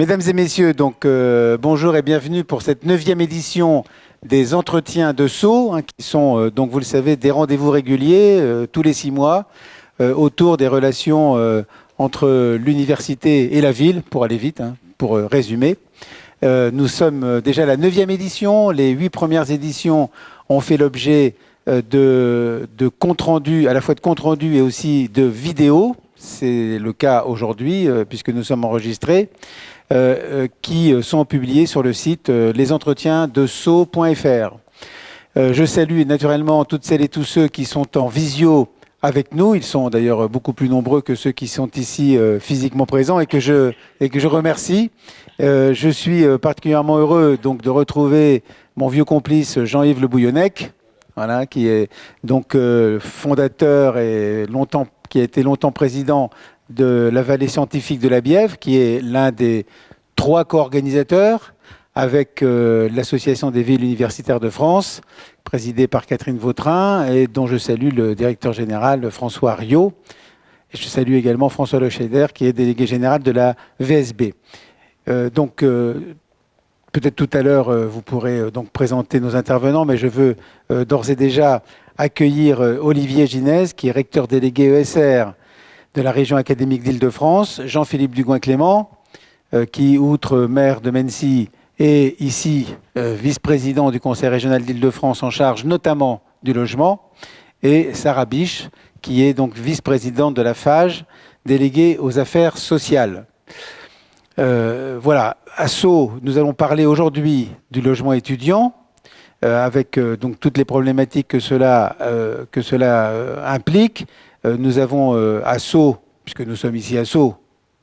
Mesdames et messieurs, donc bonjour et bienvenue pour cette 9e édition des entretiens de Sceaux, qui sont, donc vous le savez, des rendez-vous réguliers tous les 6 mois autour des relations entre l'université et la ville, pour aller vite, pour résumer. Nous sommes déjà à la 9e édition. Les 8 premières éditions ont fait l'objet de comptes rendus, à la fois de comptes rendus et aussi de vidéos. C'est le cas aujourd'hui, puisque nous sommes enregistrés. Qui sont publiés sur le site lesentretiensdesceaux.fr. Je salue naturellement toutes celles et tous ceux qui sont en visio avec nous. Ils sont d'ailleurs beaucoup plus nombreux que ceux qui sont ici physiquement présents et que je remercie. Je suis particulièrement heureux donc de retrouver mon vieux complice Jean-Yves Le Bouillonnec, voilà, qui est donc fondateur et qui a été longtemps président de la Vallée scientifique de la Bièvre, qui est l'un des 3 co-organisateurs avec l'Association des villes universitaires de France, présidée par Catherine Vautrin, et dont je salue le directeur général François Riot. Et je salue également François Lecheder, qui est délégué général de la VSB. Peut-être tout à l'heure, vous pourrez donc présenter nos intervenants, mais je veux d'ores et déjà accueillir Olivier Ginès, qui est recteur délégué ESR de la région académique d'Île-de-France, Jean-Philippe Dugoin-Clément, qui, outre maire de Mennecy, est ici vice-président du Conseil régional d'Île-de-France en charge notamment du logement, et Sarah Biche, qui est donc vice-présidente de la FAGE, déléguée aux affaires sociales. Voilà, à Sceaux, nous allons parler aujourd'hui du logement étudiant, avec donc toutes les problématiques que cela implique. Nous avons à Sceaux, puisque nous sommes ici à Sceaux,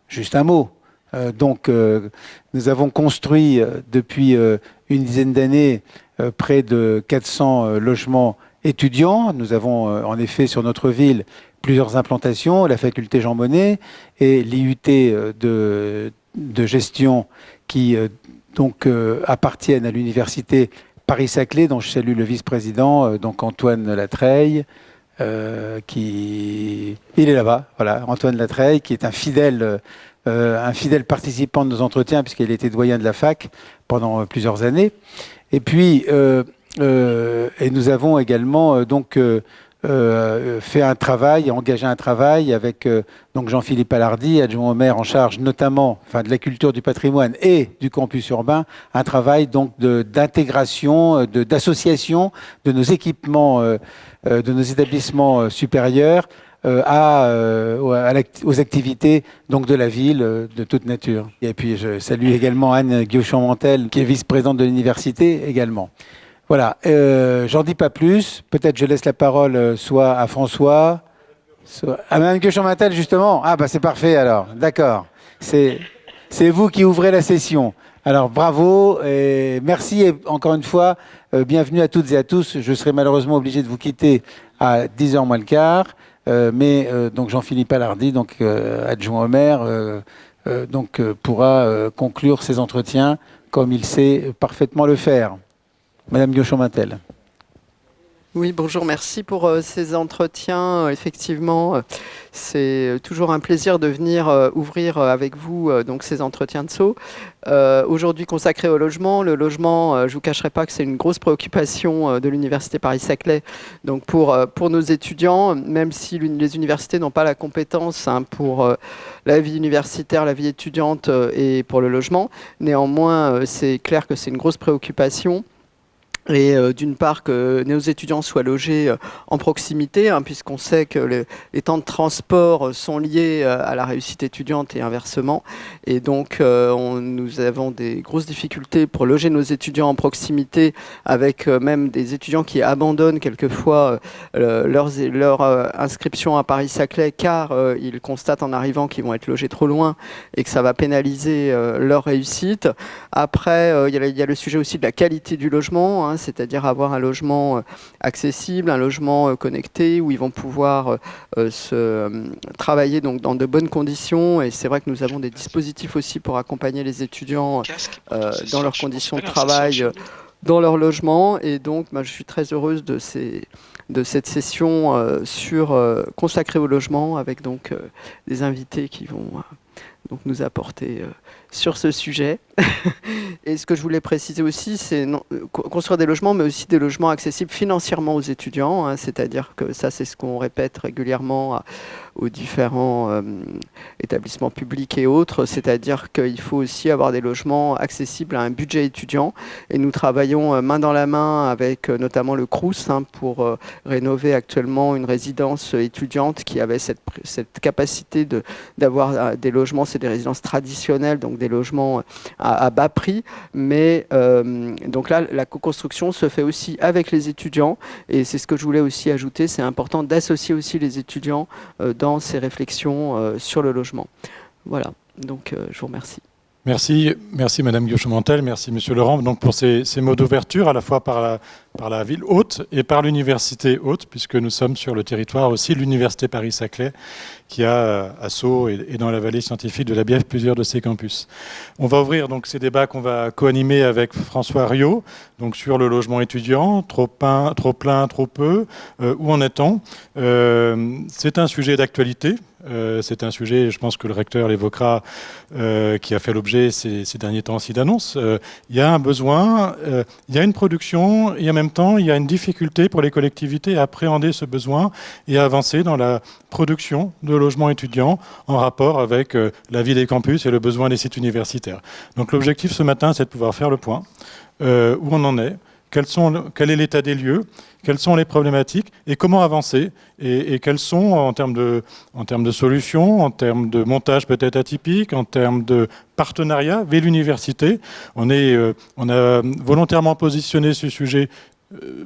juste un mot, nous avons construit depuis une dizaine d'années près de 400 logements étudiants. Nous avons en effet sur notre ville plusieurs implantations, la faculté Jean Monnet et l'IUT de gestion qui appartiennent à l'université Paris-Saclay, dont je salue le vice-président, donc Antoine Latreille. Il est là-bas, voilà, Antoine Latreille, qui est un fidèle participant de nos entretiens, puisqu'il était doyen de la fac pendant plusieurs années. Et puis, et nous avons également fait un travail, engagé un travail avec donc Jean-Philippe Allardy, adjoint au maire en charge notamment de la culture du patrimoine et du campus urbain, un travail donc d'intégration, d'association de nos équipements, de nos établissements supérieurs aux activités donc de la ville de toute nature. Et puis je salue également Anne Guiauchon-Mantel, qui est vice-présidente de l'université également. Voilà, j'en dis pas plus. Peut-être je laisse la parole soit à François, soit à Mme Guiauchon-Mantel justement. Ah bah c'est parfait alors, d'accord. C'est vous qui ouvrez la session. Alors bravo et merci et encore une fois, bienvenue à toutes et à tous. Je serai malheureusement obligé de vous quitter à 10h moins le quart. Mais donc Jean-Philippe Allardy, donc adjoint au maire, pourra conclure ces entretiens comme il sait parfaitement le faire. Madame Guiauchon-Mantel. Oui, bonjour, merci pour ces entretiens. Effectivement, c'est toujours un plaisir de venir ouvrir avec vous donc ces entretiens de Sceaux. Aujourd'hui consacré au logement. Le logement, je ne vous cacherai pas que c'est une grosse préoccupation de l'Université Paris-Saclay. Donc pour nos étudiants, même si les universités n'ont pas la compétence pour la vie universitaire, la vie étudiante et pour le logement, néanmoins, c'est clair que c'est une grosse préoccupation. Et d'une part que nos étudiants soient logés en proximité, puisqu'on sait que les temps de transport sont liés à la réussite étudiante et inversement. Et donc nous avons des grosses difficultés pour loger nos étudiants en proximité, avec même des étudiants qui abandonnent quelquefois leur inscription à Paris-Saclay, car ils constatent en arrivant qu'ils vont être logés trop loin et que ça va pénaliser leur réussite. Après, il y a le sujet aussi de la qualité du logement, c'est-à-dire avoir un logement accessible, un logement connecté, où ils vont pouvoir travailler donc dans de bonnes conditions. Et c'est vrai que nous avons des dispositifs aussi pour accompagner les étudiants dans leurs conditions de travail, dans leur logement. Et donc, je suis très heureuse de cette session consacrée au logement, avec donc des invités qui vont donc nous apporter sur ce sujet. Et ce que je voulais préciser aussi, c'est construire des logements, mais aussi des logements accessibles financièrement aux étudiants, hein, c'est-à-dire que ça, c'est ce qu'on répète régulièrement aux différents établissements publics et autres, c'est-à-dire qu'il faut aussi avoir des logements accessibles à un budget étudiant. Et nous travaillons main dans la main avec notamment le Crous hein, pour rénover actuellement une résidence étudiante qui avait cette capacité d'avoir des logements, c'est des résidences traditionnelles, donc des logements à bas prix, mais donc là, la co-construction se fait aussi avec les étudiants, et c'est ce que je voulais aussi ajouter, c'est important d'associer aussi les étudiants dans ces réflexions sur le logement. Voilà, donc je vous remercie. Merci Madame Guillaume-Mantel, merci Monsieur Laurent donc pour ces mots d'ouverture à la fois par la ville haute et par l'université haute, puisque nous sommes sur le territoire aussi de l'université Paris-Saclay, qui a à Sceaux et dans la vallée scientifique de la Bièvre plusieurs de ses campus. On va ouvrir donc ces débats qu'on va co-animer avec François Riot, donc sur le logement étudiant, trop plein, trop peu, où en est-on? C'est un sujet d'actualité. C'est un sujet, je pense que le recteur l'évoquera, qui a fait l'objet ces derniers temps aussi d'annonces. Il y a un besoin, il y a une production, et en même temps, il y a une difficulté pour les collectivités à appréhender ce besoin et à avancer dans la production de logements étudiants en rapport avec la vie des campus et le besoin des sites universitaires. Donc l'objectif ce matin, c'est de pouvoir faire le point, où on en est, quel est l'état des lieux, quelles sont les problématiques et comment avancer et quelles sont en termes de solutions, en termes de montage peut-être atypique, en termes de partenariat avec l'université. On a volontairement positionné ce sujet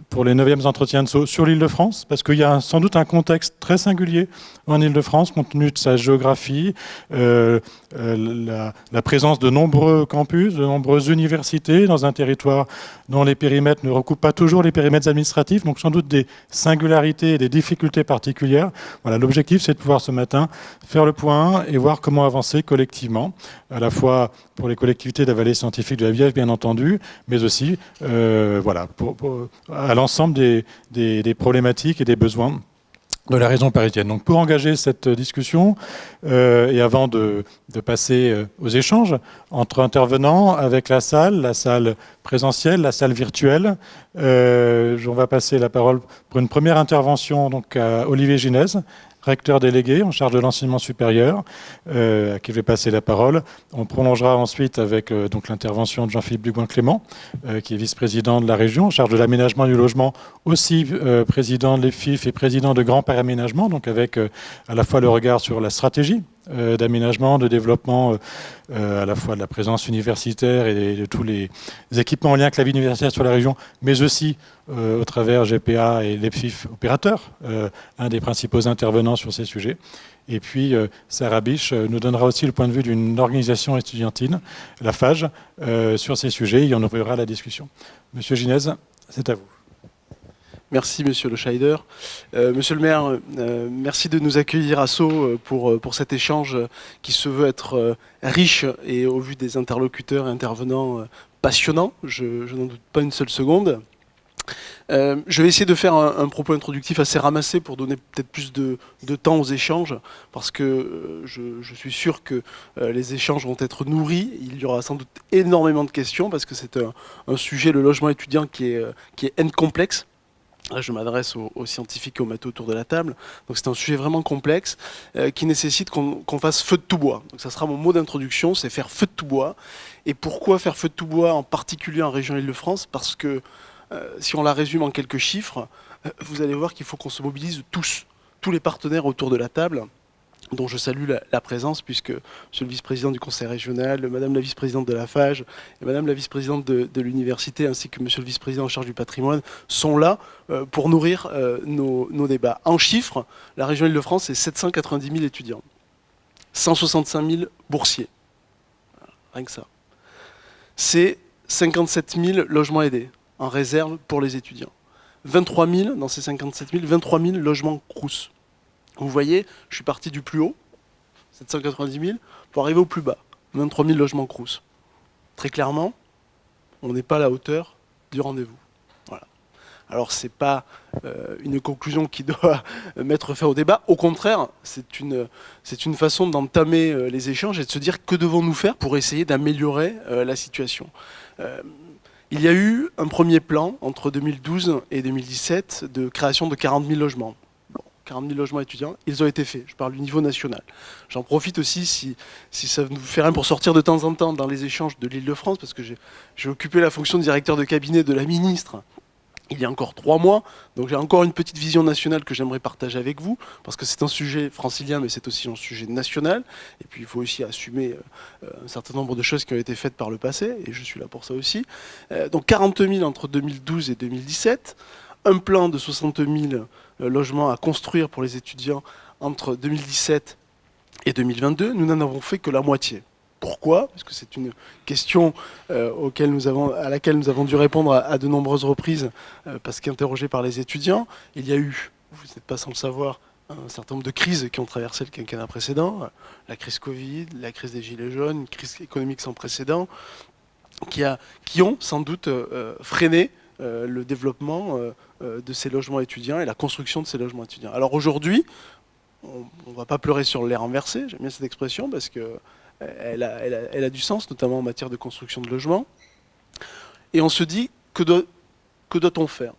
pour les 9e entretiens de Sceaux sur l'Île-de-France, parce qu'il y a sans doute un contexte très singulier en Île-de-France, compte tenu de sa géographie, la présence de nombreux campus, de nombreuses universités dans un territoire dont les périmètres ne recoupent pas toujours les périmètres administratifs, donc sans doute des singularités et des difficultés particulières. Voilà, l'objectif, c'est de pouvoir ce matin faire le point et voir comment avancer collectivement, à la fois pour les collectivités de la vallée scientifique de la Bièvre, bien entendu, mais aussi voilà, à l'ensemble des problématiques et des besoins de la région parisienne. Donc pour engager cette discussion, et avant de passer aux échanges entre intervenants avec la salle présentielle, la salle virtuelle, on va passer la parole pour une première intervention donc, à Olivier Ginez, recteur délégué en charge de l'enseignement supérieur, à qui je vais passer la parole. On prolongera ensuite avec donc l'intervention de Jean-Philippe Dugoin-Clément, qui est vice-président de la région, en charge de l'aménagement du logement, aussi président de l'EFIF et président de Grand Paris Aménagement, donc avec à la fois le regard sur la stratégie d'aménagement, de développement à la fois de la présence universitaire et de tous les équipements en lien avec la vie universitaire sur la région, mais aussi au travers GPA et l'EPFIF opérateur, un des principaux intervenants sur ces sujets. Et puis Sarah Biche nous donnera aussi le point de vue d'une organisation estudiantine, la FAGE, sur ces sujets. Il en ouvrira la discussion. Monsieur Ginez, c'est à vous. Merci Monsieur Le Scheider. Monsieur le maire, merci de nous accueillir à Sceaux pour cet échange qui se veut être riche et au vu des interlocuteurs et intervenants passionnant. Je n'en doute pas une seule seconde. Je vais essayer de faire un propos introductif assez ramassé pour donner peut-être plus de temps aux échanges, parce que je suis sûr que les échanges vont être nourris. Il y aura sans doute énormément de questions, parce que c'est un sujet, le logement étudiant, qui est N complexe. Là, je m'adresse aux scientifiques et aux matheux autour de la table. Donc c'est un sujet vraiment complexe qui nécessite qu'on fasse feu de tout bois. Donc ça sera mon mot d'introduction, c'est faire feu de tout bois. Et pourquoi faire feu de tout bois, en particulier en région Île-de-France? Parce que si on la résume en quelques chiffres, vous allez voir qu'il faut qu'on se mobilise tous les partenaires autour de la table, dont je salue la présence, puisque Monsieur le vice-président du conseil régional, Madame la vice-présidente de la FAGE et Madame la vice-présidente de l'université, ainsi que Monsieur le vice-président en charge du patrimoine, sont là pour nourrir nos débats. En chiffres, la région Île-de-France, c'est 790 000 étudiants, 165 000 boursiers, rien que ça. C'est 57 000 logements aidés en réserve pour les étudiants. 23 000, dans ces 57 000, 23 000 logements Crous. Vous voyez, je suis parti du plus haut, 790 000, pour arriver au plus bas, 23 000 logements Crous. Très clairement, on n'est pas à la hauteur du rendez-vous. Voilà. Alors c'est pas une conclusion qui doit mettre fin au débat. Au contraire, c'est une façon d'entamer les échanges et de se dire que devons-nous faire pour essayer d'améliorer la situation. Il y a eu un premier plan entre 2012 et 2017 de création de 40 000 logements. 40 000 logements étudiants, ils ont été faits. Je parle du niveau national. J'en profite aussi, si ça vous fait rien, pour sortir de temps en temps dans les échanges de l'Île-de-France, parce que j'ai occupé la fonction de directeur de cabinet de la ministre il y a encore 3 mois. Donc j'ai encore une petite vision nationale que j'aimerais partager avec vous, parce que c'est un sujet francilien, mais c'est aussi un sujet national. Et puis il faut aussi assumer un certain nombre de choses qui ont été faites par le passé, et je suis là pour ça aussi. Donc 40 000 entre 2012 et 2017. Un plan de 60 000 logements à construire pour les étudiants entre 2017 et 2022. Nous n'en avons fait que la moitié. Pourquoi? Parce que c'est une question à laquelle nous avons dû répondre à de nombreuses reprises, parce qu'interrogés par les étudiants, il y a eu, vous n'êtes pas sans le savoir, un certain nombre de crises qui ont traversé le quinquennat précédent, la crise Covid, la crise des Gilets jaunes, une crise économique sans précédent, qui ont sans doute freiné le développement de ces logements étudiants et la construction de ces logements étudiants. Alors aujourd'hui, on ne va pas pleurer sur le lait renversé, j'aime bien cette expression parce qu'elle a du sens, notamment en matière de construction de logements. Et on se dit, que doit-on faire?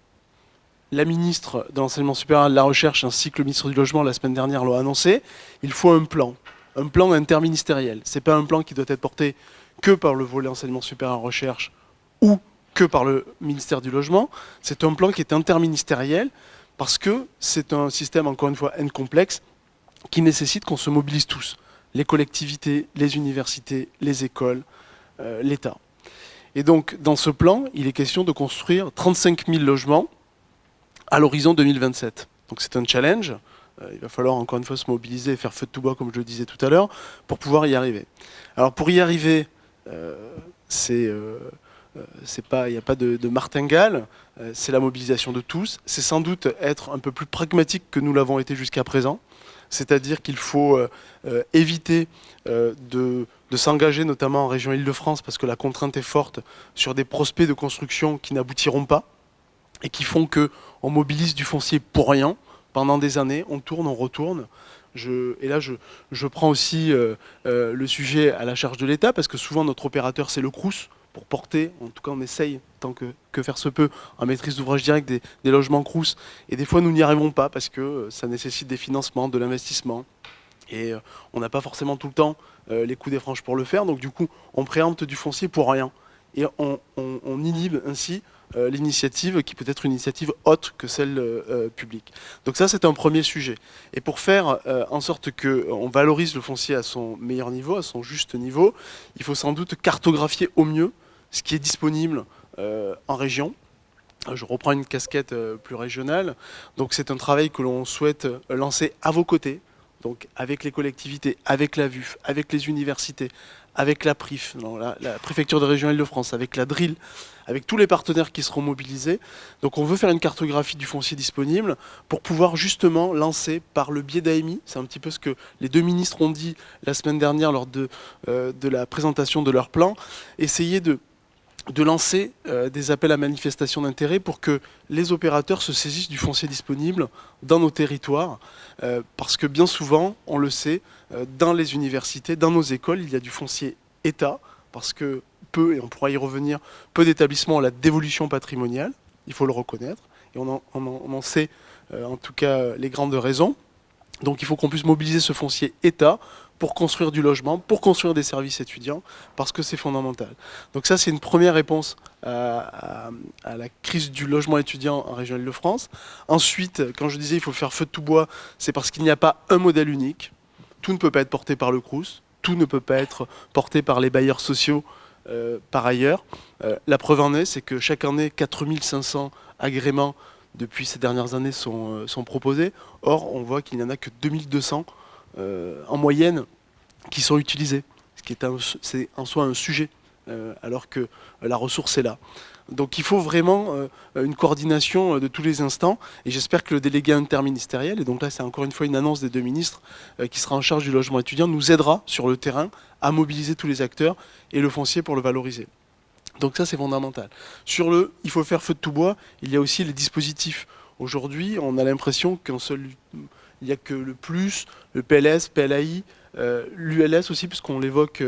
La ministre de l'Enseignement supérieur et de la Recherche ainsi que le ministre du Logement la semaine dernière l'ont annoncé, il faut un plan interministériel. Ce n'est pas un plan qui doit être porté que par le volet Enseignement supérieur et Recherche ou que par le ministère du Logement. C'est un plan qui est interministériel parce que c'est un système, encore une fois, complexe qui nécessite qu'on se mobilise tous. Les collectivités, les universités, les écoles, l'État. Et donc, dans ce plan, il est question de construire 35 000 logements à l'horizon 2027. Donc c'est un challenge. Il va falloir, encore une fois, se mobiliser et faire feu de tout bois, comme je le disais tout à l'heure, pour pouvoir y arriver. Alors, pour y arriver, il n'y a pas de martingale, c'est la mobilisation de tous. C'est sans doute être un peu plus pragmatique que nous l'avons été jusqu'à présent. C'est-à-dire qu'il faut éviter de s'engager, notamment en région Île-de-France, parce que la contrainte est forte, sur des prospects de construction qui n'aboutiront pas et qui font qu'on mobilise du foncier pour rien pendant des années. On tourne, on retourne. Et là, je prends aussi le sujet à la charge de l'État, parce que souvent notre opérateur, c'est le Crous, pour porter, en tout cas on essaye, tant que faire se peut, en maîtrise d'ouvrage direct des logements Crous. Et des fois nous n'y arrivons pas parce que ça nécessite des financements, de l'investissement. Et on n'a pas forcément tout le temps les coups des franges pour le faire. Donc du coup, on préempte du foncier pour rien. Et on inhibe ainsi l'initiative qui peut être une initiative autre que celle publique. Donc ça, c'est un premier sujet. Et pour faire en sorte qu'on valorise le foncier à son meilleur niveau, à son juste niveau, il faut sans doute cartographier au mieux ce qui est disponible en région. Je reprends une casquette plus régionale. Donc c'est un travail que l'on souhaite lancer à vos côtés, donc avec les collectivités, avec la VUF, avec les universités, avec la PRIF, la préfecture de région Île-de-France, avec la DRIL, avec tous les partenaires qui seront mobilisés. Donc on veut faire une cartographie du foncier disponible pour pouvoir justement lancer par le biais d'AMI, c'est un petit peu ce que les deux ministres ont dit la semaine dernière lors de la présentation de leur plan, essayer de lancer des appels à manifestation d'intérêt pour que les opérateurs se saisissent du foncier disponible dans nos territoires, parce que bien souvent, on le sait, dans les universités, dans nos écoles, il y a du foncier État, parce que et on pourra y revenir, peu d'établissements ont la dévolution patrimoniale, il faut le reconnaître, et on en sait en tout cas les grandes raisons. Donc il faut qu'on puisse mobiliser ce foncier État pour construire du logement, pour construire des services étudiants, parce que c'est fondamental. Donc ça, c'est une première réponse à la crise du logement étudiant en région Île-de-France. Ensuite, quand je disais il faut faire feu de tout bois, c'est parce qu'il n'y a pas un modèle unique. Tout ne peut pas être porté par le Crous, tout ne peut pas être porté par les bailleurs sociaux par ailleurs. La preuve en est, c'est que chaque année, 4500 agréments depuis ces dernières années sont proposés. Or, on voit qu'il n'y en a que 2200 en moyenne qui sont utilisés, ce qui est en soi un sujet, alors que la ressource est là. Donc il faut vraiment une coordination de tous les instants, et j'espère que le délégué interministériel, et donc là c'est encore une fois une annonce des deux ministres, qui sera en charge du logement étudiant, nous aidera sur le terrain à mobiliser tous les acteurs et le foncier pour le valoriser. Donc ça, c'est fondamental. Sur le « il faut faire feu de tout bois », il y a aussi les dispositifs. Aujourd'hui, on a l'impression il n'y a que le plus, le PLS, PLAI, l'ULS aussi, puisqu'on l'évoque,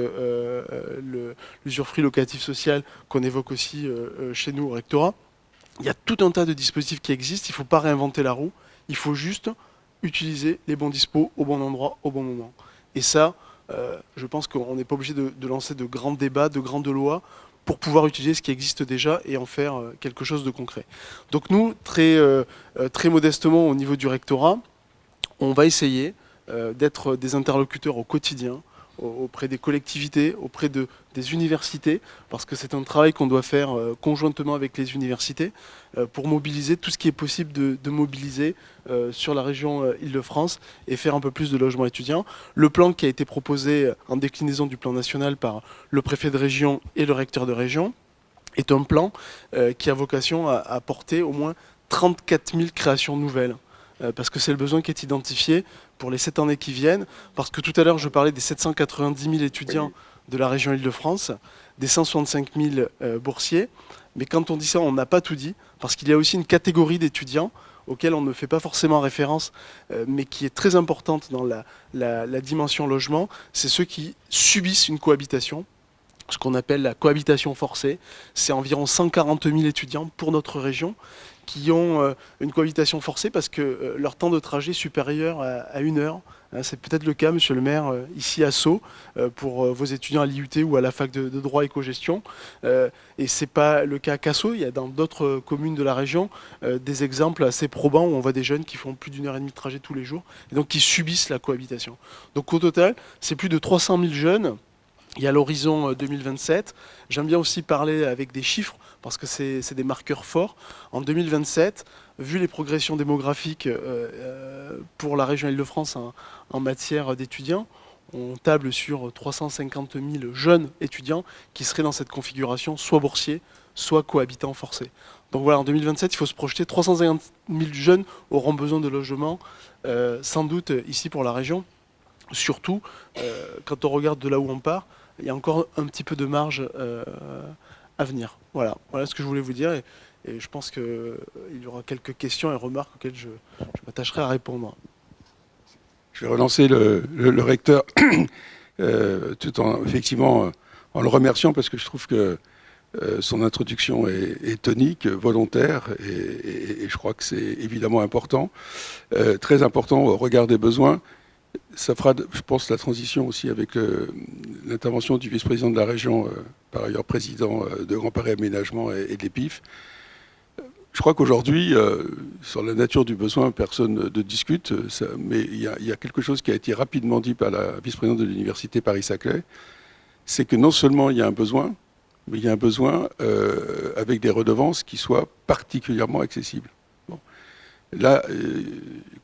l'usufruit locatif social, qu'on évoque aussi chez nous au rectorat. Il y a tout un tas de dispositifs qui existent, il ne faut pas réinventer la roue, il faut juste utiliser les bons dispos au bon endroit, au bon moment. Et ça, je pense qu'on n'est pas obligé de lancer de grands débats, de grandes lois, pour pouvoir utiliser ce qui existe déjà et en faire quelque chose de concret. Donc nous, très modestement au niveau du rectorat, on va essayer d'être des interlocuteurs au quotidien, auprès des collectivités, auprès des universités, parce que c'est un travail qu'on doit faire conjointement avec les universités pour mobiliser tout ce qui est possible de mobiliser sur la région Île-de-France et faire un peu plus de logements étudiants. Le plan qui a été proposé en déclinaison du plan national par le préfet de région et le recteur de région est un plan qui a vocation à apporter au moins 34 000 créations nouvelles. Parce que c'est le besoin qui est identifié pour les 7 années qui viennent, parce que tout à l'heure je parlais des 790 000 étudiants de la région Île-de-France, des 165 000 boursiers, mais quand on dit ça, on n'a pas tout dit, parce qu'il y a aussi une catégorie d'étudiants auxquels on ne fait pas forcément référence, mais qui est très importante dans la dimension logement, c'est ceux qui subissent une cohabitation, ce qu'on appelle la cohabitation forcée. C'est environ 140 000 étudiants pour notre région qui ont une cohabitation forcée parce que leur temps de trajet est supérieur à 1 heure. C'est peut-être le cas, monsieur le maire, ici à Sceaux, pour vos étudiants à l'IUT ou à la fac de droit éco-gestion. Et ce n'est pas le cas qu'à Sceaux. Il y a dans d'autres communes de la région des exemples assez probants où on voit des jeunes qui font plus d'1 heure et demie de trajet tous les jours et donc qui subissent la cohabitation. Donc au total, c'est plus de 300 000 jeunes. Il y a l'horizon 2027. J'aime bien aussi parler avec des chiffres parce que c'est des marqueurs forts. En 2027, vu les progressions démographiques pour la région Île-de-France en matière d'étudiants, on table sur 350 000 jeunes étudiants qui seraient dans cette configuration, soit boursiers, soit cohabitants forcés. Donc voilà, en 2027, il faut se projeter. 350 000 jeunes auront besoin de logements, sans doute ici pour la région. Surtout, quand on regarde de là où on part, il y a encore un petit peu de marge à venir. Voilà ce que je voulais vous dire. Et je pense qu'il y aura quelques questions et remarques auxquelles je m'attacherai à répondre. Je vais relancer le recteur tout en, effectivement, en le remerciant parce que je trouve que son introduction est tonique, volontaire et je crois que c'est évidemment important, très important au regard des besoins. Ça fera, je pense, la transition aussi avec l'intervention du vice-président de la région, par ailleurs président de Grand Paris Aménagement et de l'EPIF. Je crois qu'aujourd'hui, sur la nature du besoin, personne ne discute, mais il y a quelque chose qui a été rapidement dit par la vice-présidente de l'université Paris-Saclay, c'est que non seulement il y a un besoin, mais il y a un besoin avec des redevances qui soient particulièrement accessibles. Bon. Là,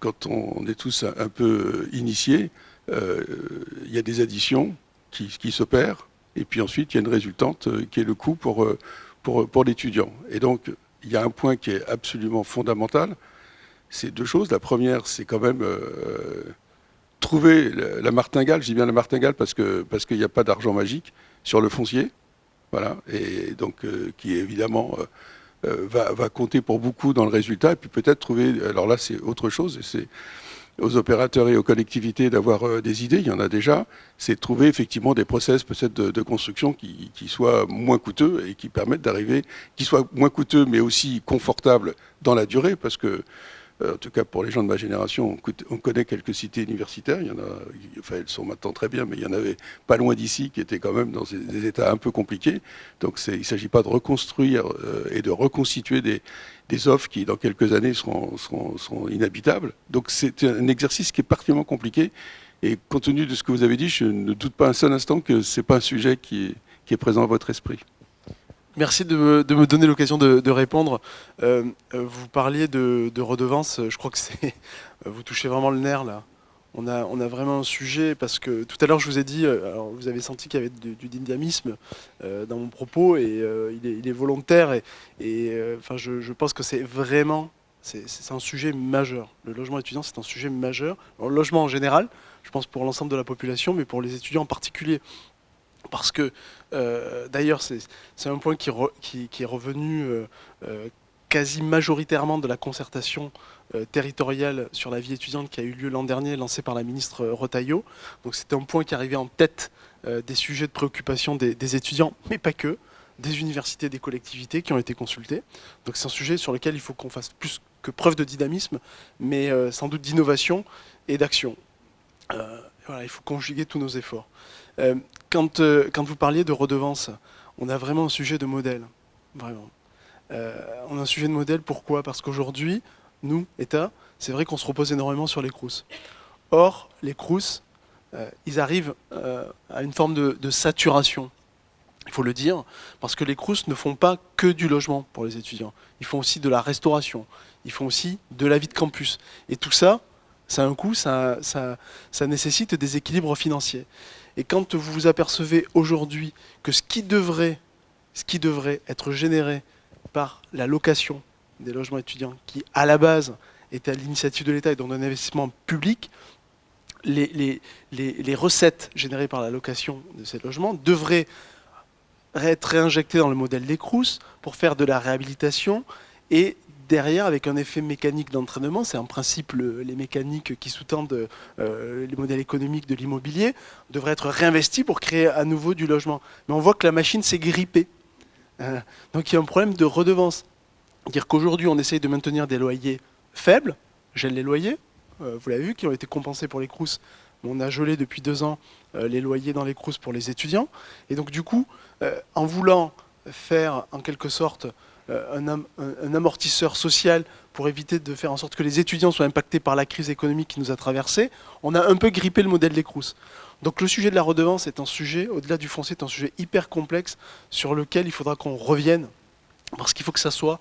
quand on est tous un peu initiés, il y a des additions qui s'opèrent, et puis ensuite il y a une résultante qui est le coût pour l'étudiant. Et donc, il y a un point qui est absolument fondamental, c'est 2 choses. La première, c'est quand même trouver la martingale, je dis bien la martingale parce qu'il n'y a pas d'argent magique sur le foncier, voilà, et donc qui évidemment va compter pour beaucoup dans le résultat, et puis peut-être trouver, alors là c'est autre chose, et c'est aux opérateurs et aux collectivités d'avoir des idées, il y en a déjà, c'est de trouver effectivement des process peut-être de construction qui soient moins coûteux et qui permettent d'arriver, qui soient moins coûteux mais aussi confortables dans la durée, parce que en tout cas pour les gens de ma génération, on connaît quelques cités universitaires, il y en a, enfin elles sont maintenant très bien, mais il y en avait pas loin d'ici qui étaient quand même dans des états un peu compliqués. Donc il ne s'agit pas de reconstruire et de reconstituer des offres qui dans quelques années seront inhabitables. Donc c'est un exercice qui est particulièrement compliqué. Et compte tenu de ce que vous avez dit, je ne doute pas un seul instant que ce n'est pas un sujet qui est présent à votre esprit. Merci de me donner l'occasion de répondre. Vous parliez de redevances, je crois que vous touchez vraiment le nerf là. On a vraiment un sujet parce que tout à l'heure je vous ai dit, alors vous avez senti qu'il y avait du dynamisme dans mon propos et il est volontaire enfin, je pense que c'est vraiment, c'est un sujet majeur. Le logement étudiant c'est un sujet majeur. Alors, le logement en général, je pense pour l'ensemble de la population, mais pour les étudiants en particulier, parce que, d'ailleurs, c'est un point qui est revenu quasi majoritairement de la concertation territoriale sur la vie étudiante qui a eu lieu l'an dernier, lancée par la ministre Retailleau. Donc c'était un point qui arrivait en tête des sujets de préoccupation des étudiants, mais pas que, des universités, des collectivités qui ont été consultées. Donc c'est un sujet sur lequel il faut qu'on fasse plus que preuve de dynamisme, mais sans doute d'innovation et d'action. Voilà, il faut conjuguer tous nos efforts. Quand vous parliez de redevance, on a vraiment un sujet de modèle, vraiment. On a un sujet de modèle, pourquoi? Parce qu'aujourd'hui, nous, État, c'est vrai qu'on se repose énormément sur les Crous. Or, les Crous, ils arrivent à une forme de saturation, il faut le dire, parce que les Crous ne font pas que du logement pour les étudiants. Ils font aussi de la restauration, ils font aussi de la vie de campus. Et tout ça, ça a un coût, ça nécessite des équilibres financiers. Et quand vous vous apercevez aujourd'hui que ce qui devrait être généré par la location des logements étudiants, qui à la base était à l'initiative de l'État et donc d'un investissement public, les recettes générées par la location de ces logements devraient être réinjectées dans le modèle des Crous pour faire de la réhabilitation et derrière, avec un effet mécanique d'entraînement, c'est en principe les mécaniques qui sous-tendent les modèles économiques de l'immobilier, devraient être réinvestis pour créer à nouveau du logement. Mais on voit que la machine s'est grippée. Donc il y a un problème de redevance. C'est-à-dire qu'aujourd'hui, on essaye de maintenir des loyers faibles, gèle les loyers, vous l'avez vu, qui ont été compensés pour les Crous. On a gelé depuis 2 ans les loyers dans les Crous pour les étudiants. Et donc du coup, en voulant faire en quelque sorte un amortisseur social pour éviter de faire en sorte que les étudiants soient impactés par la crise économique qui nous a traversée, on a un peu grippé le modèle des Crous. Donc le sujet de la redevance est un sujet, au-delà du foncier, est un sujet hyper complexe sur lequel il faudra qu'on revienne, parce qu'il faut que ça soit,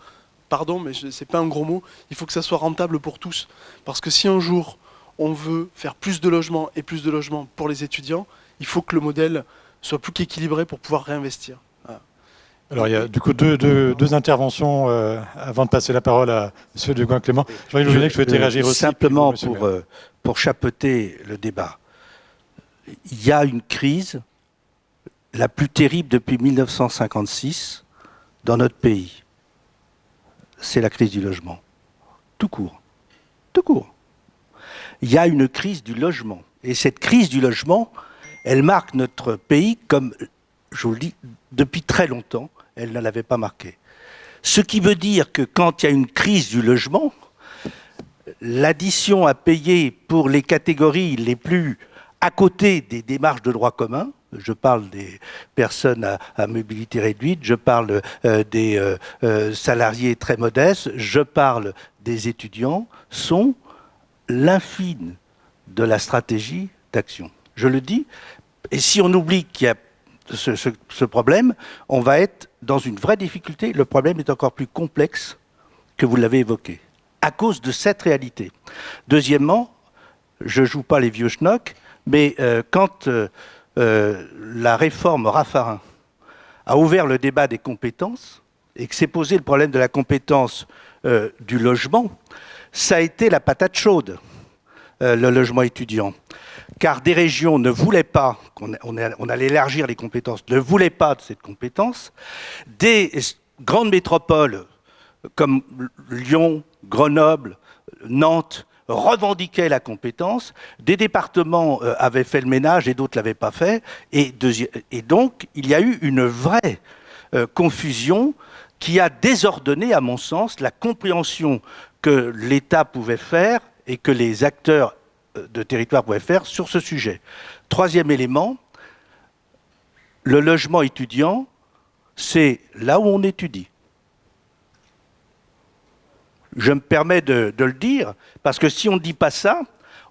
pardon, mais c'est pas un gros mot, il faut que ça soit rentable pour tous. Parce que si un jour on veut faire plus de logements et plus de logements pour les étudiants, il faut que le modèle soit plus qu'équilibré pour pouvoir réinvestir. Alors, il y a du coup deux interventions avant de passer la parole à M. Dugoin-Clément. Jean-Yves Le Gallec, je souhaitais réagir aussi. Simplement pour chapeauter le débat. Il y a une crise la plus terrible depuis 1956 dans notre pays. C'est la crise du logement. Tout court. Tout court. Il y a une crise du logement. Et cette crise du logement, elle marque notre pays comme, je vous le dis, depuis très longtemps, elle ne l'avait pas marqué. Ce qui veut dire que quand il y a une crise du logement, l'addition à payer pour les catégories les plus à côté des démarches de droit commun, je parle des personnes à mobilité réduite, je parle des salariés très modestes, je parle des étudiants, sont l'infime de la stratégie d'action. Je le dis, et si on oublie qu'il y a ce problème, on va être dans une vraie difficulté. Le problème est encore plus complexe que vous l'avez évoqué, à cause de cette réalité. Deuxièmement, je ne joue pas les vieux schnocks, mais quand la réforme Raffarin a ouvert le débat des compétences et que s'est posé le problème de la compétence du logement, ça a été la patate chaude, le logement étudiant. Car des régions ne voulaient pas, on allait élargir les compétences, ne voulaient pas de cette compétence. Des grandes métropoles comme Lyon, Grenoble, Nantes revendiquaient la compétence. Des départements avaient fait le ménage et d'autres ne l'avaient pas fait. Et donc, il y a eu une vraie confusion qui a désordonné, à mon sens, la compréhension que l'État pouvait faire et que les acteurs de territoire pouvaient faire sur ce sujet. Troisième élément, le logement étudiant, c'est là où on étudie. Je me permets de le dire, parce que si on ne dit pas ça,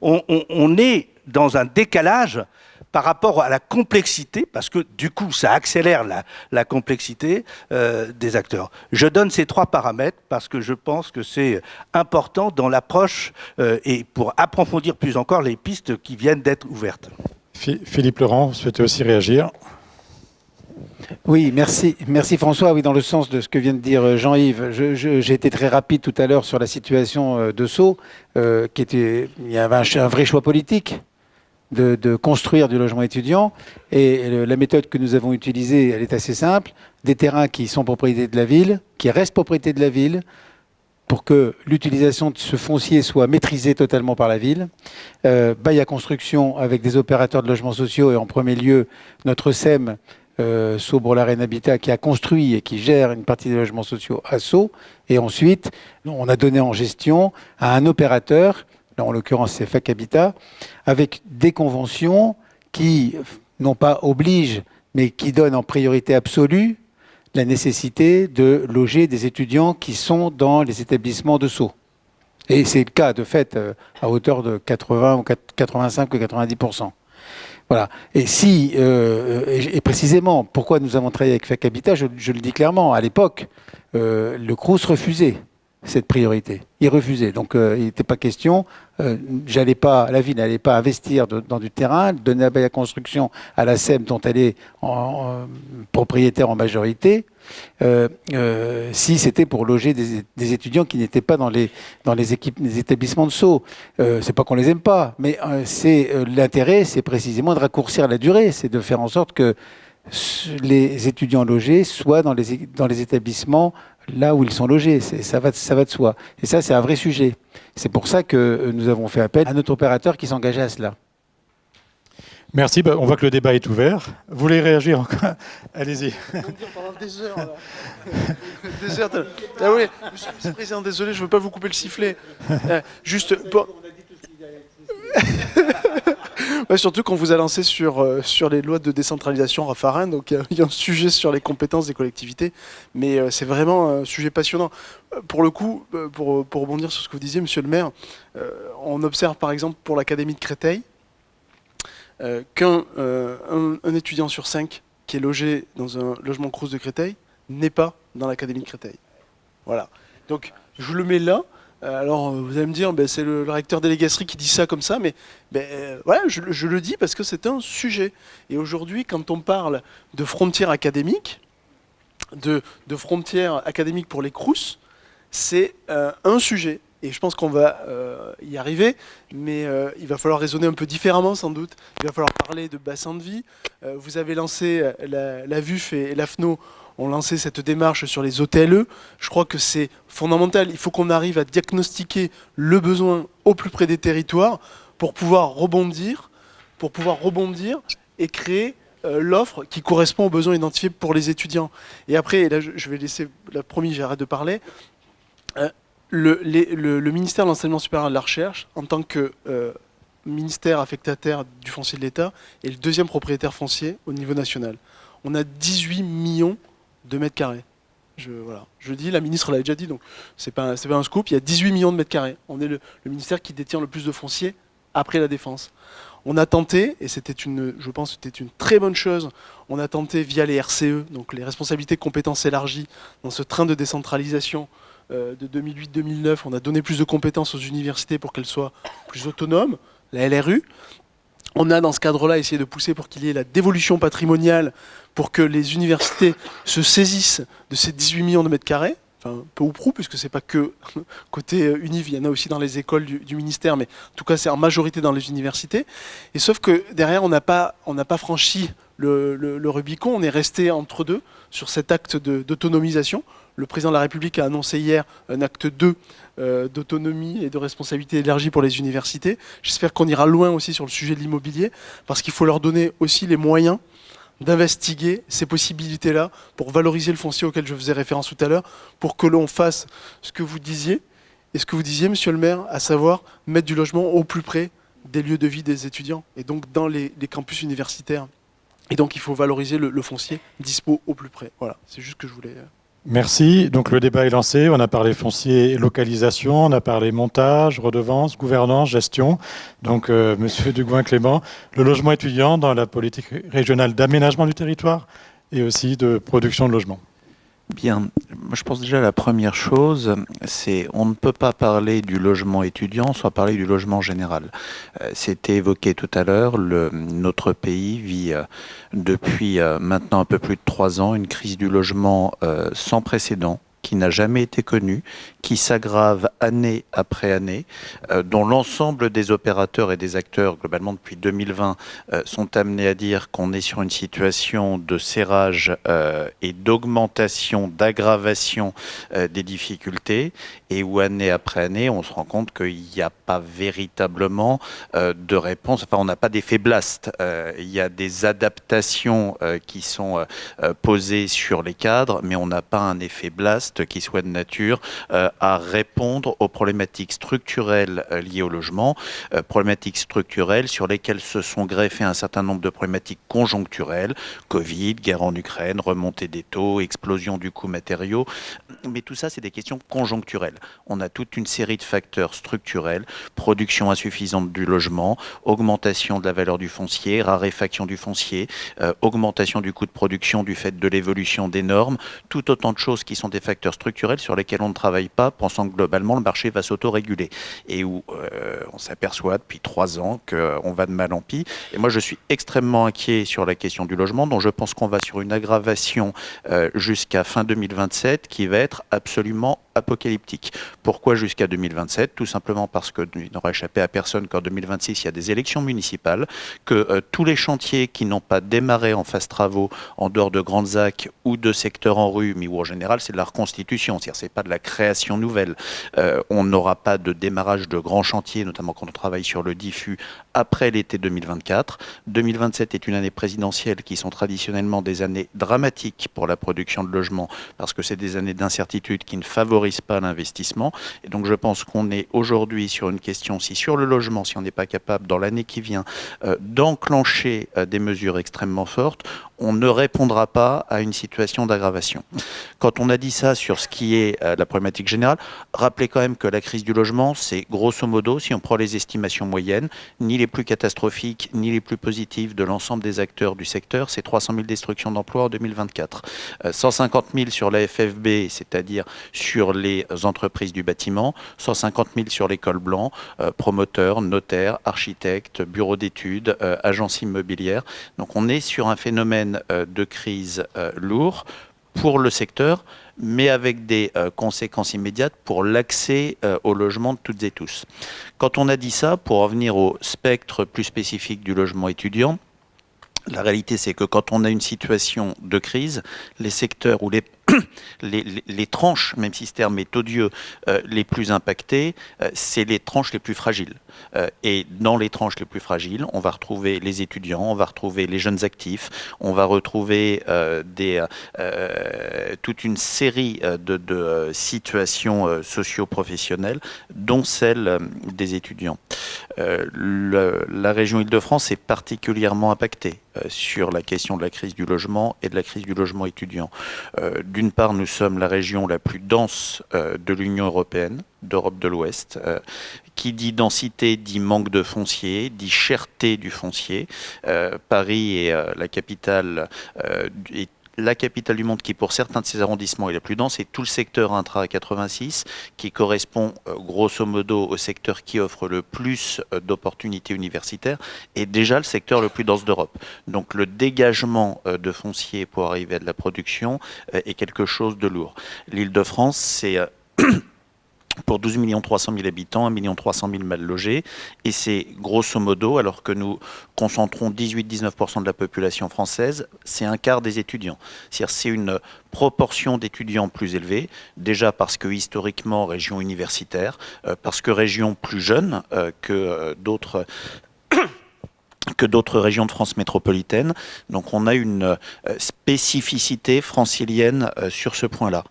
on est dans un décalage par rapport à la complexité, parce que du coup, ça accélère la complexité des acteurs. Je donne ces 3 paramètres parce que je pense que c'est important dans l'approche et pour approfondir plus encore les pistes qui viennent d'être ouvertes. Philippe Laurent, vous souhaitez aussi réagir? Oui, merci François. Oui, dans le sens de ce que vient de dire Jean-Yves, j'ai été très rapide tout à l'heure sur la situation de Sceaux, il y avait un vrai choix politique. de construire du logement étudiant. Et la méthode que nous avons utilisée, elle est assez simple. Des terrains qui sont propriété de la ville, qui restent propriété de la ville, pour que l'utilisation de ce foncier soit maîtrisée totalement par la ville. Bail à construction avec des opérateurs de logements sociaux et en premier lieu notre SEM, Sceaux Bourg-la-Reine Habitat, qui a construit et qui gère une partie des logements sociaux à Sceaux. Et ensuite, on a donné en gestion à un opérateur, là en l'occurrence c'est FAC Habitat, avec des conventions qui, non pas obligent, mais qui donnent en priorité absolue la nécessité de loger des étudiants qui sont dans les établissements de Sceaux. Et c'est le cas, de fait, à hauteur de 80 ou 85 ou 90%. Voilà. Et et précisément, pourquoi nous avons travaillé avec FAC Habitat, je le dis clairement, à l'époque, le Crous refusait cette priorité. Il refusait. Donc, il n'était pas question. La ville n'allait pas investir dans du terrain, donner un bail à construction à la SEM dont elle est propriétaire en majorité, si c'était pour loger des étudiants qui n'étaient pas dans les établissements de Sceaux. C'est pas qu'on les aime pas, mais l'intérêt, c'est précisément de raccourcir la durée, c'est de faire en sorte que les étudiants logés soient dans les établissements là où ils sont logés. Ça va de soi. Et ça, c'est un vrai sujet. C'est pour ça que nous avons fait appel à notre opérateur qui s'engageait à cela. Merci. On voit que le débat est ouvert. Vous voulez réagir encore? Allez-y. Pendant des heures. Là. Des heures. Ah oui, Monsieur le Vice-président, désolé, je ne veux pas vous couper le sifflet. Juste pour... Ouais, surtout quand vous a lancé sur les lois de décentralisation Raffarin, donc il y a un sujet sur les compétences des collectivités, mais c'est vraiment un sujet passionnant. Pour le coup, pour rebondir sur ce que vous disiez, monsieur le maire, on observe par exemple pour l'Académie de Créteil qu'un étudiant sur 5 qui est logé dans un logement Crous de Créteil n'est pas dans l'Académie de Créteil. Voilà. Donc je le mets là. Alors vous allez me dire, c'est le recteur Délégastri qui dit ça comme ça, mais voilà, je le dis parce que c'est un sujet. Et aujourd'hui, quand on parle de frontières académiques, de frontières académiques pour les Crous, c'est un sujet. Et je pense qu'on va y arriver, mais il va falloir raisonner un peu différemment sans doute. Il va falloir parler de bassin de vie. Vous avez lancé, la VUF et l'AFNO ont lancé cette démarche sur les OTLE. Je crois que c'est fondamental. Il faut qu'on arrive à diagnostiquer le besoin au plus près des territoires pour pouvoir rebondir et créer l'offre qui correspond aux besoins identifiés pour les étudiants. Et après, et là, je vais laisser, la promis, j'arrête de parler. Le ministère de l'Enseignement supérieur et de la Recherche, en tant que ministère affectataire du foncier de l'État, est le deuxième propriétaire foncier au niveau national. On a 18 millions de mètres carrés. Voilà. Je dis, la ministre l'a déjà dit, donc c'est pas un scoop, il y a 18 millions de mètres carrés. On est le ministère qui détient le plus de foncier après la Défense. On a tenté, et je pense que c'était une très bonne chose, on a tenté via les RCE, donc les responsabilités compétences élargies, dans ce train de décentralisation de 2008-2009, on a donné plus de compétences aux universités pour qu'elles soient plus autonomes, la LRU. On a dans ce cadre-là essayé de pousser pour qu'il y ait la dévolution patrimoniale pour que les universités se saisissent de ces 18 millions de mètres carrés, enfin peu ou prou, puisque c'est pas que côté Univ, il y en a aussi dans les écoles du ministère, mais en tout cas c'est en majorité dans les universités. Et sauf que derrière, on n'a pas franchi le Rubicon, on est resté entre deux sur cet acte d'autonomisation. Le président de la République a annoncé hier un acte 2 d'autonomie et de responsabilité élargie pour les universités. J'espère qu'on ira loin aussi sur le sujet de l'immobilier, parce qu'il faut leur donner aussi les moyens d'investiguer ces possibilités-là pour valoriser le foncier auquel je faisais référence tout à l'heure, pour que l'on fasse ce que vous disiez, monsieur le maire, à savoir mettre du logement au plus près des lieux de vie des étudiants, et donc dans les campus universitaires. Et donc il faut valoriser le foncier dispo au plus près. Voilà, c'est juste ce que je voulais... Merci. Donc le débat est lancé. On a parlé foncier et localisation, on a parlé montage, redevance, gouvernance, gestion. Donc Monsieur Dugouin-Clément, le logement étudiant dans la politique régionale d'aménagement du territoire et aussi de production de logements. Bien, moi je pense déjà la première chose, c'est on ne peut pas parler du logement étudiant sans parler du logement général. C'était évoqué tout à l'heure, notre pays vit depuis maintenant un peu plus de 3 ans une crise du logement sans précédent qui n'a jamais été connu, qui s'aggrave année après année, dont l'ensemble des opérateurs et des acteurs, globalement depuis 2020, sont amenés à dire qu'on est sur une situation de serrage et d'augmentation, d'aggravation des difficultés, et où année après année, on se rend compte qu'il n'y a pas véritablement de réponse, enfin on n'a pas d'effet blast, il y a des adaptations qui sont posées sur les cadres, mais on n'a pas un effet blast qui soit de nature à répondre aux problématiques structurelles liées au logement, problématiques structurelles sur lesquelles se sont greffées un certain nombre de problématiques conjoncturelles, Covid, guerre en Ukraine, remontée des taux, explosion du coût matériaux, mais tout ça c'est des questions conjoncturelles. On a toute une série de facteurs structurels, production insuffisante du logement, augmentation de la valeur du foncier, raréfaction du foncier, augmentation du coût de production du fait de l'évolution des normes, tout autant de choses qui sont des facteurs structurels sur lesquels on ne travaille pas, pensant que globalement le marché va s'auto-réguler, et où on s'aperçoit depuis 3 ans qu'on va de mal en pis. Et moi je suis extrêmement inquiet sur la question du logement, dont je pense qu'on va sur une aggravation jusqu'à fin 2027 qui va être absolument apocalyptique. Pourquoi jusqu'à 2027? Tout simplement parce qu'il n'aura échappé à personne qu'en 2026, il y a des élections municipales, que tous les chantiers qui n'ont pas démarré en phase travaux, en dehors de grandes ZAC ou de secteurs en rue, mais où en général c'est de la reconstitution, c'est-à-dire c'est pas de la création nouvelle. On n'aura pas de démarrage de grands chantiers, notamment quand on travaille sur le diffus, après l'été 2024. 2027 est une année présidentielle qui sont traditionnellement des années dramatiques pour la production de logements, parce que c'est des années d'incertitude qui ne favorisent pas l'investissement. Et donc je pense qu'on est aujourd'hui sur une question, si sur le logement, si on n'est pas capable dans l'année qui vient d'enclencher des mesures extrêmement fortes, on ne répondra pas à une situation d'aggravation. Quand on a dit ça sur ce qui est la problématique générale, rappelez quand même que la crise du logement, c'est grosso modo, si on prend les estimations moyennes, ni les plus catastrophiques, ni les plus positives de l'ensemble des acteurs du secteur, c'est 300 000 destructions d'emplois en 2024. 150 000 sur la FFB, c'est-à-dire sur les entreprises du bâtiment, 150 000 sur les cols blancs, promoteurs, notaires, architectes, bureaux d'études, agences immobilières. Donc on est sur un phénomène de crise lourd pour le secteur, mais avec des conséquences immédiates pour l'accès au logement de toutes et tous. Quand on a dit ça, pour revenir au spectre plus spécifique du logement étudiant, la réalité c'est que quand on a une situation de crise, les secteurs ou les tranches, même si ce terme est odieux, les plus impactées, c'est les tranches les plus fragiles. Et dans les tranches les plus fragiles, on va retrouver les étudiants, on va retrouver les jeunes actifs, on va retrouver toute une série de situations socio-professionnelles, dont celle des étudiants. La région Île-de-France est particulièrement impactée sur la question de la crise du logement et de la crise du logement étudiant. D'une part, nous sommes la région la plus dense de l'Union européenne, d'Europe de l'Ouest. Qui dit densité dit manque de foncier, dit cherté du foncier. Paris est la capitale du monde qui, pour certains de ces arrondissements, est la plus dense, et tout le secteur intra 86, qui correspond grosso modo au secteur qui offre le plus d'opportunités universitaires, est déjà le secteur le plus dense d'Europe. Donc le dégagement de foncier pour arriver à de la production est quelque chose de lourd. L'Île-de-France, c'est pour 12 300 000 habitants, 1 300 000 mal logés, et c'est grosso modo, alors que nous concentrons 18-19% de la population française, c'est un quart des étudiants. C'est-à-dire c'est une proportion d'étudiants plus élevée, déjà parce que historiquement, région universitaire, parce que région plus jeune que d'autres régions de France métropolitaine. Donc on a une spécificité francilienne sur ce point-là.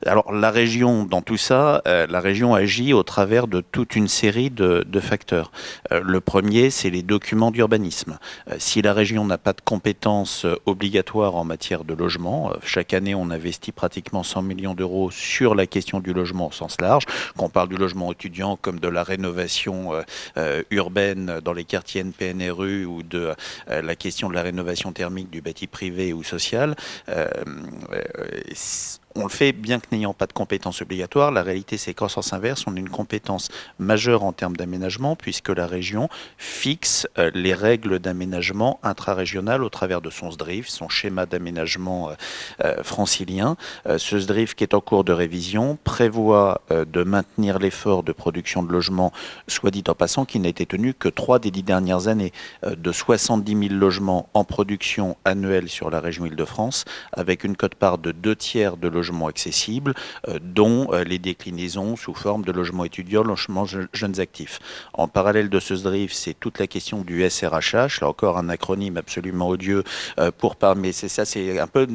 Alors la région, dans tout ça, la région agit au travers de toute une série de facteurs. Le premier, c'est les documents d'urbanisme. Si la région n'a pas de compétences obligatoires en matière de logement, chaque année on investit pratiquement 100 millions d'euros sur la question du logement au sens large, qu'on parle du logement étudiant comme de la rénovation urbaine dans les quartiers NPNRU ou de la question de la rénovation thermique du bâti privé ou social, on le fait bien que n'ayant pas de compétence obligatoire. La réalité, c'est qu'en sens inverse, on a une compétence majeure en termes d'aménagement, puisque la région fixe les règles d'aménagement intra-régional au travers de son SDRIF, son schéma d'aménagement francilien. Ce SDRIF, qui est en cours de révision, prévoit de maintenir l'effort de production de logements, soit dit en passant, qui n'a été tenu que 3 des 10 dernières années, de 70 000 logements en production annuelle sur la région Île-de-France, avec une quote-part de 2/3 de logements accessibles, dont les déclinaisons sous forme de logements étudiants, logements jeunes actifs. En parallèle de ce SDRIF, c'est toute la question du SRHH, là encore un acronyme absolument odieux pour parler, mais c'est un peu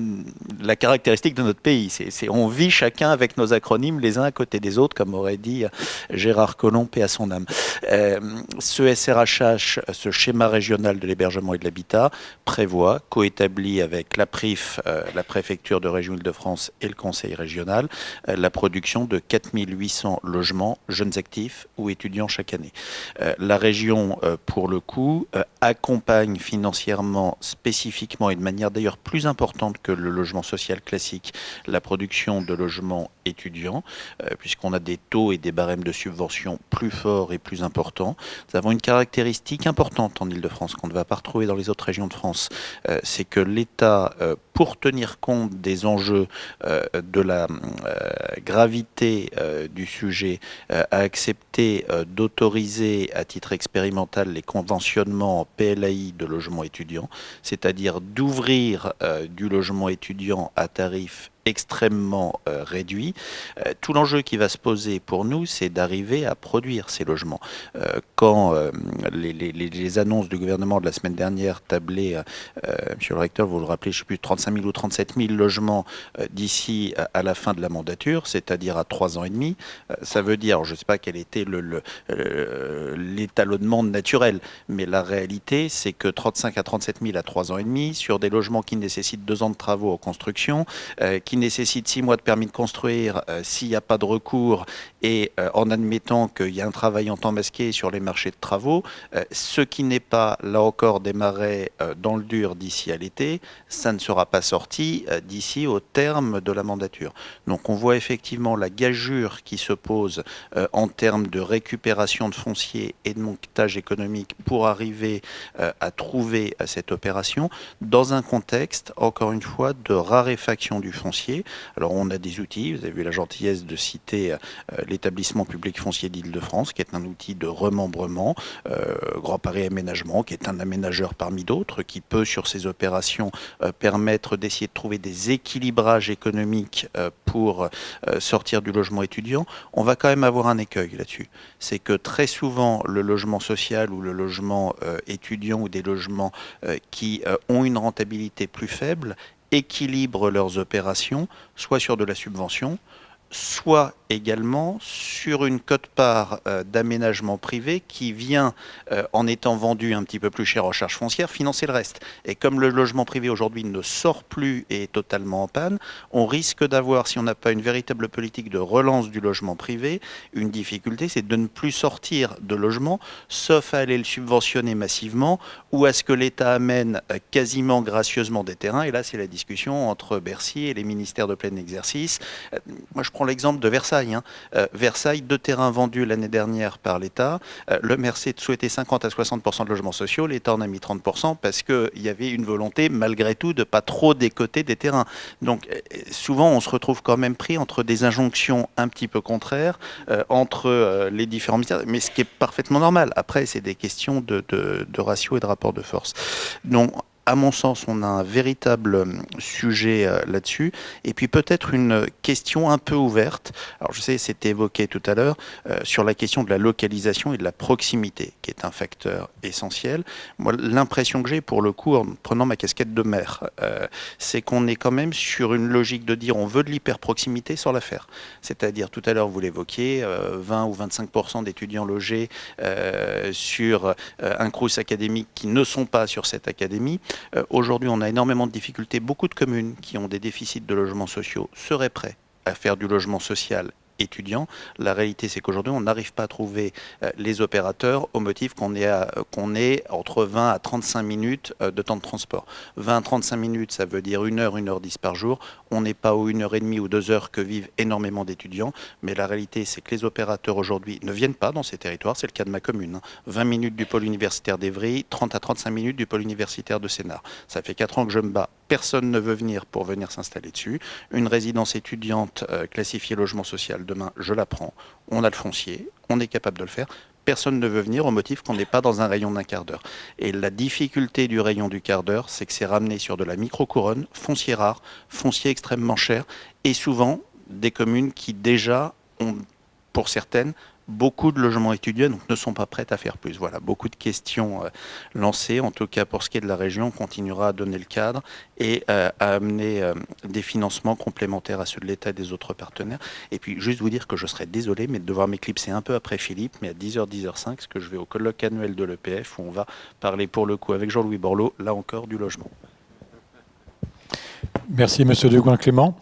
la caractéristique de notre pays. On vit chacun avec nos acronymes les uns à côté des autres, comme aurait dit Gérard Collomb, paix à son âme. Ce SRHH, ce schéma régional de l'hébergement et de l'habitat, prévoit, coétabli avec l'APRIF, la préfecture de région Île-de-France et le conseil régional, la production de 4 800 logements jeunes actifs ou étudiants chaque année. La région, pour le coup, accompagne financièrement, spécifiquement et de manière d'ailleurs plus importante que le logement social classique, la production de logements étudiants, puisqu'on a des taux et des barèmes de subvention plus forts et plus importants. Nous avons une caractéristique importante en Île-de-France qu'on ne va pas retrouver dans les autres régions de France, c'est que l'État, pour tenir compte des enjeux de la gravité du sujet, a accepté d'autoriser à titre expérimental les conventionnements en PLAI de logements étudiants, c'est-à-dire d'ouvrir du logement étudiant à tarif extrêmement réduit. Tout l'enjeu qui va se poser pour nous, c'est d'arriver à produire ces logements. Quand les annonces du gouvernement de la semaine dernière tablaient, monsieur le recteur, vous le rappelez, je ne sais plus, 35 000 ou 37 000 logements d'ici à la fin de la mandature, c'est-à-dire à 3 ans et demi, ça veut dire, je ne sais pas quel était l'étalonnement naturel, mais la réalité, c'est que 35 à 37 000 à 3 ans et demi, sur des logements qui nécessitent 2 ans de travaux en construction, qui nécessite 6 mois de permis de construire s'il n'y a pas de recours et en admettant qu'il y a un travail en temps masqué sur les marchés de travaux, ce qui n'est pas, là encore, démarré dans le dur d'ici à l'été, ça ne sera pas sorti d'ici au terme de la mandature. Donc on voit effectivement la gageure qui se pose en termes de récupération de foncier et de montage économique pour arriver à trouver cette opération dans un contexte, encore une fois, de raréfaction du foncier. Alors on a des outils, vous avez vu la gentillesse de citer l'établissement public foncier d'Île-de-France, qui est un outil de remembrement, Grand Paris Aménagement, qui est un aménageur parmi d'autres, qui peut sur ces opérations permettre d'essayer de trouver des équilibrages économiques pour sortir du logement étudiant. On va quand même avoir un écueil là-dessus. C'est que très souvent le logement social ou le logement étudiant ou des logements qui ont une rentabilité plus faible équilibrent leurs opérations, soit sur de la subvention, soit également sur une quote-part d'aménagement privé qui vient, en étant vendu un petit peu plus cher en charges foncières, financer le reste. Et comme le logement privé aujourd'hui ne sort plus et est totalement en panne, on risque d'avoir, si on n'a pas une véritable politique de relance du logement privé, une difficulté, c'est de ne plus sortir de logement, sauf à aller le subventionner massivement, ou à ce que l'État amène quasiment gracieusement des terrains. Et là, c'est la discussion entre Bercy et les ministères de plein exercice. Moi, je prends l'exemple de Versailles. Versailles, 2 terrains vendus l'année dernière par l'État. Le maire souhaitait 50 à 60% de logements sociaux. L'État en a mis 30% parce qu'il y avait une volonté, malgré tout, de pas trop décoter des terrains. Donc, souvent, on se retrouve quand même pris entre des injonctions un petit peu contraires entre les différents ministères, mais ce qui est parfaitement normal. Après, c'est des questions de ratio et de rapport de force. Donc, à mon sens, on a un véritable sujet là-dessus. Et puis peut-être une question un peu ouverte. Alors je sais, c'était évoqué tout à l'heure, sur la question de la localisation et de la proximité, qui est un facteur essentiel. Moi, l'impression que j'ai, pour le coup, en prenant ma casquette de maire, c'est qu'on est quand même sur une logique de dire on veut de l'hyper-proximité sans la faire. C'est-à-dire, tout à l'heure, vous l'évoquiez, 20 ou 25% d'étudiants logés sur un crous académique qui ne sont pas sur cette académie. Aujourd'hui, on a énormément de difficultés. Beaucoup de communes qui ont des déficits de logements sociaux seraient prêts à faire du logement social étudiant. La réalité, c'est qu'aujourd'hui, on n'arrive pas à trouver les opérateurs au motif qu'on est entre 20 à 35 minutes de temps de transport. 20 à 35 minutes, ça veut dire 1h10 par jour. On n'est pas aux 1h30 ou 2h que vivent énormément d'étudiants, mais la réalité, c'est que les opérateurs aujourd'hui ne viennent pas dans ces territoires. C'est le cas de ma commune. 20 minutes du pôle universitaire d'Evry, 30 à 35 minutes du pôle universitaire de Sénart. Ça fait 4 ans que je me bats. Personne ne veut venir pour venir s'installer dessus. Une résidence étudiante classifiée logement social, demain, je la prends. On a le foncier, on est capable de le faire. Personne ne veut venir au motif qu'on n'est pas dans un rayon d'un quart d'heure. Et la difficulté du rayon du quart d'heure, c'est que c'est ramené sur de la micro-couronne, foncier rare, foncier extrêmement cher, et souvent des communes qui déjà ont, pour certaines, beaucoup de logements étudiants, donc ne sont pas prêtes à faire plus. Voilà, beaucoup de questions lancées. En tout cas, pour ce qui est de la région, on continuera à donner le cadre et à amener des financements complémentaires à ceux de l'État et des autres partenaires. Et puis, juste vous dire que je serais désolé, mais de devoir m'éclipser un peu après Philippe, mais à 10h, 10h05, parce que je vais au colloque annuel de l'EPF, où on va parler pour le coup avec Jean-Louis Borloo, là encore, du logement. Merci, Monsieur Dugouin-Clément.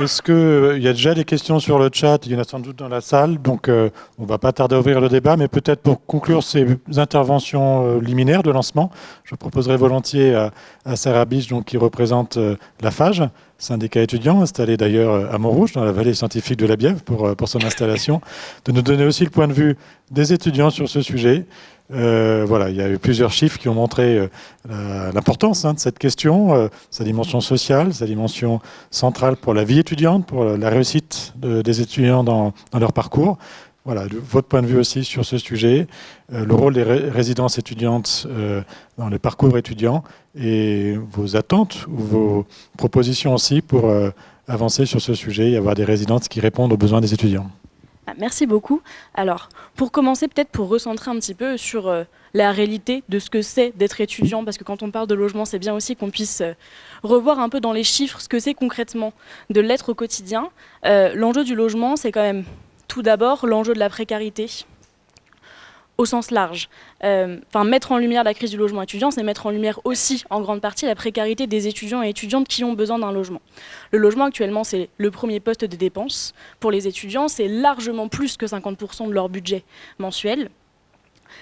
Est-ce qu'il y a déjà des questions sur le chat? Il y en a sans doute dans la salle, donc on ne va pas tarder à ouvrir le débat, mais peut-être pour conclure ces interventions liminaires de lancement, je proposerai volontiers à Sarah Biche, donc, qui représente la FAGE, syndicat étudiant, installé d'ailleurs à Montrouge, dans la vallée scientifique de la Bièvre, pour son installation, de nous donner aussi le point de vue des étudiants sur ce sujet. Voilà, il y a eu plusieurs chiffres qui ont montré l'importance de cette question, sa dimension sociale, sa dimension centrale pour la vie étudiante, pour la réussite des étudiants dans leur parcours. Voilà, votre point de vue aussi sur ce sujet, le rôle des résidences étudiantes dans les parcours étudiants et vos attentes ou vos propositions aussi pour avancer sur ce sujet et avoir des résidences qui répondent aux besoins des étudiants. Merci beaucoup. Alors, pour commencer, peut-être pour recentrer un petit peu sur la réalité de ce que c'est d'être étudiant, parce que quand on parle de logement, c'est bien aussi qu'on puisse revoir un peu dans les chiffres ce que c'est concrètement de l'être au quotidien. L'enjeu du logement, c'est quand même tout d'abord l'enjeu de la précarité au sens large. Mettre en lumière la crise du logement étudiant, c'est mettre en lumière aussi, en grande partie, la précarité des étudiants et étudiantes qui ont besoin d'un logement. Le logement, actuellement, c'est le premier poste de dépenses. Pour les étudiants, c'est largement plus que 50% de leur budget mensuel.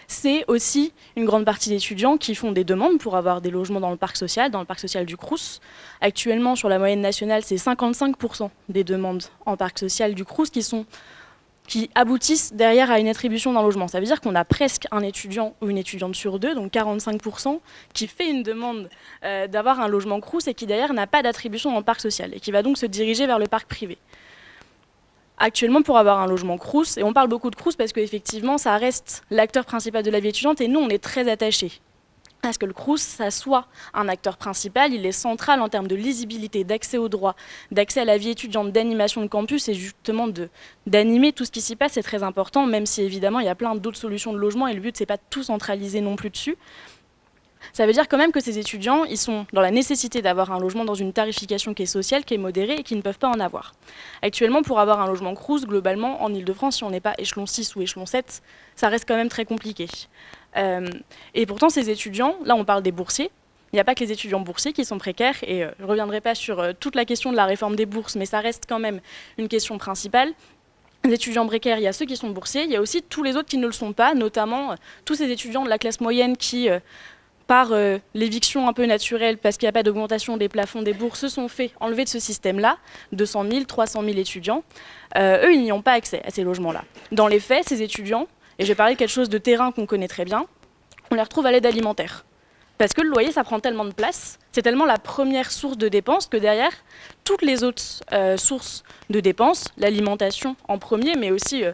C'est aussi une grande partie d'étudiants qui font des demandes pour avoir des logements dans le parc social du Crous. Actuellement, sur la moyenne nationale, c'est 55% des demandes en parc social du Crous qui aboutissent derrière à une attribution d'un logement. Ça veut dire qu'on a presque un étudiant ou une étudiante sur deux, donc 45%, qui fait une demande d'avoir un logement Crous et qui derrière n'a pas d'attribution dans le parc social et qui va donc se diriger vers le parc privé. Actuellement, pour avoir un logement Crous, et on parle beaucoup de Crous parce qu'effectivement, ça reste l'acteur principal de la vie étudiante et nous, on est très attachés à ce que le Crous, ça soit un acteur principal. Il est central en termes de lisibilité, d'accès aux droits, d'accès à la vie étudiante, d'animation de campus et justement d'animer tout ce qui s'y passe, c'est très important, même si évidemment il y a plein d'autres solutions de logement et le but c'est pas de tout centraliser non plus dessus. Ça veut dire quand même que ces étudiants, ils sont dans la nécessité d'avoir un logement dans une tarification qui est sociale, qui est modérée et qui ne peuvent pas en avoir. Actuellement, pour avoir un logement Crous, globalement, en Ile-de-France, si on n'est pas échelon 6 ou échelon 7, ça reste quand même très compliqué. Et pourtant, ces étudiants, là on parle des boursiers, il n'y a pas que les étudiants boursiers qui sont précaires, et je ne reviendrai pas sur toute la question de la réforme des bourses, mais ça reste quand même une question principale. Les étudiants précaires, il y a ceux qui sont boursiers, il y a aussi tous les autres qui ne le sont pas, notamment tous ces étudiants de la classe moyenne qui, par l'éviction un peu naturelle, parce qu'il n'y a pas d'augmentation des plafonds des bourses, se sont fait enlever de ce système-là, 200 000, 300 000 étudiants. Eux, ils n'y ont pas accès à ces logements-là. Dans les faits, ces étudiants, et je vais parler de quelque chose de terrain qu'on connaît très bien, on les retrouve à l'aide alimentaire. Parce que le loyer, ça prend tellement de place, c'est tellement la première source de dépenses que derrière, toutes les autres sources de dépenses, l'alimentation en premier, mais aussi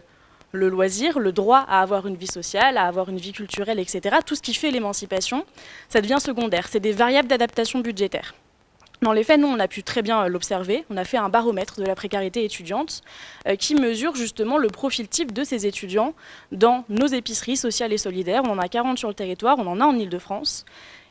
le loisir, le droit à avoir une vie sociale, à avoir une vie culturelle, etc., tout ce qui fait l'émancipation, ça devient secondaire. C'est des variables d'adaptation budgétaire. Dans les faits, nous, on a pu très bien l'observer. On a fait un baromètre de la précarité étudiante qui mesure justement le profil type de ces étudiants dans nos épiceries sociales et solidaires. On en a 40 sur le territoire, on en a en Ile-de-France.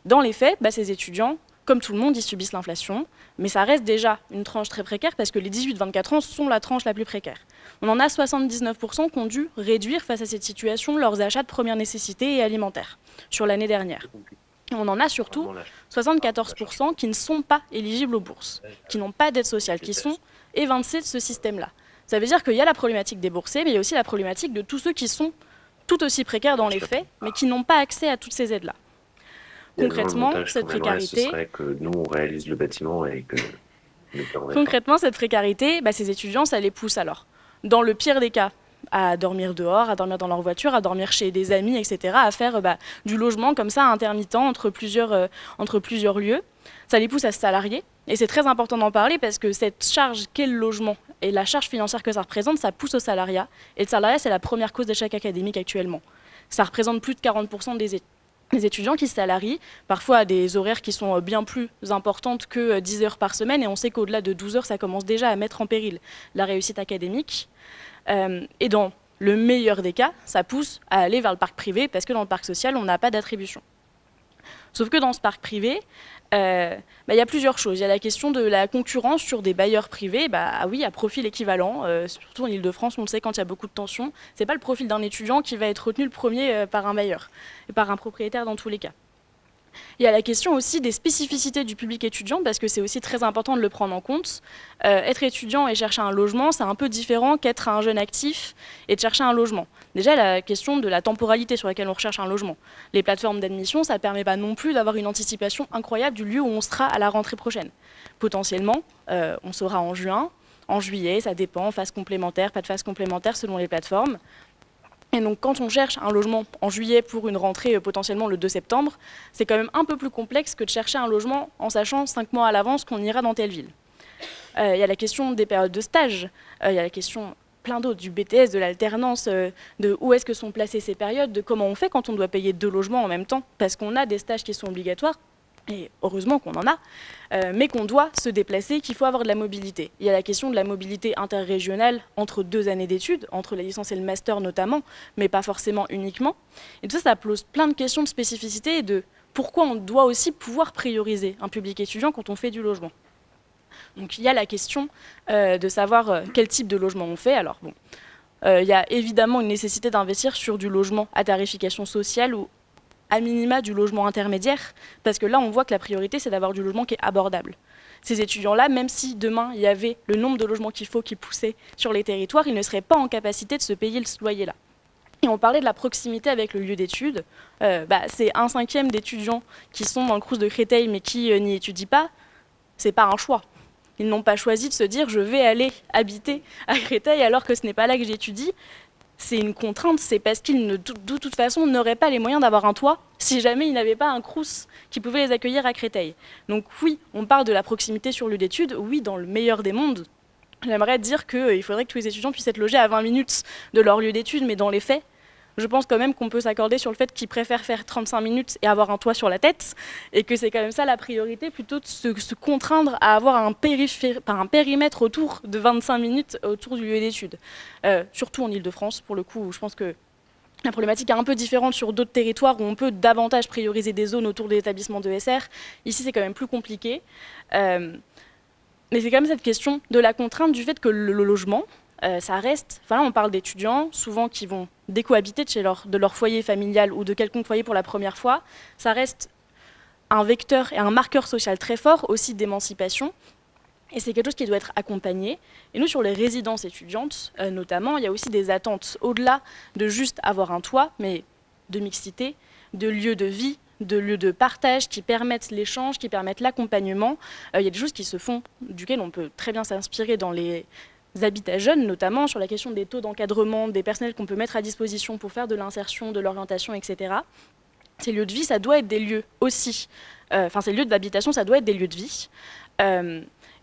Dans les faits, ces étudiants, comme tout le monde, ils subissent l'inflation, mais ça reste déjà une tranche très précaire parce que les 18-24 ans sont la tranche la plus précaire. On en a 79% qui ont dû réduire face à cette situation leurs achats de première nécessité et alimentaires sur l'année dernière. Et on en a surtout 74% qui ne sont pas éligibles aux bourses, qui n'ont pas d'aide sociale, qui sont évincés de ce système-là. Ça veut dire qu'il y a la problématique des boursiers, mais il y a aussi la problématique de tous ceux qui sont tout aussi précaires dans les faits, mais qui n'ont pas accès à toutes ces aides-là. Concrètement, cette précarité... Ce serait que nous, on réalise le bâtiment et que... Concrètement, cette précarité, ces étudiants, ça les pousse alors, dans le pire des cas, à dormir dehors, à dormir dans leur voiture, à dormir chez des amis, etc., à faire du logement comme ça, intermittent, entre plusieurs lieux. Ça les pousse à se salarier. Et c'est très important d'en parler parce que cette charge qu'est le logement et la charge financière que ça représente, ça pousse au salariat. Et le salariat, c'est la première cause d'échec académique actuellement. Ça représente plus de 40% des étudiants qui se salarient, parfois à des horaires qui sont bien plus importantes que 10 heures par semaine. Et on sait qu'au-delà de 12 heures, ça commence déjà à mettre en péril la réussite académique. Et dans le meilleur des cas, ça pousse à aller vers le parc privé parce que dans le parc social, on n'a pas d'attribution. Sauf que dans ce parc privé, y a plusieurs choses. Il y a la question de la concurrence sur des bailleurs privés, oui, à profil équivalent, surtout en Ile-de-France, on le sait quand il y a beaucoup de tensions. Ce n'est pas le profil d'un étudiant qui va être retenu le premier par un bailleur, et par un propriétaire dans tous les cas. Il y a la question aussi des spécificités du public étudiant, parce que c'est aussi très important de le prendre en compte. Être étudiant et chercher un logement, c'est un peu différent qu'être un jeune actif et de chercher un logement. Déjà, la question de la temporalité sur laquelle on recherche un logement. Les plateformes d'admission, ça ne permet pas non plus d'avoir une anticipation incroyable du lieu où on sera à la rentrée prochaine. Potentiellement, on sera en juin, en juillet, ça dépend, phase complémentaire, pas de phase complémentaire selon les plateformes. Et donc quand on cherche un logement en juillet pour une rentrée potentiellement le 2 septembre, c'est quand même un peu plus complexe que de chercher un logement en sachant 5 mois à l'avance qu'on ira dans telle ville. Il y a la question des périodes de stage, il y a la question plein d'autres, du BTS, de l'alternance, de où est-ce que sont placées ces périodes, de comment on fait quand on doit payer 2 logements en même temps, parce qu'on a des stages qui sont obligatoires, et heureusement qu'on en a, mais qu'on doit se déplacer, qu'il faut avoir de la mobilité. Il y a la question de la mobilité interrégionale entre 2 années d'études, entre la licence et le master notamment, mais pas forcément uniquement. Et tout ça, ça pose plein de questions de spécificité et de pourquoi on doit aussi pouvoir prioriser un public étudiant quand on fait du logement. Donc il y a la question de savoir quel type de logement on fait. Alors bon, il y a évidemment une nécessité d'investir sur du logement à tarification sociale ou à minima du logement intermédiaire, parce que là, on voit que la priorité, c'est d'avoir du logement qui est abordable. Ces étudiants-là, même si demain, il y avait le nombre de logements qu'il faut qui poussaient sur les territoires, ils ne seraient pas en capacité de se payer ce loyer-là. Et on parlait de la proximité avec le lieu d'études. C'est 1/5 d'étudiants qui sont dans le Crous de Créteil, mais qui n'y étudient pas. C'est pas un choix. Ils n'ont pas choisi de se dire « je vais aller habiter à Créteil alors que ce n'est pas là que j'étudie ». C'est une contrainte, c'est parce qu'ils, de toute façon, n'auraient pas les moyens d'avoir un toit si jamais ils n'avaient pas un Crous qui pouvait les accueillir à Créteil. Donc oui, on parle de la proximité sur le lieu d'études. Oui, dans le meilleur des mondes, j'aimerais dire qu'il faudrait que tous les étudiants puissent être logés à 20 minutes de leur lieu d'études, mais dans les faits, je pense quand même qu'on peut s'accorder sur le fait qu'ils préfèrent faire 35 minutes et avoir un toit sur la tête, et que c'est quand même ça la priorité, plutôt de se contraindre à avoir un périmètre autour de 25 minutes autour du lieu d'études. Surtout en Ile-de-France, pour le coup, où je pense que la problématique est un peu différente sur d'autres territoires où on peut davantage prioriser des zones autour des établissements d'ESR. Ici, c'est quand même plus compliqué. Mais c'est quand même cette question de la contrainte du fait que le logement, ça reste... Enfin là, on parle d'étudiants, souvent qui vont décohabiter de leur foyer familial ou de quelconque foyer pour la première fois. Ça reste un vecteur et un marqueur social très fort, aussi d'émancipation. Et c'est quelque chose qui doit être accompagné. Et nous, sur les résidences étudiantes, notamment, il y a aussi des attentes au-delà de juste avoir un toit, mais de mixité, de lieux de vie, de lieux de partage qui permettent l'échange, qui permettent l'accompagnement. Il y a des choses qui se font, duquel on peut très bien s'inspirer dans les habitats jeunes, notamment sur la question des taux d'encadrement, des personnels qu'on peut mettre à disposition pour faire de l'insertion, de l'orientation, etc. Ces lieux de vie, ça doit être des lieux aussi. Ces lieux d'habitation, ça doit être des lieux de vie.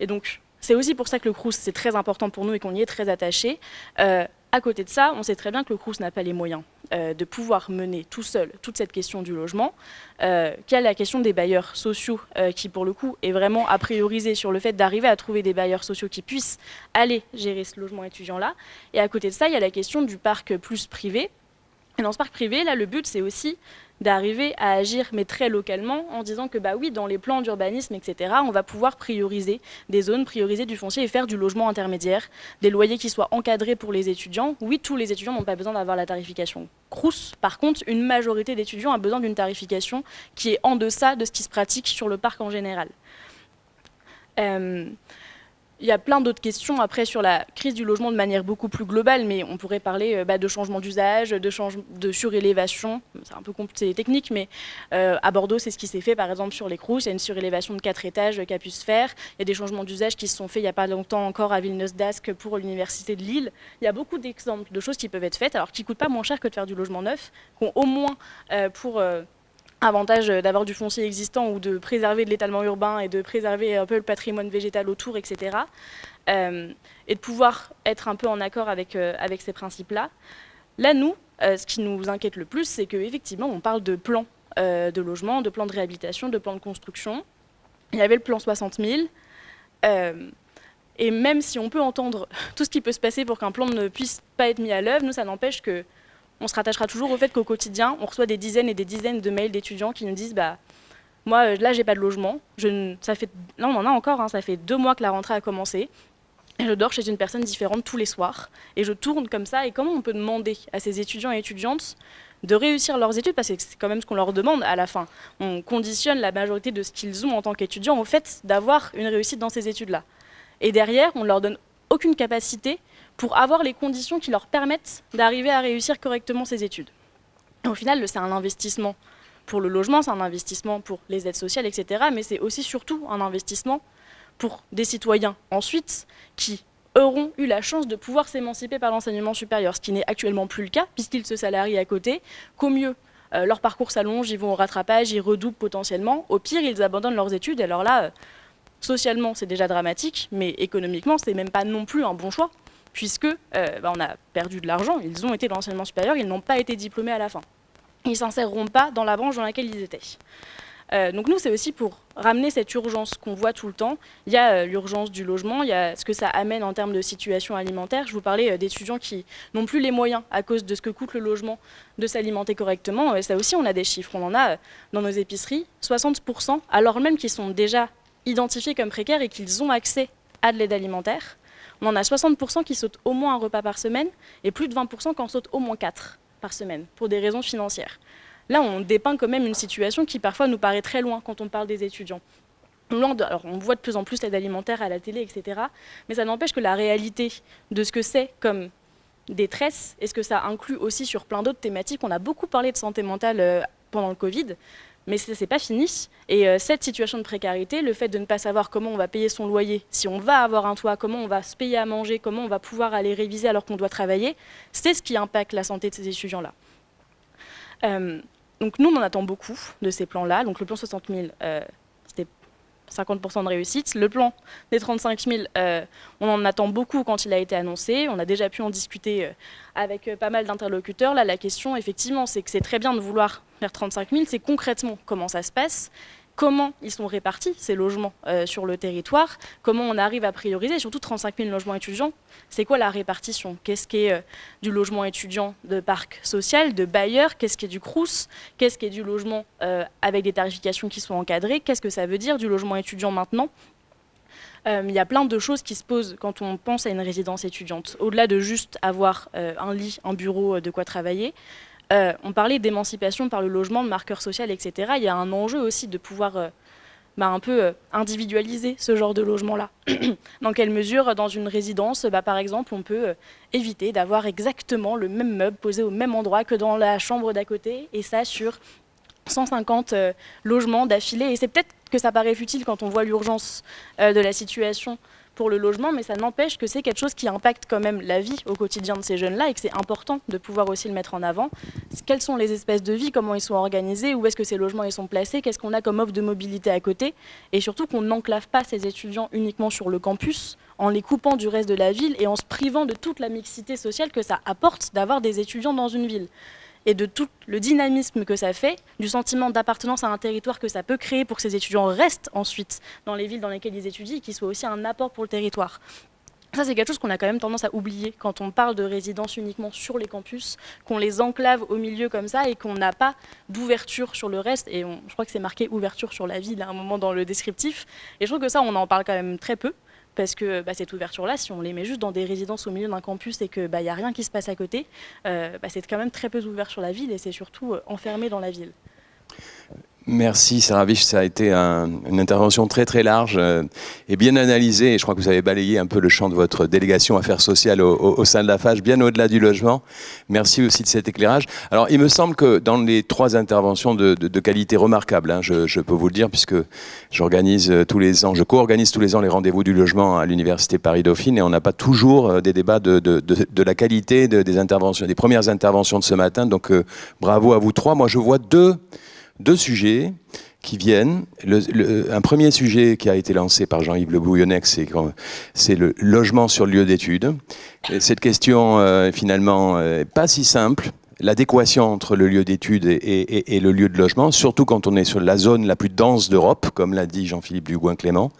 Et donc, c'est aussi pour ça que le Crous, c'est très important pour nous et qu'on y est très attachés. À côté de ça, on sait très bien que le Crous n'a pas les moyens de pouvoir mener tout seul toute cette question du logement, qu'il y a la question des bailleurs sociaux qui, pour le coup, est vraiment à prioriser sur le fait d'arriver à trouver des bailleurs sociaux qui puissent aller gérer ce logement étudiant-là. Et à côté de ça, il y a la question du parc plus privé. Et dans ce parc privé, là, le but, c'est aussi d'arriver à agir, mais très localement, en disant que oui, dans les plans d'urbanisme, etc., on va pouvoir prioriser des zones, prioriser du foncier et faire du logement intermédiaire, des loyers qui soient encadrés pour les étudiants. Oui, tous les étudiants n'ont pas besoin d'avoir la tarification Crous. Par contre, une majorité d'étudiants a besoin d'une tarification qui est en deçà de ce qui se pratique sur le parc en général. Il y a plein d'autres questions après sur la crise du logement de manière beaucoup plus globale, mais on pourrait parler de changement d'usage, de surélévation. C'est un peu compliqué, technique, mais à Bordeaux, c'est ce qui s'est fait par exemple sur les Crous. Il y a une surélévation de 4 étages qui a pu se faire. Il y a des changements d'usage qui se sont faits il n'y a pas longtemps encore à Villeneuve-d'Ascq pour l'université de Lille. Il y a beaucoup d'exemples de choses qui peuvent être faites, alors qui ne coûtent pas moins cher que de faire du logement neuf, qui ont au moins pour avantage d'avoir du foncier existant ou de préserver de l'étalement urbain et de préserver un peu le patrimoine végétal autour, etc. Et de pouvoir être un peu en accord avec ces principes-là. Là, nous, ce qui nous inquiète le plus, c'est qu'effectivement, on parle de plans de logement, de plans de réhabilitation, de plans de construction. Il y avait le plan 60 000. Et même si on peut entendre tout ce qui peut se passer pour qu'un plan ne puisse pas être mis à l'œuvre, nous, ça n'empêche que on se rattachera toujours au fait qu'au quotidien, on reçoit des dizaines et des dizaines de mails d'étudiants qui nous disent moi, là, j'ai pas de logement. Là, on en a encore, hein, ça fait 2 mois que la rentrée a commencé. Et je dors chez une personne différente tous les soirs. Et je tourne comme ça. Et comment on peut demander à ces étudiants et étudiantes de réussir leurs études, parce que c'est quand même ce qu'on leur demande à la fin. On conditionne la majorité de ce qu'ils ont en tant qu'étudiants au fait d'avoir une réussite dans ces études-là. Et derrière, on ne leur donne aucune capacité pour avoir les conditions qui leur permettent d'arriver à réussir correctement ces études. Et au final, c'est un investissement pour le logement, c'est un investissement pour les aides sociales, etc. Mais c'est aussi surtout un investissement pour des citoyens ensuite qui auront eu la chance de pouvoir s'émanciper par l'enseignement supérieur, ce qui n'est actuellement plus le cas, puisqu'ils se salarient à côté, qu'au mieux, leur parcours s'allonge, ils vont au rattrapage, ils redoublent potentiellement, au pire, ils abandonnent leurs études, et alors là, socialement, c'est déjà dramatique, mais économiquement, c'est même pas non plus un bon choix, puisque on a perdu de l'argent, ils ont été dans l'enseignement supérieur, ils n'ont pas été diplômés à la fin. Ils ne s'inséreront pas dans la branche dans laquelle ils étaient. Donc nous, c'est aussi pour ramener cette urgence qu'on voit tout le temps. Il y a l'urgence du logement, il y a ce que ça amène en termes de situation alimentaire. Je vous parlais d'étudiants qui n'ont plus les moyens, à cause de ce que coûte le logement, de s'alimenter correctement. Et ça aussi, on a des chiffres. On en a dans nos épiceries, 60%, alors même qu'ils sont déjà identifiés comme précaires et qu'ils ont accès à de l'aide alimentaire. On en a 60% qui sautent au moins un repas par semaine et plus de 20% qui en sautent au moins 4 par semaine, pour des raisons financières. Là, on dépeint quand même une situation qui parfois nous paraît très loin quand on parle des étudiants. Alors, on voit de plus en plus l'aide alimentaire à la télé, etc. Mais ça n'empêche que la réalité de ce que c'est comme détresse, et ce que ça inclut aussi sur plein d'autres thématiques, on a beaucoup parlé de santé mentale pendant le Covid, mais ce n'est pas fini. Et cette situation de précarité, le fait de ne pas savoir comment on va payer son loyer, si on va avoir un toit, comment on va se payer à manger, comment on va pouvoir aller réviser alors qu'on doit travailler, c'est ce qui impacte la santé de ces étudiants-là. Donc nous, on en attend beaucoup de ces plans-là. Donc le plan 60 000, c'était 50% de réussite. Le plan des 35 000, on en attend beaucoup quand il a été annoncé. On a déjà pu en discuter avec pas mal d'interlocuteurs. Là, la question, effectivement, c'est que c'est très bien de vouloir faire 35 000. C'est concrètement comment ça se passe, comment ils sont répartis, ces logements, sur le territoire, comment on arrive à prioriser, surtout 35 000 logements étudiants. C'est quoi la répartition? Qu'est-ce qui est du logement étudiant de parc social, de bailleurs? Qu'est-ce qui est du Crous? Qu'est-ce qui est du logement avec des tarifications qui sont encadrées? Qu'est-ce que ça veut dire du logement étudiant maintenant? Il y a plein de choses qui se posent quand on pense à une résidence étudiante. Au-delà de juste avoir un lit, un bureau, de quoi travailler, on parlait d'émancipation par le logement, de marqueur social, etc. Il y a un enjeu aussi de pouvoir un peu individualiser ce genre de logement-là. Dans quelle mesure, dans une résidence, par exemple, on peut éviter d'avoir exactement le même meuble posé au même endroit que dans la chambre d'à côté, et ça sur 150 logements d'affilée. Et c'est peut-être que ça paraît futile quand on voit l'urgence de la situation pour le logement, mais ça n'empêche que c'est quelque chose qui impacte quand même la vie au quotidien de ces jeunes-là et que c'est important de pouvoir aussi le mettre en avant. Quelles sont les espèces de vie, comment ils sont organisés, où est-ce que ces logements ils sont placés, qu'est-ce qu'on a comme offre de mobilité à côté, et surtout qu'on n'enclave pas ces étudiants uniquement sur le campus, en les coupant du reste de la ville et en se privant de toute la mixité sociale que ça apporte d'avoir des étudiants dans une ville. Et de tout le dynamisme que ça fait, du sentiment d'appartenance à un territoire que ça peut créer pour que ces étudiants restent ensuite dans les villes dans lesquelles ils étudient et qui soient aussi un apport pour le territoire. Ça, c'est quelque chose qu'on a quand même tendance à oublier quand on parle de résidences uniquement sur les campus, qu'on les enclave au milieu comme ça et qu'on n'a pas d'ouverture sur le reste. Et je crois que c'est marqué ouverture sur la ville à un moment dans le descriptif. Et je trouve que ça, on en parle quand même très peu. Parce que cette ouverture-là, si on les met juste dans des résidences au milieu d'un campus et qu'il n'y a rien qui se passe à côté, c'est quand même très peu ouvert sur la ville et c'est surtout enfermé dans la ville. Merci Sarah Vich, ça a été une intervention très très large et bien analysée. Et je crois que vous avez balayé un peu le champ de votre délégation affaires sociales au sein de la FAGE, bien au-delà du logement. Merci aussi de cet éclairage. Alors il me semble que dans les 3 interventions de qualité remarquable, hein, je peux vous le dire, puisque je co-organise tous les ans les rendez-vous du logement à l'Université Paris-Dauphine, et on n'a pas toujours des débats de la qualité des interventions, des premières interventions de ce matin. Donc bravo à vous 3. Moi je vois deux sujets qui viennent. Un premier sujet qui a été lancé par Jean-Yves Le Bouillonnec, c'est le logement sur le lieu d'études. Et cette question, finalement, pas si simple. L'adéquation entre le lieu d'études et le lieu de logement, surtout quand on est sur la zone la plus dense d'Europe, comme l'a dit Jean-Philippe Dugouin-Clément.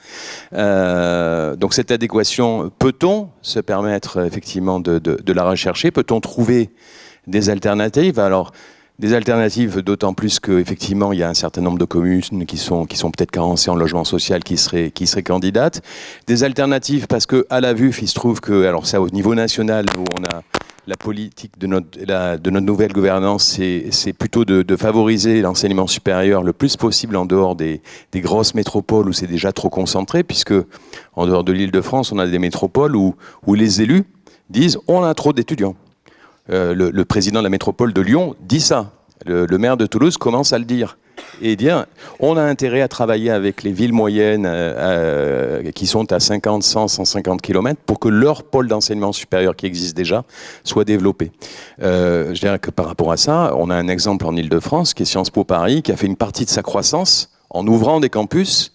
Donc cette adéquation, peut-on se permettre effectivement de la rechercher? Peut-on trouver des alternatives? Alors, des alternatives, d'autant plus qu'effectivement, il y a un certain nombre de communes qui sont peut-être carencées en logement social qui seraient candidates. Des alternatives parce que, à la vue, il se trouve que, alors ça au niveau national, où on a la politique de notre nouvelle gouvernance, c'est plutôt de favoriser l'enseignement supérieur le plus possible en dehors des grosses métropoles où c'est déjà trop concentré, puisque en dehors de l'Île-de-France, on a des métropoles où les élus disent on a trop d'étudiants. Le président de la métropole de Lyon dit ça. Le maire de Toulouse commence à le dire. Et dire, on a intérêt à travailler avec les villes moyennes qui sont à 50, 100, 150 km pour que leur pôle d'enseignement supérieur qui existe déjà soit développé. Je dirais que par rapport à ça, on a un exemple en Île-de-France qui est Sciences Po Paris, qui a fait une partie de sa croissance en ouvrant des campus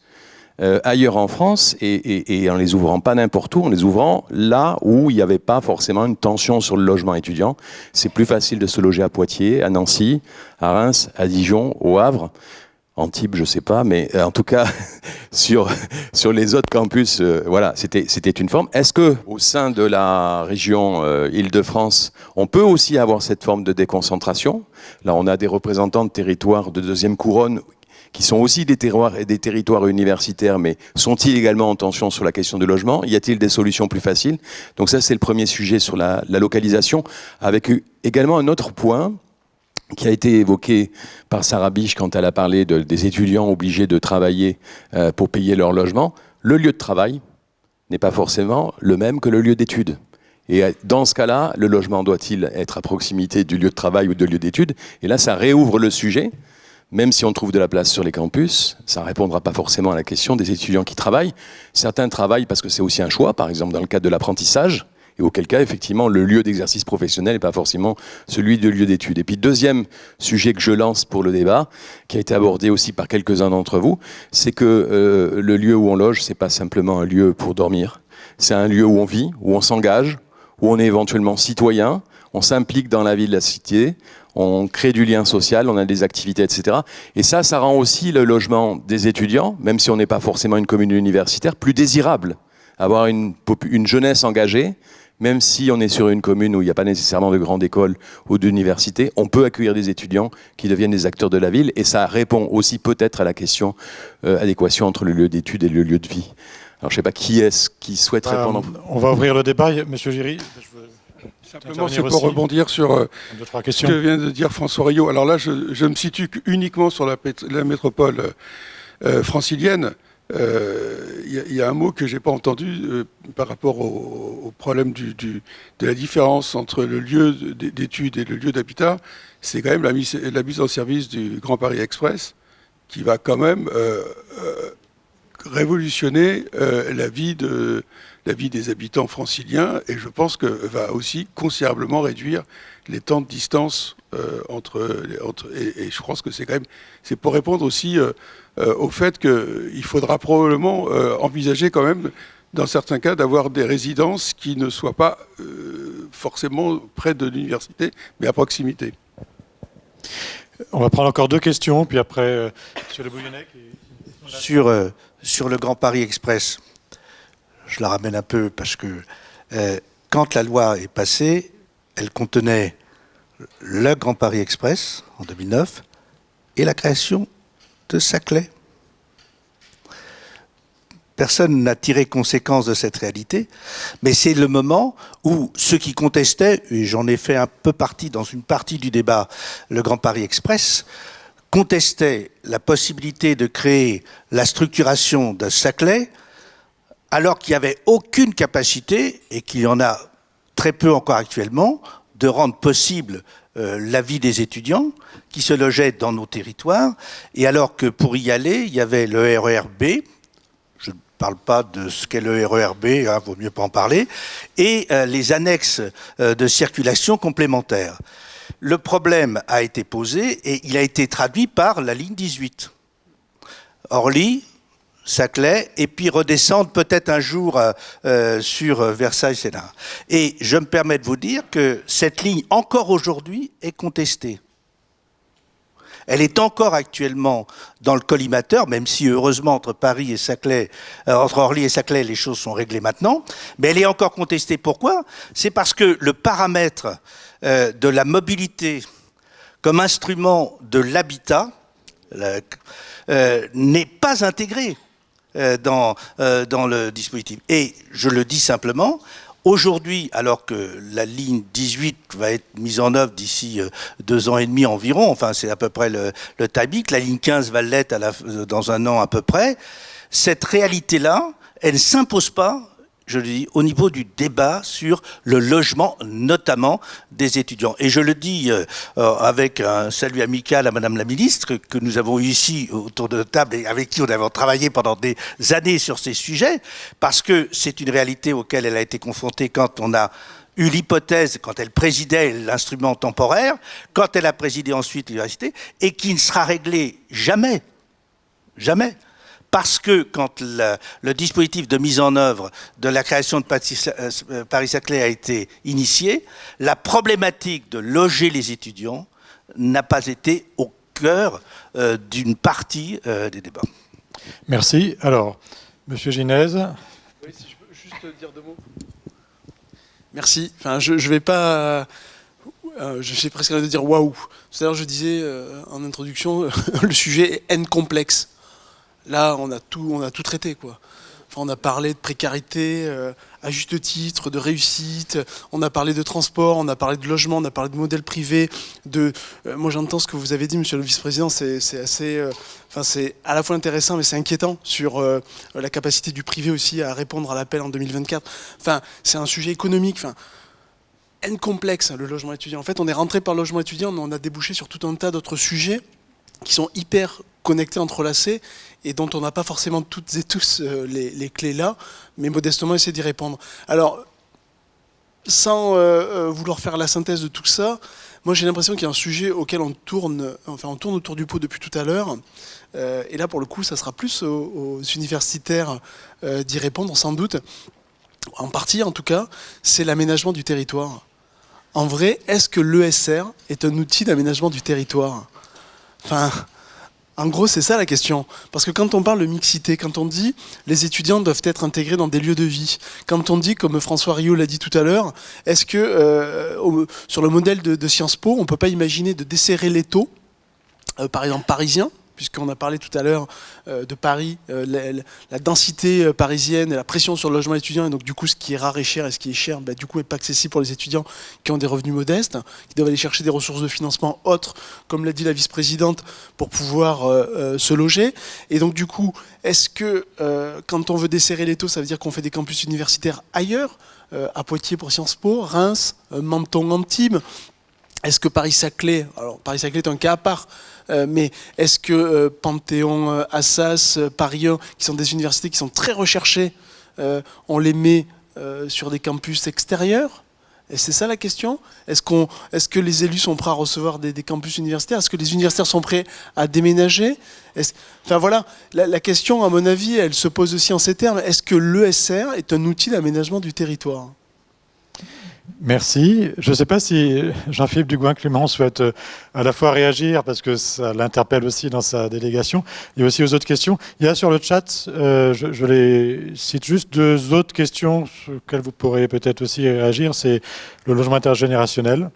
ailleurs en France et en les ouvrant pas n'importe où, en les ouvrant là où il n'y avait pas forcément une tension sur le logement étudiant. C'est plus facile de se loger à Poitiers, à Nancy, à Reims, à Dijon, au Havre, Antibes, je sais pas, mais en tout cas sur les autres campus, voilà, c'était une forme. Est-ce que au sein de la région Île-de-France, on peut aussi avoir cette forme de déconcentration? Là, on a des représentants de territoires de deuxième couronne qui sont aussi des territoires universitaires, mais sont-ils également en tension sur la question du logement? Y a-t-il des solutions plus faciles? Donc ça, c'est le premier sujet sur la localisation, avec également un autre point qui a été évoqué par Sarah Bich quand elle a parlé des étudiants obligés de travailler pour payer leur logement. Le lieu de travail n'est pas forcément le même que le lieu d'études. Et dans ce cas-là, le logement doit-il être à proximité du lieu de travail ou de lieu d'études? Et là, ça réouvre le sujet. Même si on trouve de la place sur les campus, ça ne répondra pas forcément à la question des étudiants qui travaillent. Certains travaillent parce que c'est aussi un choix, par exemple dans le cadre de l'apprentissage, et auquel cas, effectivement, le lieu d'exercice professionnel n'est pas forcément celui de lieu d'études. Et puis, deuxième sujet que je lance pour le débat, qui a été abordé aussi par quelques-uns d'entre vous, c'est que le lieu où on loge, c'est pas simplement un lieu pour dormir. C'est un lieu où on vit, où on s'engage, où on est éventuellement citoyen, on s'implique dans la vie de la cité, on crée du lien social, on a des activités, etc. Et ça rend aussi le logement des étudiants, même si on n'est pas forcément une commune universitaire, plus désirable. Avoir une jeunesse engagée, même si on est sur une commune où il n'y a pas nécessairement de grande école ou d'université, on peut accueillir des étudiants qui deviennent des acteurs de la ville, et ça répond aussi peut-être à la question adéquation entre le lieu d'études et le lieu de vie. Alors je ne sais pas qui est-ce qui souhaite répondre. On va ouvrir le débat. Monsieur Giry, je veux simplement, c'est pour rebondir sur ce que vient de dire François Rio. Alors là, je me situe uniquement sur la métropole francilienne. Il y a un mot que je n'ai pas entendu par rapport au problème de la différence entre le lieu d'études et le lieu d'habitat. C'est quand même la mise en service du Grand Paris Express qui va quand même révolutionner la vie des habitants franciliens, et je pense que va aussi considérablement réduire les temps de distance et je pense que c'est pour répondre aussi au fait qu'il faudra probablement envisager quand même, dans certains cas, d'avoir des résidences qui ne soient pas forcément près de l'université, mais à proximité. On va prendre encore 2 questions, puis après, M. Le Bouillonnec. Sur le Grand Paris Express, je la ramène un peu parce que quand la loi est passée, elle contenait le Grand Paris Express en 2009 et la création de Saclay. Personne n'a tiré conséquence de cette réalité, mais c'est le moment où ceux qui contestaient, et j'en ai fait un peu partie dans une partie du débat, le Grand Paris Express, contestait la possibilité de créer la structuration de Saclay, alors qu'il n'y avait aucune capacité, et qu'il y en a très peu encore actuellement, de rendre possible la vie des étudiants qui se logeaient dans nos territoires, et alors que pour y aller, il y avait le RER-B, je ne parle pas de ce qu'est le RER-B, hein, vaut mieux pas en parler, et les annexes de circulation complémentaires. Le problème a été posé et il a été traduit par la ligne 18. Orly, Saclay, et puis redescendre peut-être un jour sur Versailles-Sénart. Et je me permets de vous dire que cette ligne, encore aujourd'hui, est contestée. Elle est encore actuellement dans le collimateur, même si heureusement entre Paris et Saclay, entre Orly et Saclay, les choses sont réglées maintenant. Mais elle est encore contestée. Pourquoi? C'est parce que le paramètre de la mobilité comme instrument de l'habitat n'est pas intégré dans le dispositif. Et je le dis simplement, aujourd'hui, alors que la ligne 18 va être mise en œuvre d'ici 2 ans et demi environ, enfin c'est à peu près le timing, la ligne 15 va l'être dans 1 an à peu près, cette réalité-là, elle ne s'impose pas, je le dis, au niveau du débat sur le logement, notamment des étudiants. Et je le dis avec un salut amical à Madame la Ministre, que nous avons eu ici autour de la table et avec qui nous avons travaillé pendant des années sur ces sujets, parce que c'est une réalité auquel elle a été confrontée quand on a eu l'hypothèse, quand elle présidait l'instrument temporaire, quand elle a présidé ensuite l'université, et qui ne sera réglé jamais, jamais. Parce que quand le dispositif de mise en œuvre de la création de Paris-Saclay a été initié, la problématique de loger les étudiants n'a pas été au cœur d'une partie des débats. Merci. Alors, Monsieur Ginez. Oui, si je peux juste dire 2 mots. Merci. Enfin, je vais pas... je suis presque de dire waouh. Tout à l'heure, je disais en introduction, le sujet est N complexe. Là, on a tout traité, quoi. Enfin, on a parlé de précarité, à juste titre, de réussite, on a parlé de transport, on a parlé de logement, on a parlé de modèle privé, moi j'entends ce que vous avez dit, monsieur le vice-président, c'est assez... Enfin, c'est à la fois intéressant, mais c'est inquiétant sur la capacité du privé aussi à répondre à l'appel en 2024. Enfin, c'est un sujet économique, enfin... N complexe, le logement étudiant. En fait, on est rentré par le logement étudiant, mais on a débouché sur tout un tas d'autres sujets qui sont hyper connectés, entrelacés, et dont on n'a pas forcément toutes et tous les clés là, mais modestement essayer d'y répondre. Alors, sans vouloir faire la synthèse de tout ça, moi j'ai l'impression qu'il y a un sujet auquel on tourne autour du pot depuis tout à l'heure, et là pour le coup ça sera plus aux universitaires d'y répondre sans doute, en partie en tout cas, c'est l'aménagement du territoire. En vrai, est-ce que l'ESR est un outil d'aménagement du territoire? Enfin, en gros, c'est ça la question. Parce que quand on parle de mixité, quand on dit les étudiants doivent être intégrés dans des lieux de vie, quand on dit, comme François Rio l'a dit tout à l'heure, est-ce que sur le modèle de Sciences Po, on ne peut pas imaginer de desserrer l'étau, par exemple parisien, puisqu'on a parlé tout à l'heure de Paris, la densité parisienne et la pression sur le logement étudiant, et donc du coup ce qui est rare et cher, et ce qui est cher, du coup n'est pas accessible pour les étudiants qui ont des revenus modestes, qui doivent aller chercher des ressources de financement autres, comme l'a dit la vice-présidente, pour pouvoir se loger. Et donc du coup, est-ce que quand on veut desserrer l'étau, ça veut dire qu'on fait des campus universitaires ailleurs, à Poitiers pour Sciences Po, Reims, Menton, Antibes? Est-ce que Paris-Saclay, alors Paris-Saclay est un cas à part, mais est-ce que Panthéon, Assas, Paris 1, qui sont des universités qui sont très recherchées, on les met sur des campus extérieurs? Et c'est ça la question? Est-ce que les élus sont prêts à recevoir des campus universitaires? Est-ce que les universitaires sont prêts à déménager? Enfin voilà, la question, à mon avis, elle se pose aussi en ces termes. Est-ce que l'ESR est un outil d'aménagement du territoire? Merci. Je ne sais pas si Jean-Philippe Dugouin-Clément souhaite à la fois réagir, parce que ça l'interpelle aussi dans sa délégation, et aussi aux autres questions. Il y a sur le chat, je les cite juste 2 autres questions sur lesquelles vous pourrez peut-être aussi réagir. C'est le logement intergénérationnel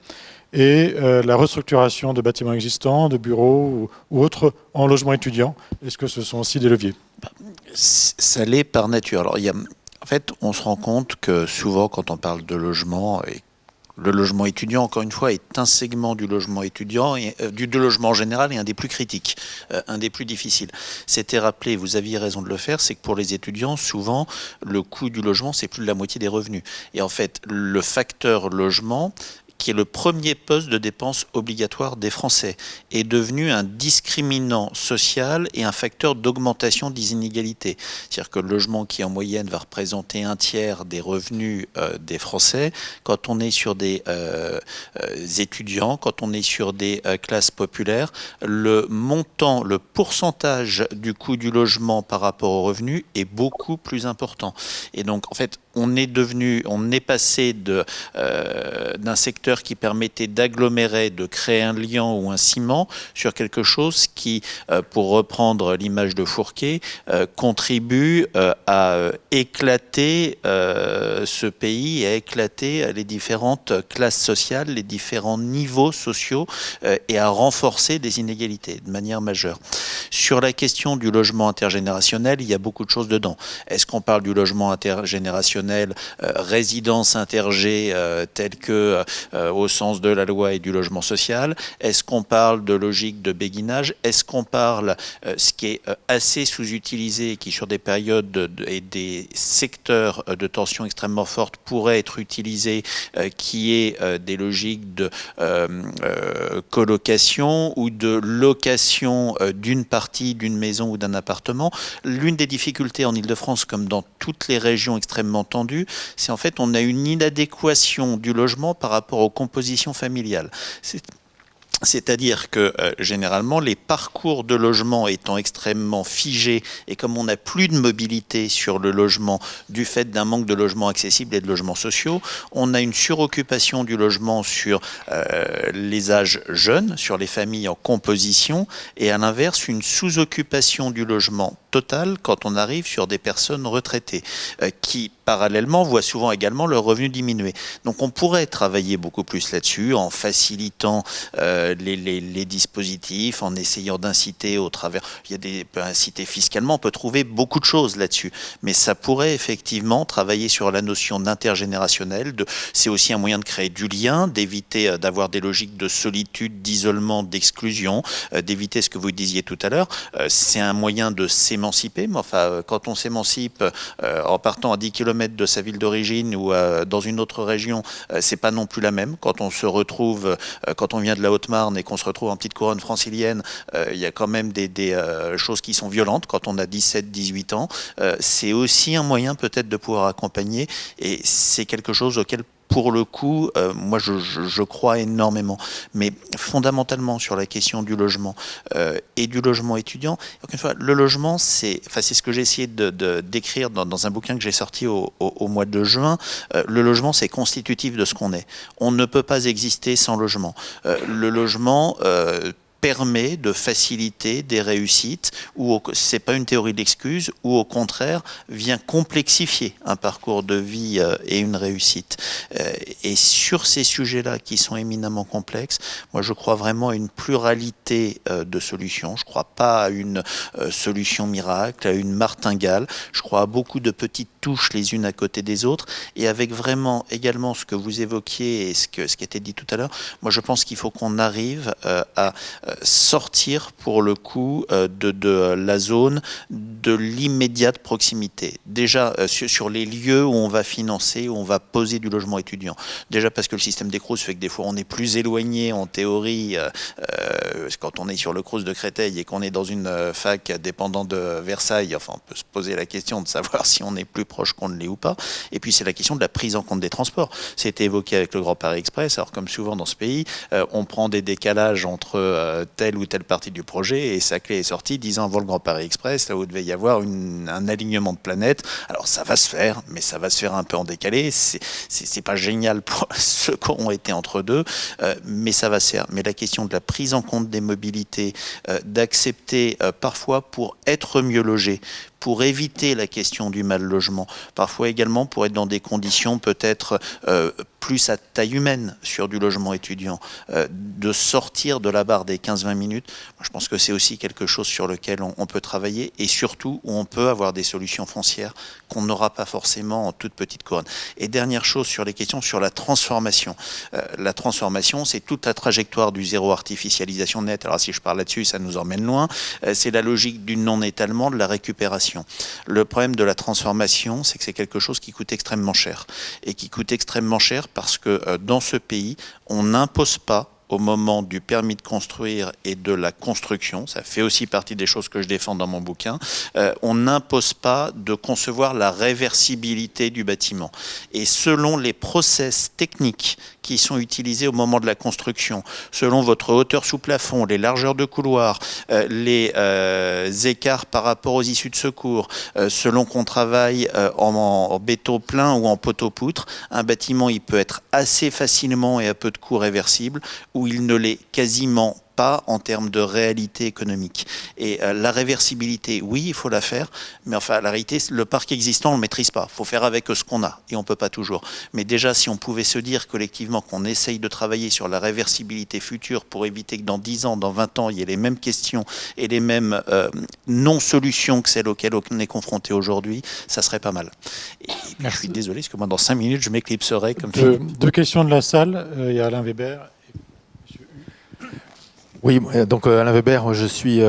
et la restructuration de bâtiments existants, de bureaux ou autres en logement étudiant. Est-ce que ce sont aussi des leviers? Ça l'est par nature. Alors, en fait, on se rend compte que souvent, quand on parle de logement, et Le logement étudiant, encore une fois, est un segment du logement étudiant, du logement en général, et un des plus critiques, un des plus difficiles. C'était rappelé, vous aviez raison de le faire, c'est que pour les étudiants, souvent, le coût du logement, c'est plus de la moitié des revenus. Et en fait, le facteur logement, qui est le premier poste de dépense obligatoire des Français, est devenu un discriminant social et un facteur d'augmentation des inégalités. C'est-à-dire que le logement qui en moyenne va représenter un tiers des revenus des Français, quand on est sur des étudiants, quand on est sur des classes populaires, le montant, le pourcentage du coût du logement par rapport aux revenus est beaucoup plus important. Et donc, en fait, on est passé d'un secteur qui permettait d'agglomérer, de créer un lien ou un ciment sur quelque chose qui, pour reprendre l'image de Fourquet, contribue à éclater ce pays, à éclater les différentes classes sociales, les différents niveaux sociaux et à renforcer des inégalités de manière majeure. Sur la question du logement intergénérationnel, il y a beaucoup de choses dedans. Est-ce qu'on parle du logement intergénérationnel, résidence intergé telle que au sens de la loi et du logement social? Est-ce qu'on parle de logique de béguinage? Est-ce qu'on parle, ce qui est assez sous-utilisé et qui sur des périodes et des secteurs de tension extrêmement forte pourrait être utilisé, qui est des logiques de colocation ou de location d'une partie d'une maison ou d'un appartement? L'une des difficultés en Île-de-France, comme dans toutes les régions extrêmement tendues, c'est en fait on a une inadéquation du logement par rapport aux compositions familiales. C'est-à-dire que généralement, les parcours de logement étant extrêmement figés, et comme on n'a plus de mobilité sur le logement du fait d'un manque de logements accessibles et de logements sociaux, on a une suroccupation du logement sur les âges jeunes, sur les familles en composition, et à l'inverse, une sous-occupation du logement total quand on arrive sur des personnes retraitées, qui parallèlement voient souvent également leurs revenus diminuer. Donc on pourrait travailler beaucoup plus là-dessus en facilitant les dispositifs, en essayant d'inciter au travers, inciter fiscalement, on peut trouver beaucoup de choses là-dessus, mais ça pourrait effectivement travailler sur la notion d'intergénérationnel, c'est aussi un moyen de créer du lien, d'éviter d'avoir des logiques de solitude, d'isolement, d'exclusion, d'éviter ce que vous disiez tout à l'heure, c'est un moyen de s'émanciper, mais enfin, quand on s'émancipe en partant à 10 km de sa ville d'origine ou dans une autre région, c'est pas non plus la même. Quand on se retrouve, quand on vient de la Haute-Marne et qu'on se retrouve en petite couronne francilienne, il y a quand même des choses qui sont violentes quand on a 17-18 ans. C'est aussi un moyen peut-être de pouvoir accompagner, et c'est quelque chose auquel pour le coup, moi je crois énormément, mais fondamentalement sur la question du logement et du logement étudiant, encore une fois, le logement, c'est ce que j'ai essayé d'écrire dans un bouquin que j'ai sorti au mois de juin. Le logement, c'est constitutif de ce qu'on est. On ne peut pas exister sans logement. Le logement permet de faciliter des réussites, ou c'est pas une théorie de l'excuse, ou au contraire vient complexifier un parcours de vie et une réussite. Et sur ces sujets-là qui sont éminemment complexes, moi je crois vraiment à une pluralité de solutions. Je crois pas à une solution miracle, à une martingale. Je crois à beaucoup de petites touches les unes à côté des autres, et avec vraiment également ce que vous évoquiez et ce qui a été dit tout à l'heure. Moi je pense qu'il faut qu'on arrive à sortir pour le coup de la zone de l'immédiate proximité. Déjà sur les lieux où on va financer, où on va poser du logement étudiant. Déjà parce que le système des Crous fait que des fois on est plus éloigné en théorie quand on est sur le Crous de Créteil et qu'on est dans une fac dépendant de Versailles. Enfin, on peut se poser la question de savoir si on est plus proche qu'on ne l'est ou pas. Et puis c'est la question de la prise en compte des transports. C'était évoqué avec le Grand Paris Express. Alors comme souvent dans ce pays, on prend des décalages entre telle ou telle partie du projet, et sa clé est sortie 10 ans avant le Grand Paris Express, là où il devait y avoir un alignement de planètes. Alors ça va se faire, mais ça va se faire un peu en décalé. C'est pas génial pour ceux qui ont été entre deux, mais ça va se faire. Mais la question de la prise en compte des mobilités, d'accepter parfois pour être mieux logé, pour éviter la question du mal logement, parfois également pour être dans des conditions peut-être plus à taille humaine sur du logement étudiant, de sortir de la barre des 15-20 minutes, je pense que c'est aussi quelque chose sur lequel on peut travailler et surtout où on peut avoir des solutions foncières qu'on n'aura pas forcément en toute petite couronne. Et dernière chose sur les questions sur la transformation. La transformation, c'est toute la trajectoire du zéro artificialisation nette. Alors si je parle là-dessus, ça nous emmène loin. C'est la logique du non-étalement, de la récupération. Le problème de la transformation, c'est que c'est quelque chose qui coûte extrêmement cher. Et qui coûte extrêmement cher parce que dans ce pays, on n'impose pas au moment du permis de construire et de la construction, ça fait aussi partie des choses que je défends dans mon bouquin, on n'impose pas de concevoir la réversibilité du bâtiment. Et selon les process techniques qui sont utilisés au moment de la construction, selon votre hauteur sous plafond, les largeurs de couloir, les écarts par rapport aux issues de secours, selon qu'on travaille en béton plein ou en poteau-poutre, un bâtiment il peut être assez facilement et à peu de coûts réversible, ou il ne l'est quasiment pas en termes de réalité économique. Et la réversibilité, oui, il faut la faire, mais enfin, la réalité, le parc existant, on ne le maîtrise pas. Il faut faire avec ce qu'on a, et on ne peut pas toujours. Mais déjà, si on pouvait se dire collectivement qu'on essaye de travailler sur la réversibilité future pour éviter que dans 10 ans, dans 20 ans, il y ait les mêmes questions et les mêmes non-solutions que celles auxquelles on est confronté aujourd'hui, ça serait pas mal. Et je suis désolé, parce que moi, dans 5 minutes, je m'éclipserai comme deux questions de la salle. Il y a Alain Weber. Oui, donc Alain Weber, je suis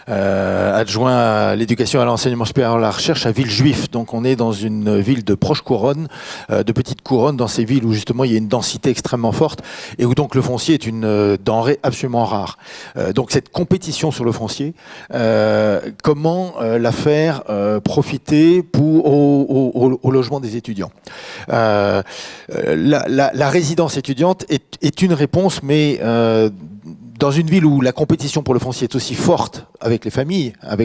adjoint à l'éducation et à l'enseignement supérieur et à la recherche à Villejuif. Donc on est dans une ville de proche couronne, de petite couronne, dans ces villes où justement il y a une densité extrêmement forte et où donc le foncier est une denrée absolument rare. Donc cette compétition sur le foncier, comment la faire profiter au logement des étudiants. La résidence étudiante est une réponse, mais dans une ville où la compétition pour le foncier est aussi forte avec les familles à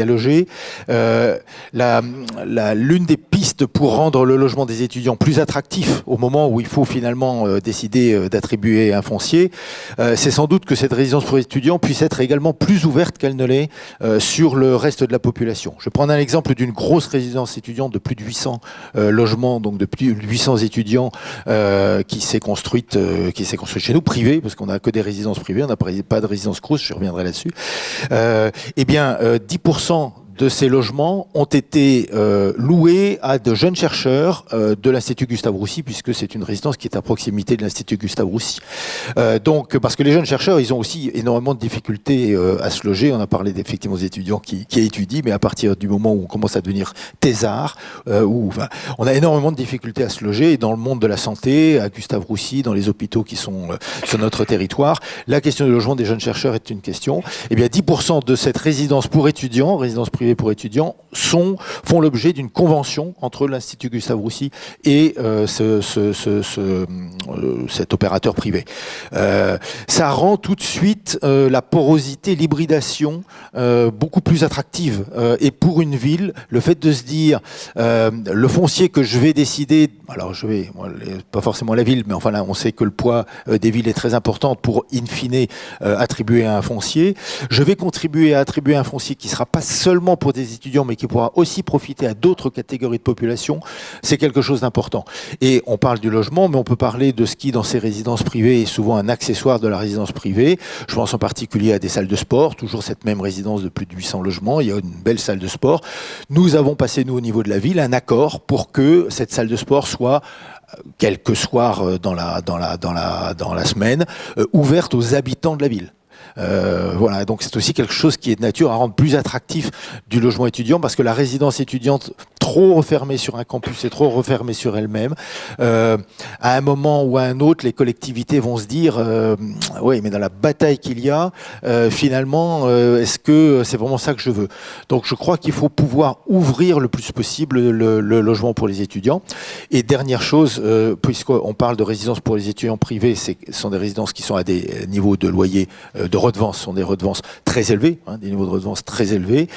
loger, l'une des pistes pour rendre le logement des étudiants plus attractif au moment où il faut finalement décider d'attribuer un foncier, c'est sans doute que cette résidence pour étudiants puisse être également plus ouverte qu'elle ne l'est sur le reste de la population. Je vais prendre un exemple d'une grosse résidence étudiante de plus de 800 logements, donc de plus de 800 étudiants qui s'est construite chez nous, privée, parce qu'on n'a que des résidences privées, on n'a pas de résidence Crous, je reviendrai là-dessus. 10% de ces logements ont été loués à de jeunes chercheurs de l'Institut Gustave-Roussy, puisque c'est une résidence qui est à proximité de l'Institut Gustave-Roussy. Donc, parce que les jeunes chercheurs, ils ont aussi énormément de difficultés à se loger. On a parlé effectivement des étudiants qui étudient, mais à partir du moment où on commence à devenir thésard, on a énormément de difficultés à se loger. Et dans le monde de la santé, à Gustave-Roussy, dans les hôpitaux qui sont sur notre territoire, la question du logement des jeunes chercheurs est une question. 10% de cette résidence pour étudiants, résidence privée pour étudiants, font l'objet d'une convention entre l'Institut Gustave-Roussy et cet opérateur privé. Ça rend tout de suite la porosité, l'hybridation beaucoup plus attractive. Et pour une ville, le fait de se dire le foncier que je vais décider, alors pas forcément la ville, mais enfin là on sait que le poids des villes est très important pour in fine attribuer un foncier. Je vais contribuer à attribuer un foncier qui ne sera pas seulement pour des étudiants, mais qui pourra aussi profiter à d'autres catégories de population. C'est quelque chose d'important. Et on parle du logement, mais on peut parler de ce qui, dans ces résidences privées, est souvent un accessoire de la résidence privée. Je pense en particulier à des salles de sport, toujours cette même résidence de plus de 800 logements. Il y a une belle salle de sport. Nous avons passé, nous, au niveau de la ville, un accord pour que cette salle de sport soit quelques soirs dans la semaine, ouverte aux habitants de la ville. Donc c'est aussi quelque chose qui est de nature à rendre plus attractif du logement étudiant, parce que la résidence étudiante trop refermée sur un campus et trop refermée sur elle-même, à un moment ou à un autre, les collectivités vont se dire oui, mais dans la bataille qu'il y a, finalement, est-ce que c'est vraiment ça que je veux? Donc je crois qu'il faut pouvoir ouvrir le plus possible le logement pour les étudiants. Et dernière chose, puisqu'on parle de résidences pour les étudiants privés, ce sont des résidences qui sont à des niveaux de loyer de redevances, sont des redevances très élevées, des niveaux de redevances très élevés.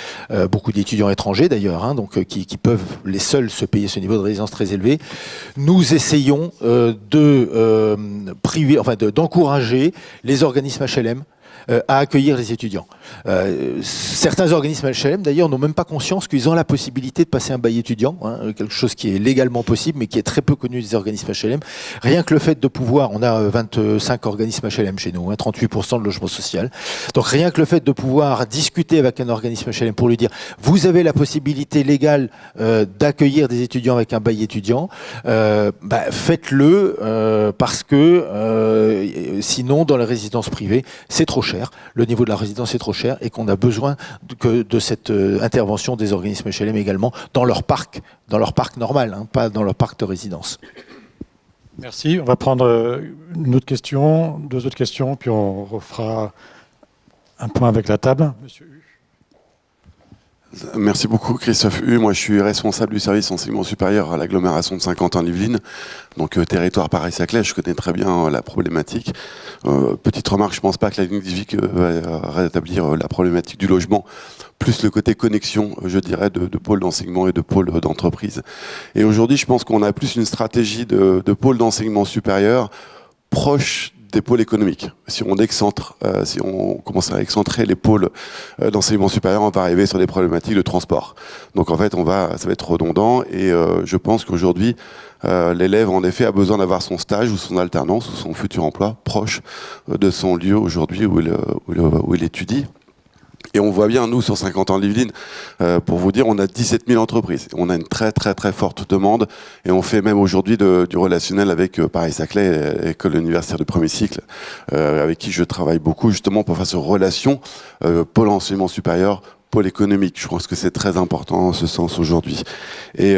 Beaucoup d'étudiants étrangers d'ailleurs, donc qui peuvent les seuls se payer ce niveau de résidence très élevé. Nous essayons d'encourager les organismes HLM à accueillir les étudiants. Certains organismes HLM, d'ailleurs, n'ont même pas conscience qu'ils ont la possibilité de passer un bail étudiant, hein, quelque chose qui est légalement possible, mais qui est très peu connu des organismes HLM. Rien que le fait de pouvoir, on a 25 organismes HLM chez nous, hein, 38% de logement social. Donc rien que le fait de pouvoir discuter avec un organisme HLM pour lui dire, vous avez la possibilité légale d'accueillir des étudiants avec un bail étudiant, faites-le parce que sinon, dans les résidences privées, c'est trop cher. Le niveau de la résidence est trop cher et qu'on a besoin de cette intervention des organismes HLM également dans leur parc normal, hein, pas dans leur parc de résidence. Merci. On va prendre une autre question, deux autres questions, puis on refera un point avec la table. Monsieur Hu. Merci beaucoup, Christophe Hu. Moi, je suis responsable du service enseignement supérieur à l'agglomération de Saint-Quentin-Yvelines, donc territoire Paris-Saclay. Je connais très bien la problématique. Petite remarque, je ne pense pas que la ligne Divic va rétablir la problématique du logement, plus le côté connexion, je dirais, de pôles d'enseignement et de pôles d'entreprise. Et aujourd'hui, je pense qu'on a plus une stratégie de pôle d'enseignement supérieur proche des pôles économiques. Si on excentre, si on commence à excentrer les pôles d'enseignement supérieur, on va arriver sur des problématiques de transport. Donc en fait, ça va être redondant et je pense qu'aujourd'hui, l'élève en effet a besoin d'avoir son stage ou son alternance ou son futur emploi proche de son lieu aujourd'hui où il étudie. Et on voit bien, nous, sur 50 ans de Yvelines, pour vous dire, on a 17 000 entreprises. On a une très, très, très forte demande. Et on fait même aujourd'hui du relationnel avec Paris-Saclay, école universitaire de premier cycle, avec qui je travaille beaucoup, justement, pour faire ce relation pôle enseignement supérieur, pôle économique. Je pense que c'est très important en ce sens aujourd'hui. Et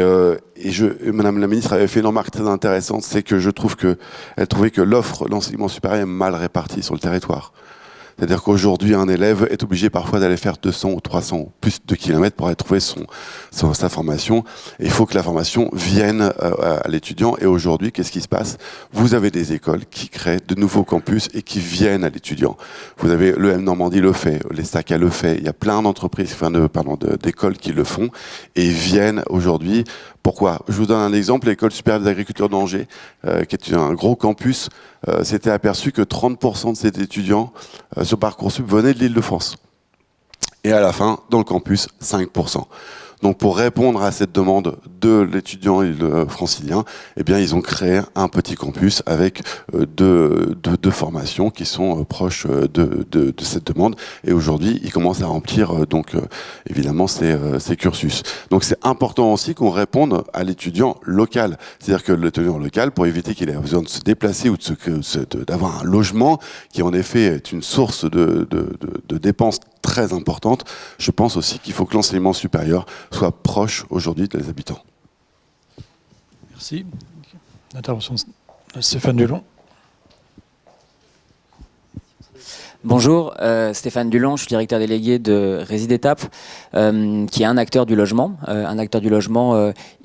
Madame la ministre avait fait une remarque très intéressante, c'est que je trouve qu'elle trouvait que l'offre d'enseignement supérieur est mal répartie sur le territoire. C'est-à-dire qu'aujourd'hui, un élève est obligé parfois d'aller faire 200 ou 300 ou plus de kilomètres pour aller trouver sa formation. Et il faut que la formation vienne à l'étudiant. Et aujourd'hui, qu'est-ce qui se passe? Vous avez des écoles qui créent de nouveaux campus et qui viennent à l'étudiant. Vous avez l'EM Normandie le fait, l'ESTACA le fait. Il y a plein d'entreprises, d'écoles qui le font et viennent aujourd'hui. Pourquoi? Je vous donne un exemple. L'École supérieure des agriculteurs d'Angers, qui est un gros campus, s'était aperçu que 30% de ses étudiants sur Parcoursup venaient de l'Île-de-France. Et à la fin, dans le campus, 5%. Donc pour répondre à cette demande de l'étudiant francilien, eh bien ils ont créé un petit campus avec deux formations qui sont proches de cette demande. Et aujourd'hui, ils commencent à remplir évidemment ces cursus. Donc c'est important aussi qu'on réponde à l'étudiant local. C'est-à-dire que l'étudiant local, pour éviter qu'il ait besoin de se déplacer ou d'avoir un logement qui en effet est une source de dépenses très importante, je pense aussi qu'il faut que l'enseignement supérieur soit proche aujourd'hui des habitants. Merci. Intervention de Stéphane Dulon. Bonjour, Stéphane Dulon, je suis directeur délégué de Résidétape, qui est un acteur du logement.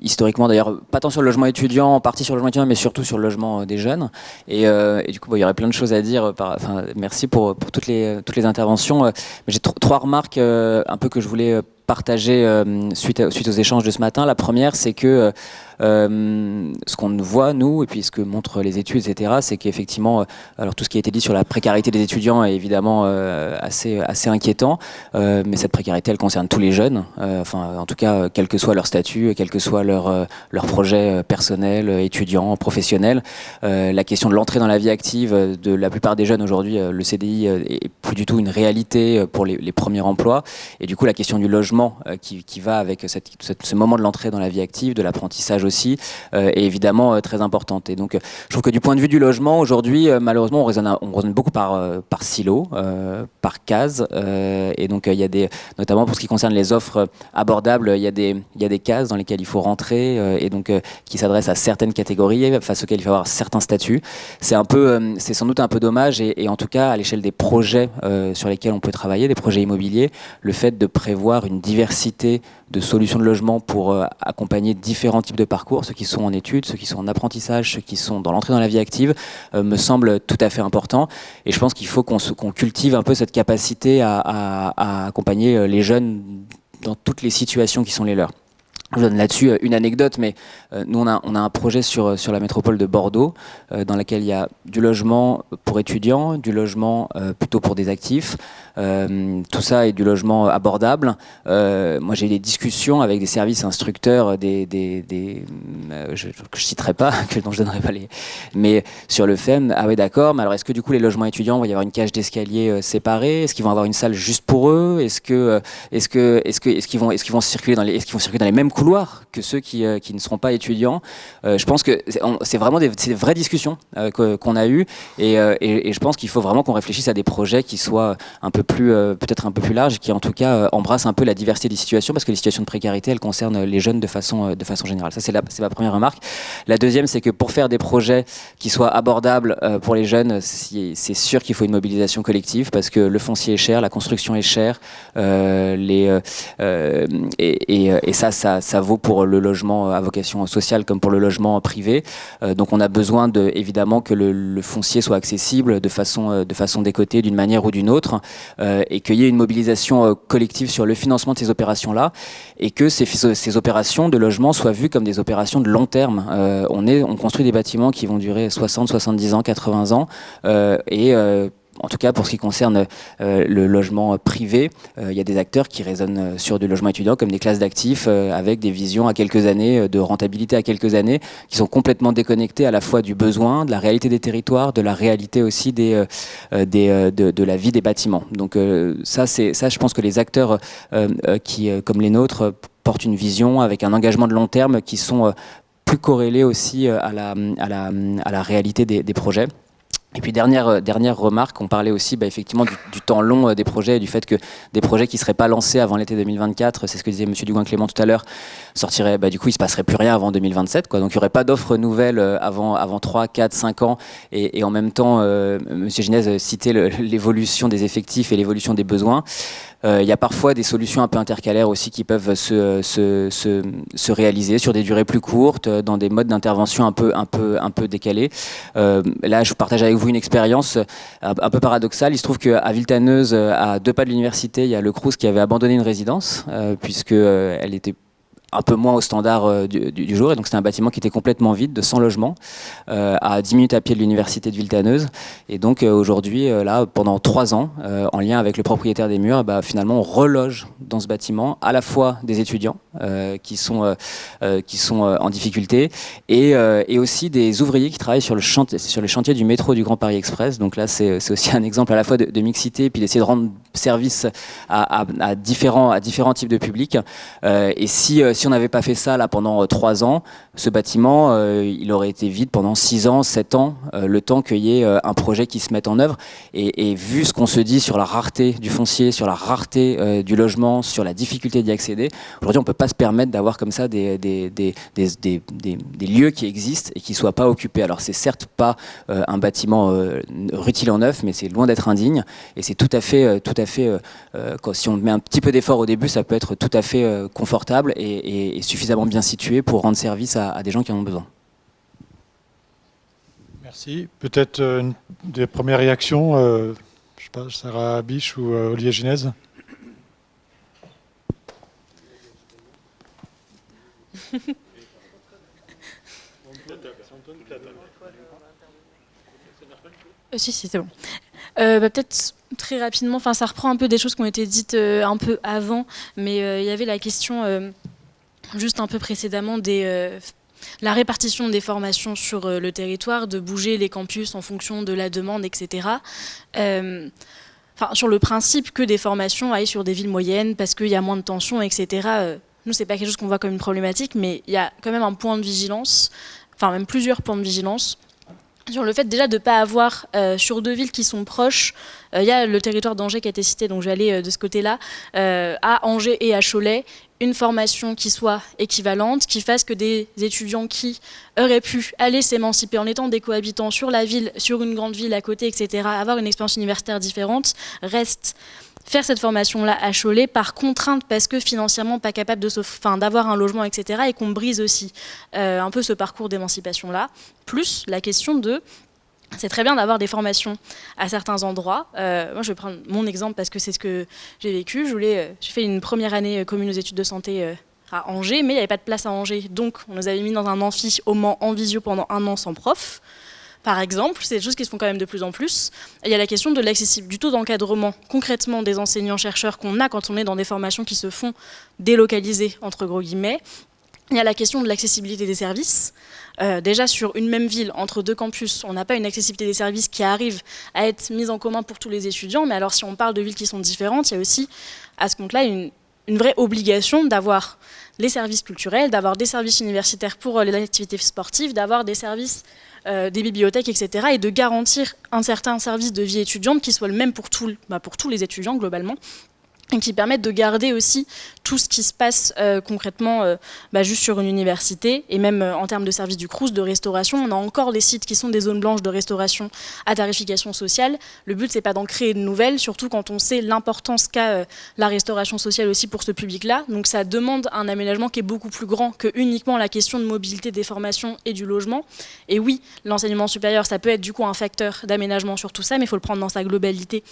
Historiquement d'ailleurs, pas tant sur le logement étudiant, en partie sur le logement étudiant, mais surtout sur le logement des jeunes. Et du coup, il y aurait plein de choses à dire. Merci pour toutes les interventions. Mais j'ai trois remarques un peu que je voulais partager suite aux échanges de ce matin. La première, c'est que ce qu'on voit, nous, et puis ce que montrent les études, etc., c'est qu'effectivement, alors tout ce qui a été dit sur la précarité des étudiants est évidemment assez inquiétant, mais cette précarité, elle concerne tous les jeunes, en tout cas, quel que soit leur statut, quel que soit leur projet personnel, étudiant, professionnel. La question de l'entrée dans la vie active de la plupart des jeunes aujourd'hui, le CDI est plus du tout une réalité pour les premiers emplois, et du coup, la question du logement qui va avec ce moment de l'entrée dans la vie active, de l'apprentissage aussi, est évidemment très importante. Et donc, je trouve que du point de vue du logement, aujourd'hui, malheureusement, on raisonne beaucoup par silo, par case. Et donc, il y a notamment pour ce qui concerne les offres abordables, il y a des cases dans lesquelles il faut rentrer, et donc qui s'adressent à certaines catégories, face auxquelles il faut avoir certains statuts. C'est sans doute un peu dommage, et en tout cas, à l'échelle des projets sur lesquels on peut travailler, des projets immobiliers, le fait de prévoir une diversité de solutions de logement pour accompagner différents types de parcours, ceux qui sont en études, ceux qui sont en apprentissage, ceux qui sont dans l'entrée dans la vie active, me semble tout à fait important. Et je pense qu'il faut qu'on cultive un peu cette capacité à accompagner les jeunes dans toutes les situations qui sont les leurs. Je donne là-dessus une anecdote, mais nous, on a un projet sur la métropole de Bordeaux, dans laquelle il y a du logement pour étudiants, du logement plutôt pour des actifs, tout ça est du logement abordable. Moi, j'ai des discussions avec des services instructeurs, que je citerai pas, dont je donnerai pas les... Mais sur le FEM, ah oui, d'accord, mais alors est-ce que du coup, les logements étudiants, il va y avoir une cage d'escalier séparée? Est-ce qu'ils vont avoir une salle juste pour eux? Est-ce qu'ils vont circuler dans les mêmes couloirs que ceux qui ne seront pas étudiants? Je pense que c'est vraiment des vraies discussions qu'on a eues, et je pense qu'il faut vraiment qu'on réfléchisse à des projets qui soient peut-être un peu plus larges, qui en tout cas embrassent un peu la diversité des situations, parce que les situations de précarité, elles concernent les jeunes de façon générale. Ça, c'est ma première remarque. La deuxième, c'est que pour faire des projets qui soient abordables pour les jeunes, c'est sûr qu'il faut une mobilisation collective, parce que le foncier est cher, la construction est chère, et ça vaut pour le logement à vocation sociale comme pour le logement privé. Donc on a besoin évidemment que le foncier soit accessible de façon décotée d'une manière ou d'une autre, et qu'il y ait une mobilisation collective sur le financement de ces opérations-là, et que ces opérations de logement soient vues comme des opérations de long terme. On construit des bâtiments qui vont durer 60, 70 ans, 80 ans, en tout cas, pour ce qui concerne le logement privé, il y a des acteurs qui raisonnent sur du logement étudiant comme des classes d'actifs avec des visions à quelques années, de rentabilité à quelques années, qui sont complètement déconnectées à la fois du besoin, de la réalité des territoires, de la réalité aussi de la vie des bâtiments. Donc ça, je pense que les acteurs qui, comme les nôtres, portent une vision avec un engagement de long terme qui sont plus corrélés aussi à la réalité des projets. Et puis dernière remarque, on parlait aussi effectivement du temps long des projets, et du fait que des projets qui ne seraient pas lancés avant l'été 2024, c'est ce que disait M. Dugoin-Clément tout à l'heure, sortiraient, du coup il ne se passerait plus rien avant 2027, quoi. Donc il n'y aurait pas d'offres nouvelles avant 3, 4, 5 ans, et en même temps, M. Ginez citait l'évolution des effectifs et l'évolution des besoins. Il y a parfois des solutions un peu intercalaires aussi qui peuvent se réaliser sur des durées plus courtes, dans des modes d'intervention un peu décalés. Là, je partage avec vous une expérience un peu paradoxale. Il se trouve qu'à Villetaneuse, à 2 pas de l'université, il y a le Crous qui avait abandonné une résidence, puisqu'elle était un peu moins au standard du jour, et donc c'était un bâtiment qui était complètement vide, de 100 logements, à 10 minutes à pied de l'université de Villetaneuse. Et donc aujourd'hui, là, pendant 3 ans, en lien avec le propriétaire des murs, finalement on reloge dans ce bâtiment à la fois des étudiants qui sont en difficulté, et aussi des ouvriers qui travaillent sur le chantier du métro du Grand Paris Express. Donc là, c'est aussi un exemple à la fois de mixité, puis d'essayer de rendre service à différents types de publics. Et si on n'avait pas fait ça là pendant 3 ans, ce bâtiment, il aurait été vide pendant 6 ans, 7 ans, le temps qu'il y ait un projet qui se mette en œuvre. Et vu ce qu'on se dit sur la rareté du foncier, sur la rareté du logement, sur la difficulté d'y accéder, aujourd'hui on ne peut pas se permettre d'avoir comme ça des lieux qui existent et qui ne soient pas occupés. Alors c'est certes pas un bâtiment rutile en neuf, mais c'est loin d'être indigne, et c'est tout à fait si on met un petit peu d'effort au début, ça peut être tout à fait confortable et suffisamment bien situé pour rendre service à des gens qui en ont besoin. Merci. Peut-être des premières réactions, je sais pas, Sarah Biche ou Olivier Ginez. Si, c'est bon. Peut-être très rapidement, ça reprend un peu des choses qui ont été dites un peu avant, mais il y avait la question juste un peu précédemment la répartition des formations sur le territoire, de bouger les campus en fonction de la demande, etc. Sur le principe que des formations aillent sur des villes moyennes parce qu'il y a moins de tensions, etc. Nous, c'est pas quelque chose qu'on voit comme une problématique, mais il y a quand même un point de vigilance, même plusieurs points de vigilance, sur le fait déjà de ne pas avoir sur 2 villes qui sont proches. Il y a le territoire d'Angers qui a été cité, donc je vais aller de ce côté-là, à Angers et à Cholet, une formation qui soit équivalente, qui fasse que des étudiants qui auraient pu aller s'émanciper en étant des cohabitants sur la ville, sur une grande ville à côté, etc., avoir une expérience universitaire différente, restent faire cette formation-là à Cholet par contrainte parce que financièrement pas capable d'avoir un logement, etc., et qu'on brise aussi un peu ce parcours d'émancipation-là. Plus la question de... C'est très bien d'avoir des formations à certains endroits. Moi, je vais prendre mon exemple parce que c'est ce que j'ai vécu. J'ai fait une première année commune aux études de santé à Angers, mais il n'y avait pas de place à Angers. Donc, on nous avait mis dans un amphi au Mans en visio pendant 1 an sans prof. Par exemple, c'est des choses qui se font quand même de plus en plus. Il y a la question de l'accessibilité, du taux d'encadrement concrètement des enseignants-chercheurs qu'on a quand on est dans des formations qui se font délocalisées, entre gros guillemets. Il y a la question de l'accessibilité des services. Déjà, sur une même ville, entre 2 campus, on n'a pas une accessibilité des services qui arrive à être mise en commun pour tous les étudiants. Mais alors, si on parle de villes qui sont différentes, il y a aussi, à ce compte-là, une vraie obligation d'avoir les services culturels, d'avoir des services universitaires pour les activités sportives, d'avoir des services, des bibliothèques, etc. et de garantir un certain service de vie étudiante qui soit le même pour tous les étudiants globalement, et qui permettent de garder aussi tout ce qui se passe concrètement juste sur une université, et même en termes de services du Crous, de restauration. On a encore des sites qui sont des zones blanches de restauration à tarification sociale. Le but, c'est pas d'en créer de nouvelles, surtout quand on sait l'importance qu'a la restauration sociale aussi pour ce public-là. Donc ça demande un aménagement qui est beaucoup plus grand que uniquement la question de mobilité des formations et du logement. Et oui, l'enseignement supérieur, ça peut être du coup un facteur d'aménagement sur tout ça, mais il faut le prendre dans sa globalité.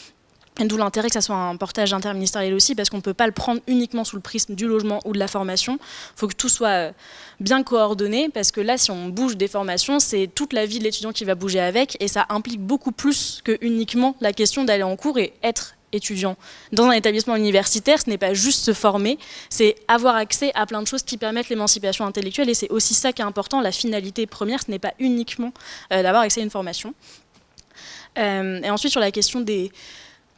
D'où l'intérêt que ça soit un portage interministériel aussi, parce qu'on ne peut pas le prendre uniquement sous le prisme du logement ou de la formation. Il faut que tout soit bien coordonné, parce que là, si on bouge des formations, c'est toute la vie de l'étudiant qui va bouger avec, et ça implique beaucoup plus que uniquement la question d'aller en cours et être étudiant. Dans un établissement universitaire, ce n'est pas juste se former, c'est avoir accès à plein de choses qui permettent l'émancipation intellectuelle, et c'est aussi ça qui est important. La finalité première, ce n'est pas uniquement d'avoir accès à une formation. Et ensuite, sur la question des...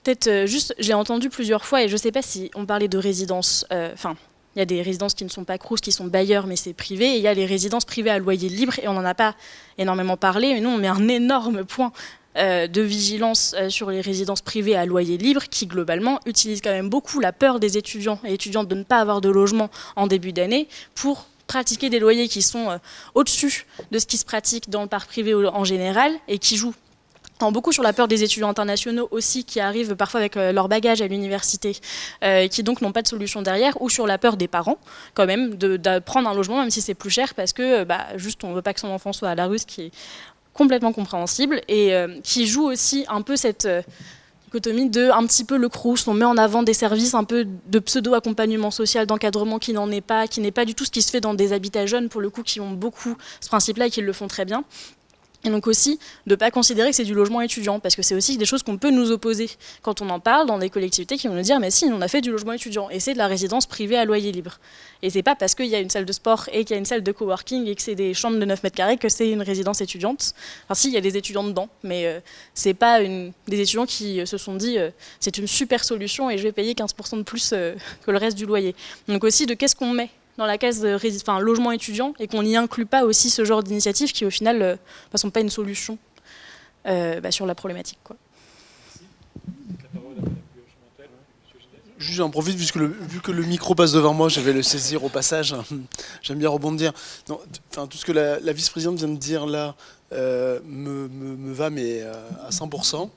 Peut-être juste, j'ai entendu plusieurs fois, et je ne sais pas si on parlait de résidences, il y a des résidences qui ne sont pas Crous, qui sont bailleurs, mais c'est privé, et il y a les résidences privées à loyer libre, et on n'en a pas énormément parlé, mais nous on met un énorme point de vigilance sur les résidences privées à loyer libre, qui globalement utilisent quand même beaucoup la peur des étudiants et étudiantes de ne pas avoir de logement en début d'année pour pratiquer des loyers qui sont au-dessus de ce qui se pratique dans le parc privé en général, et qui jouent beaucoup sur la peur des étudiants internationaux aussi, qui arrivent parfois avec leur bagage à l'université, qui donc n'ont pas de solution derrière, ou sur la peur des parents quand même de prendre un logement même si c'est plus cher, parce que juste on ne veut pas que son enfant soit à la rue, ce qui est complètement compréhensible, et qui joue aussi un peu cette dichotomie de un petit peu le Crous, on met en avant des services un peu de pseudo-accompagnement social, d'encadrement qui n'en est pas, qui n'est pas du tout ce qui se fait dans des habitats jeunes pour le coup, qui ont beaucoup ce principe-là et qui le font très bien. Et donc aussi, de ne pas considérer que c'est du logement étudiant, parce que c'est aussi des choses qu'on peut nous opposer quand on en parle dans des collectivités qui vont nous dire « mais si, on a fait du logement étudiant, et c'est de la résidence privée à loyer libre ». Et c'est pas parce qu'il y a une salle de sport et qu'il y a une salle de coworking et que c'est des chambres de 9 mètres carrés que c'est une résidence étudiante. Enfin si, il y a des étudiants dedans, mais c'est pas des étudiants qui se sont dit « c'est une super solution et je vais payer 15% de plus que le reste du loyer ». Donc aussi de qu'est-ce qu'on met dans la case de logement étudiant, et qu'on n'y inclut pas aussi ce genre d'initiatives qui au final ne sont pas une solution sur la problématique, quoi. Juste j'en profite, vu que le micro passe devant moi, je vais le saisir au passage. J'aime bien rebondir. Non, tout ce que la vice-présidente vient de dire là me va, mais à 100%.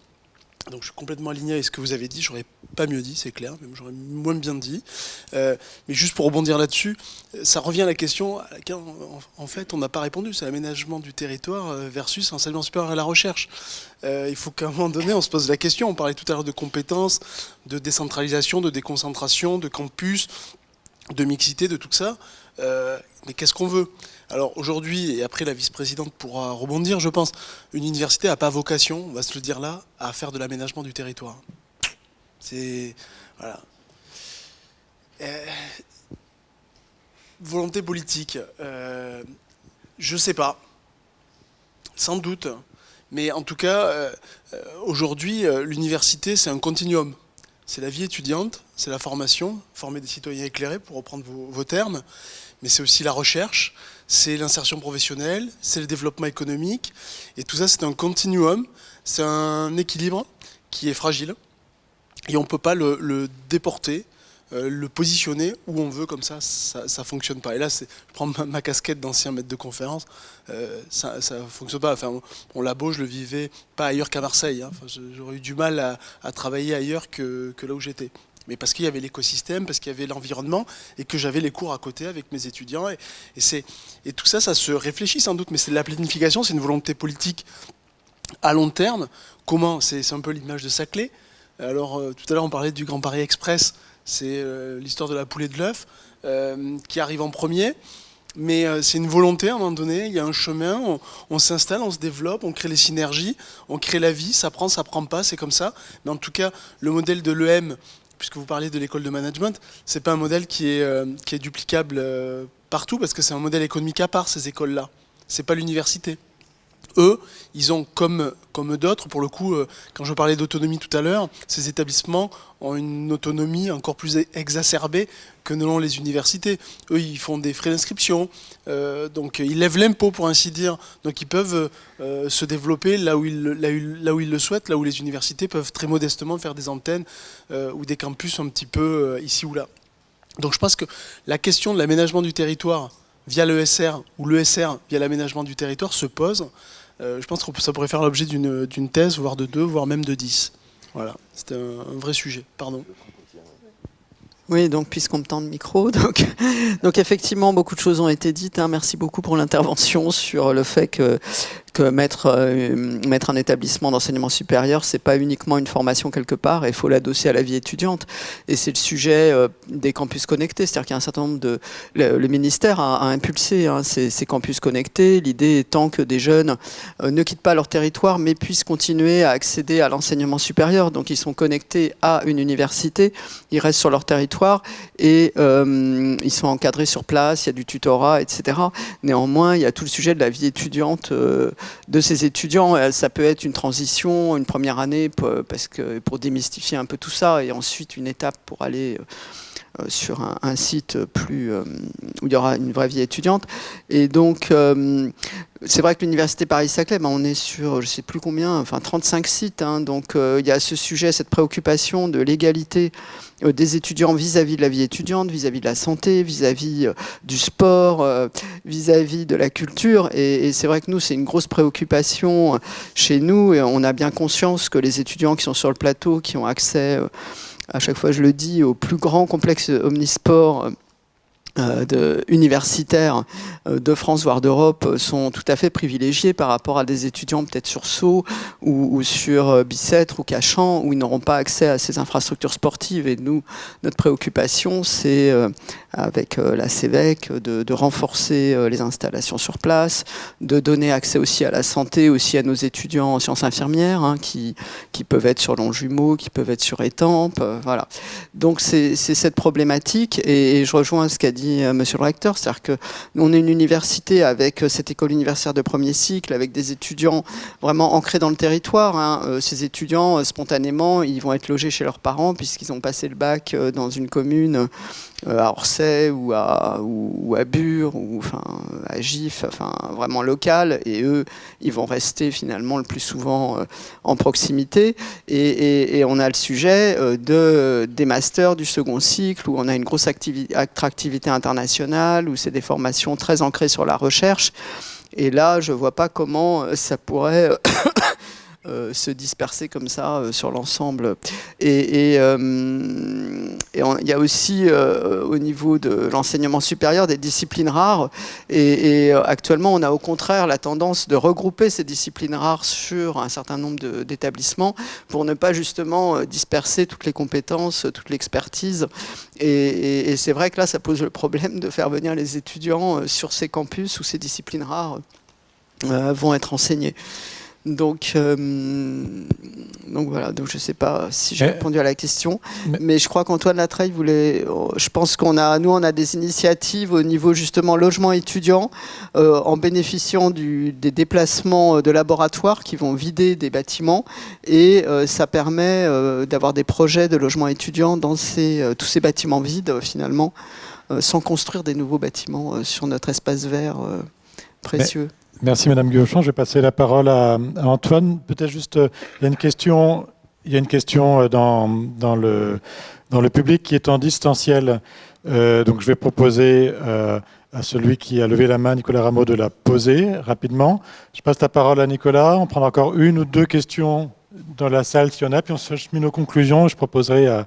Donc je suis complètement aligné avec ce que vous avez dit, j'aurais pas mieux dit, c'est clair, même j'aurais moins bien dit. Mais juste pour rebondir là-dessus, ça revient à la question à laquelle en fait on n'a pas répondu, c'est l'aménagement du territoire versus l'enseignement supérieur et la recherche. Il faut qu'à un moment donné on se pose la question, on parlait tout à l'heure de compétences, de décentralisation, de déconcentration, de campus, de mixité, de tout ça. Mais qu'est-ce qu'on veut ? Alors aujourd'hui, et après la vice-présidente pourra rebondir, je pense, une université n'a pas vocation, on va se le dire là, à faire de l'aménagement du territoire. C'est... Voilà. Volonté politique, je sais pas, sans doute, mais en tout cas, aujourd'hui, l'université, c'est un continuum. C'est la vie étudiante, c'est la formation, former des citoyens éclairés, pour reprendre vos termes, mais c'est aussi la recherche, c'est l'insertion professionnelle, c'est le développement économique, et tout ça c'est un continuum, c'est un équilibre qui est fragile, et on ne peut pas le déporter, le positionner où on veut, comme ça ne fonctionne pas. Et là, je prends ma casquette d'ancien maître de conférence, ça ne fonctionne pas. Enfin, on l'a beau, je le vivais pas ailleurs qu'à Marseille, hein. Enfin, j'aurais eu du mal à travailler ailleurs que là où j'étais. Mais parce qu'il y avait l'écosystème, parce qu'il y avait l'environnement, et que j'avais les cours à côté avec mes étudiants. Et tout ça, ça se réfléchit sans doute, mais c'est de la planification, c'est une volonté politique à long terme. Comment ? C'est un peu l'image de Saclay. Alors, tout à l'heure, on parlait du Grand Paris Express, c'est l'histoire de la poule et de l'œuf. qui arrive en premier. Mais c'est une volonté à un moment donné, il y a un chemin, on s'installe, on se développe, on crée les synergies, on crée la vie, ça prend pas, c'est comme ça. Mais en tout cas, le modèle de l'EM, puisque vous parlez de l'école de management, c'est pas un modèle qui est duplicable partout, parce que c'est un modèle économique à part, ces écoles-là. C'est pas l'université. Eux, ils ont comme d'autres, pour le coup, quand je parlais d'autonomie tout à l'heure, ces établissements ont une autonomie encore plus exacerbée que ne l'ont les universités. Eux, ils font des frais d'inscription, donc ils lèvent l'impôt, pour ainsi dire. Donc ils peuvent se développer là où ils le souhaitent, là où les universités peuvent très modestement faire des antennes ou des campus un petit peu ici ou là. Donc je pense que la question de l'aménagement du territoire via l'ESR ou l'ESR via l'aménagement du territoire se pose. Je pense que ça pourrait faire l'objet d'une thèse, voire de 2, voire même de 10. Voilà, c'était un vrai sujet. Pardon. Oui, donc puisqu'on me tend le micro, donc effectivement, beaucoup de choses ont été dites. Hein. Merci beaucoup pour l'intervention sur le fait que mettre un établissement d'enseignement supérieur, c'est pas uniquement une formation quelque part, il faut l'adosser à la vie étudiante. Et c'est le sujet des campus connectés, c'est-à-dire qu'il y a un certain nombre de... Le ministère a impulsé ces campus connectés, l'idée étant que des jeunes ne quittent pas leur territoire, mais puissent continuer à accéder à l'enseignement supérieur. Donc ils sont connectés à une université, ils restent sur leur territoire et ils sont encadrés sur place, il y a du tutorat, etc. Néanmoins, il y a tout le sujet de la vie étudiante de ces étudiants. Ça peut être une transition, une première année pour démystifier un peu tout ça, et ensuite une étape pour aller sur un site où il y aura une vraie vie étudiante. Et donc, c'est vrai que l'Université Paris-Saclay, on est sur, je ne sais plus combien, 35 sites. Hein, donc, il y a ce sujet, cette préoccupation de l'égalité des étudiants vis-à-vis de la vie étudiante, vis-à-vis de la santé, vis-à-vis du sport, vis-à-vis de la culture. Et c'est vrai que nous, c'est une grosse préoccupation chez nous. Et on a bien conscience que les étudiants qui sont sur le plateau, qui ont accès, à chaque fois je le dis, au plus grand complexe omnisport universitaires de France, voire d'Europe, sont tout à fait privilégiés par rapport à des étudiants peut-être sur Sceaux ou sur Bicêtre ou Cachan, où ils n'auront pas accès à ces infrastructures sportives. Et nous, notre préoccupation, c'est avec la CEVEC de renforcer les installations sur place, de donner accès aussi à la santé, aussi à nos étudiants en sciences infirmières, hein, qui peuvent être sur Longjumeau, qui peuvent être sur Étampes, voilà. Donc c'est cette problématique, et je rejoins ce qu'a dit monsieur le recteur, c'est-à-dire qu'on est une université avec cette école universitaire de premier cycle, avec des étudiants vraiment ancrés dans le territoire. Hein. Ces étudiants, spontanément, ils vont être logés chez leurs parents puisqu'ils ont passé le bac dans une commune à Orsay ou à Bure ou à Gif, vraiment local, et eux, ils vont rester finalement le plus souvent en proximité. Et on a le sujet des masters du second cycle, où on a une grosse attractivité internationale, où c'est des formations très ancrées sur la recherche. Et là, je ne vois pas comment ça pourrait se disperser comme ça sur l'ensemble. Et il y a aussi au niveau de l'enseignement supérieur des disciplines rares. Et actuellement, on a au contraire la tendance de regrouper ces disciplines rares sur un certain nombre d'établissements pour ne pas justement disperser toutes les compétences, toute l'expertise. Et c'est vrai que là, ça pose le problème de faire venir les étudiants sur ces campus où ces disciplines rares vont être enseignées. Donc voilà, donc je ne sais pas si j'ai répondu à la question, mais je crois qu'Antoine Latreille voulait. Je pense qu'on a des initiatives au niveau justement logement étudiant, en bénéficiant des déplacements de laboratoires qui vont vider des bâtiments, et ça permet d'avoir des projets de logement étudiant dans tous ces bâtiments vides finalement, sans construire des nouveaux bâtiments sur notre espace vert précieux. Merci Madame Guillochon. Je vais passer la parole à Antoine. Peut-être juste, il y a une question dans le public qui est en distanciel. Donc je vais proposer à celui qui a levé la main, Nicolas Rameau, de la poser rapidement. Je passe la parole à Nicolas. On prend encore une ou deux questions dans la salle s'il y en a, puis on se chemine aux conclusions. Je proposerai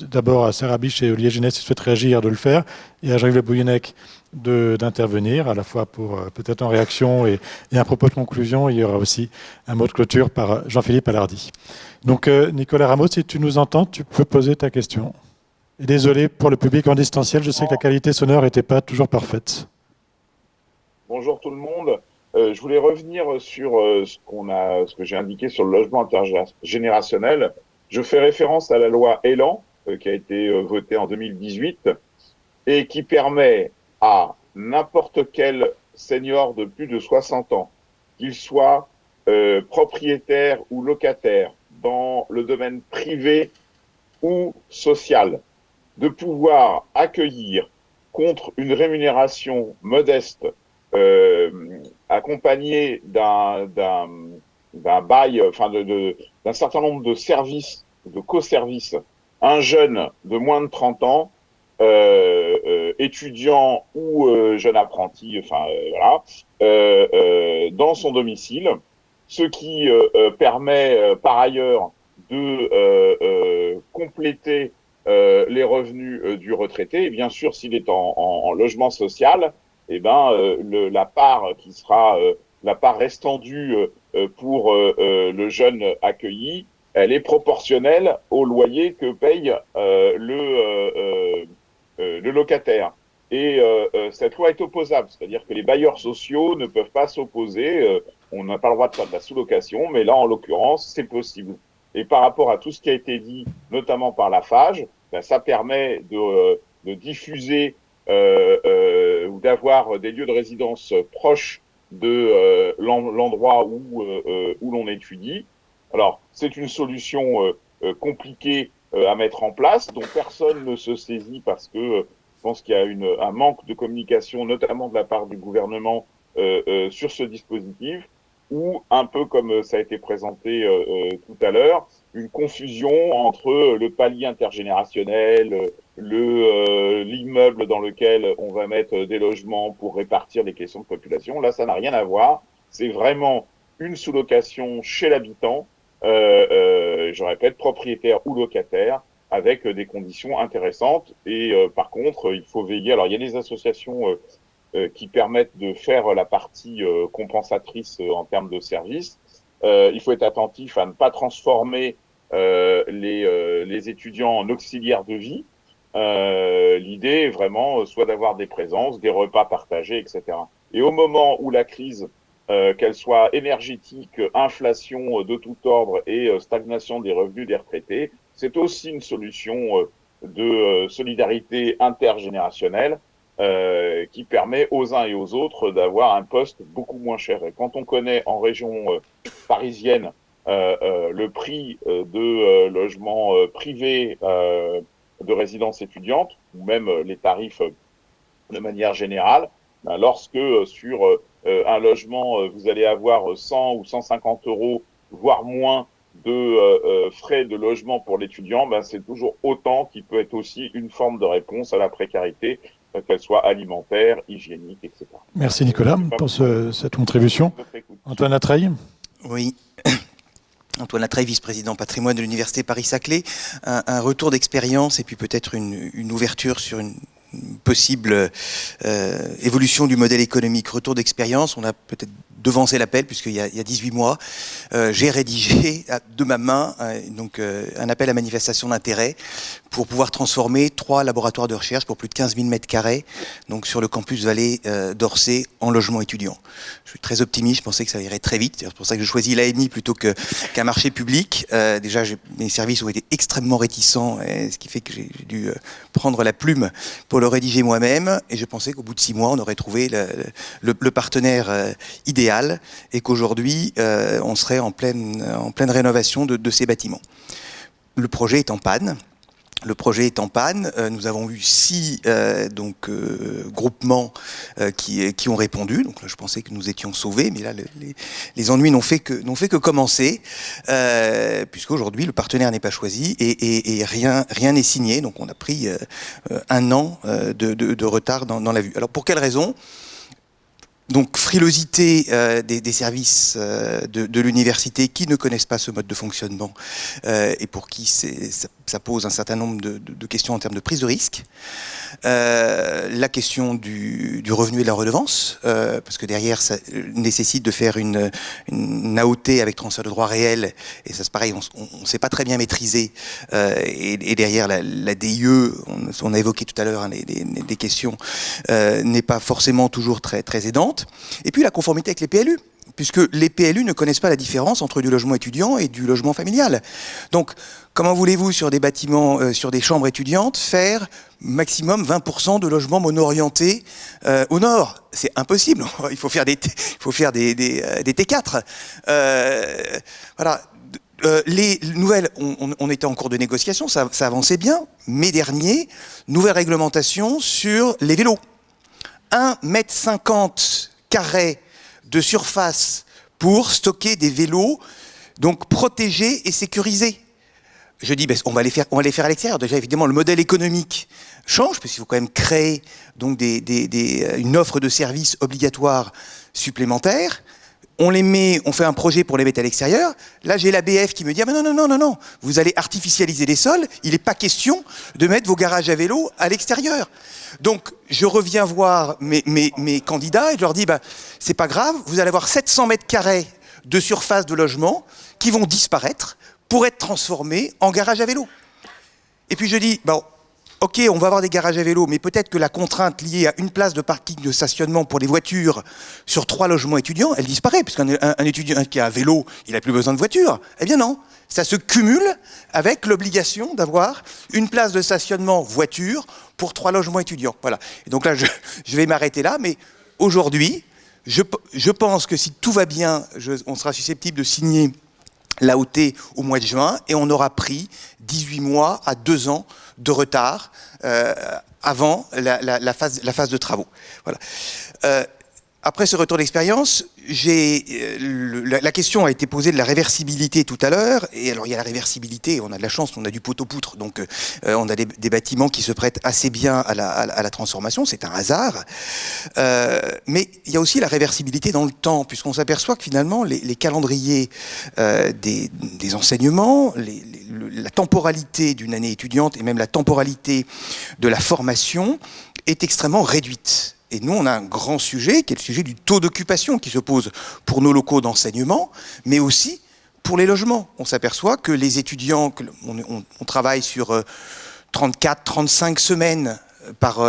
d'abord à Sarah Biche et Olivier Ginès, qui souhaitent réagir, de le faire, et à Jean-Yves Le Bouillonnec d'intervenir, à la fois pour peut-être en réaction et un propos de conclusion. Il y aura aussi un mot de clôture par Jean-Philippe Allardy. Donc Nicolas Rameau, si tu nous entends, tu peux poser ta question. Et désolé pour le public en distanciel, je sais que la qualité sonore n'était pas toujours parfaite. Bonjour tout le monde. Je voulais revenir sur ce que j'ai indiqué sur le logement intergénérationnel. Je fais référence à la loi Elan, qui a été votée en 2018 et qui permet à n'importe quel senior de plus de 60 ans, qu'il soit propriétaire ou locataire dans le domaine privé ou social, de pouvoir accueillir contre une rémunération modeste accompagné d'un bail, enfin d'un certain nombre de services, de co-services, un jeune de moins de 30 ans, étudiant ou jeune apprenti, enfin voilà, dans son domicile, ce qui permet par ailleurs de compléter les revenus du retraité. Et bien sûr, s'il est en logement social, eh ben, la part qui sera la part restant due pour le jeune accueilli, elle est proportionnelle au loyer que paye le locataire. Et cette loi est opposable, c'est-à-dire que les bailleurs sociaux ne peuvent pas s'opposer. On n'a pas le droit de faire de la sous-location, mais là, en l'occurrence, c'est possible. Et par rapport à tout ce qui a été dit, notamment par la FAGE, ben, ça permet de diffuser ou d'avoir des lieux de résidence proches de l'endroit où l'on étudie. Alors, c'est une solution compliquée à mettre en place, dont personne ne se saisit parce que je pense qu'il y a un manque de communication, notamment de la part du gouvernement, sur ce dispositif, ou un peu comme ça a été présenté tout à l'heure, une confusion entre le palier intergénérationnel, l'immeuble dans lequel on va mettre des logements pour répartir les questions de population. Là, ça n'a rien à voir. C'est vraiment une sous-location chez l'habitant, je répète, propriétaire ou locataire, avec des conditions intéressantes. Et par contre, il faut veiller. Alors, il y a des associations qui permettent de faire la partie compensatrice en termes de services. Il faut être attentif à ne pas transformer les étudiants en auxiliaires de vie. L'idée est vraiment soit d'avoir des présences, des repas partagés, etc. Et au moment où la crise, qu'elle soit énergétique, inflation de tout ordre et stagnation des revenus des retraités, c'est aussi une solution de solidarité intergénérationnelle qui permet aux uns et aux autres d'avoir un poste beaucoup moins cher. Et quand on connaît en région parisienne le prix de logements privés de résidence étudiante, ou même les tarifs de manière générale, ben lorsque sur un logement, vous allez avoir 100 ou 150 euros, voire moins de frais de logement pour l'étudiant, ben c'est toujours autant qui peut être aussi une forme de réponse à la précarité, qu'elle soit alimentaire, hygiénique, etc. Merci Nicolas pour cette contribution. Antoine Latreille. Oui. Antoine Latreille, vice-président patrimoine de l'Université Paris-Saclay. Un retour d'expérience et puis peut-être une ouverture sur une possible évolution du modèle économique. Retour d'expérience, on a peut-être devancé l'appel puisqu'il y a 18 mois, j'ai rédigé de ma main un appel à manifestation d'intérêt pour pouvoir transformer 3 laboratoires de recherche pour plus de 15 000 m², donc sur le campus Vallée d'Orsay en logement étudiant. Je suis très optimiste, je pensais que ça irait très vite, c'est pour ça que je choisis l'AMI plutôt qu'un marché public. Déjà, mes services ont été extrêmement réticents, ce qui fait que j'ai dû prendre la plume pour le rédiger moi-même, et je pensais qu'au bout de 6 mois, on aurait trouvé le partenaire idéal, et qu'aujourd'hui, on serait en pleine rénovation de ces bâtiments. Le projet est en panne. Nous avons eu 6 groupements qui ont répondu. Donc là, je pensais que nous étions sauvés, mais là, les ennuis n'ont fait que commencer, puisqu'aujourd'hui, le partenaire n'est pas choisi et rien n'est signé. Donc on a pris 1 an de retard dans la vue. Alors pour quelle raison ? donc frilosité des services de l'université qui ne connaissent pas ce mode de fonctionnement et pour qui ça pose un certain nombre de questions en termes de prise de risque. La question du revenu et de la redevance, parce que derrière ça nécessite de faire une AOT avec transfert de droit réel, et ça c'est pareil, on ne sait pas très bien maîtriser, et derrière la DIE, on a évoqué tout à l'heure des questions, n'est pas forcément toujours très aidante. Et puis la conformité avec les PLU, puisque les PLU ne connaissent pas la différence entre du logement étudiant et du logement familial. Donc, comment voulez-vous, sur des bâtiments, sur des chambres étudiantes, faire maximum 20% de logements mono-orientés au nord? C'est impossible. Il faut faire des T4. Voilà. Les nouvelles, on était en cours de négociation, ça avançait bien. Mai dernier, nouvelle réglementation sur les vélos. 1,50 m² de surface pour stocker des vélos, donc protégés et sécurisés. Je dis, ben, on va les faire à l'extérieur. Déjà, évidemment, le modèle économique change, parce qu'il faut quand même créer donc une offre de services obligatoire supplémentaire. On fait un projet pour les mettre à l'extérieur. Là, j'ai l'ABF qui me dit, ah, ben non, vous allez artificialiser les sols. Il n'est pas question de mettre vos garages à vélo à l'extérieur. Donc, je reviens voir mes candidats et je leur dis, bah, c'est pas grave, vous allez avoir 700 m² de surface de logement qui vont disparaître pour être transformés en garages à vélo. Et puis je dis, bon, ok, on va avoir des garages à vélo, mais peut-être que la contrainte liée à une place de parking de stationnement pour les voitures sur 3 logements étudiants, elle disparaît, parce qu'un étudiant qui a un vélo, il n'a plus besoin de voiture. Eh bien non, ça se cumule avec l'obligation d'avoir une place de stationnement voiture pour 3 logements étudiants. Voilà. Et donc là, je vais m'arrêter là, mais aujourd'hui, je pense que si tout va bien, on sera susceptible de signer l'AOT au mois de juin, et on aura pris 18 mois à 2 ans de retard avant la phase de travaux. Voilà. Après ce retour d'expérience, la question a été posée de la réversibilité tout à l'heure. Et alors il y a la réversibilité, on a de la chance, on a du pot-au-poutre, donc on a des bâtiments qui se prêtent assez bien à la transformation, c'est un hasard. Mais il y a aussi la réversibilité dans le temps, puisqu'on s'aperçoit que finalement les calendriers des enseignements, la temporalité d'une année étudiante et même la temporalité de la formation est extrêmement réduite. Et nous, on a un grand sujet, qui est le sujet du taux d'occupation qui se pose pour nos locaux d'enseignement, mais aussi pour les logements. On s'aperçoit que les étudiants, on travaille sur 34-35 semaines par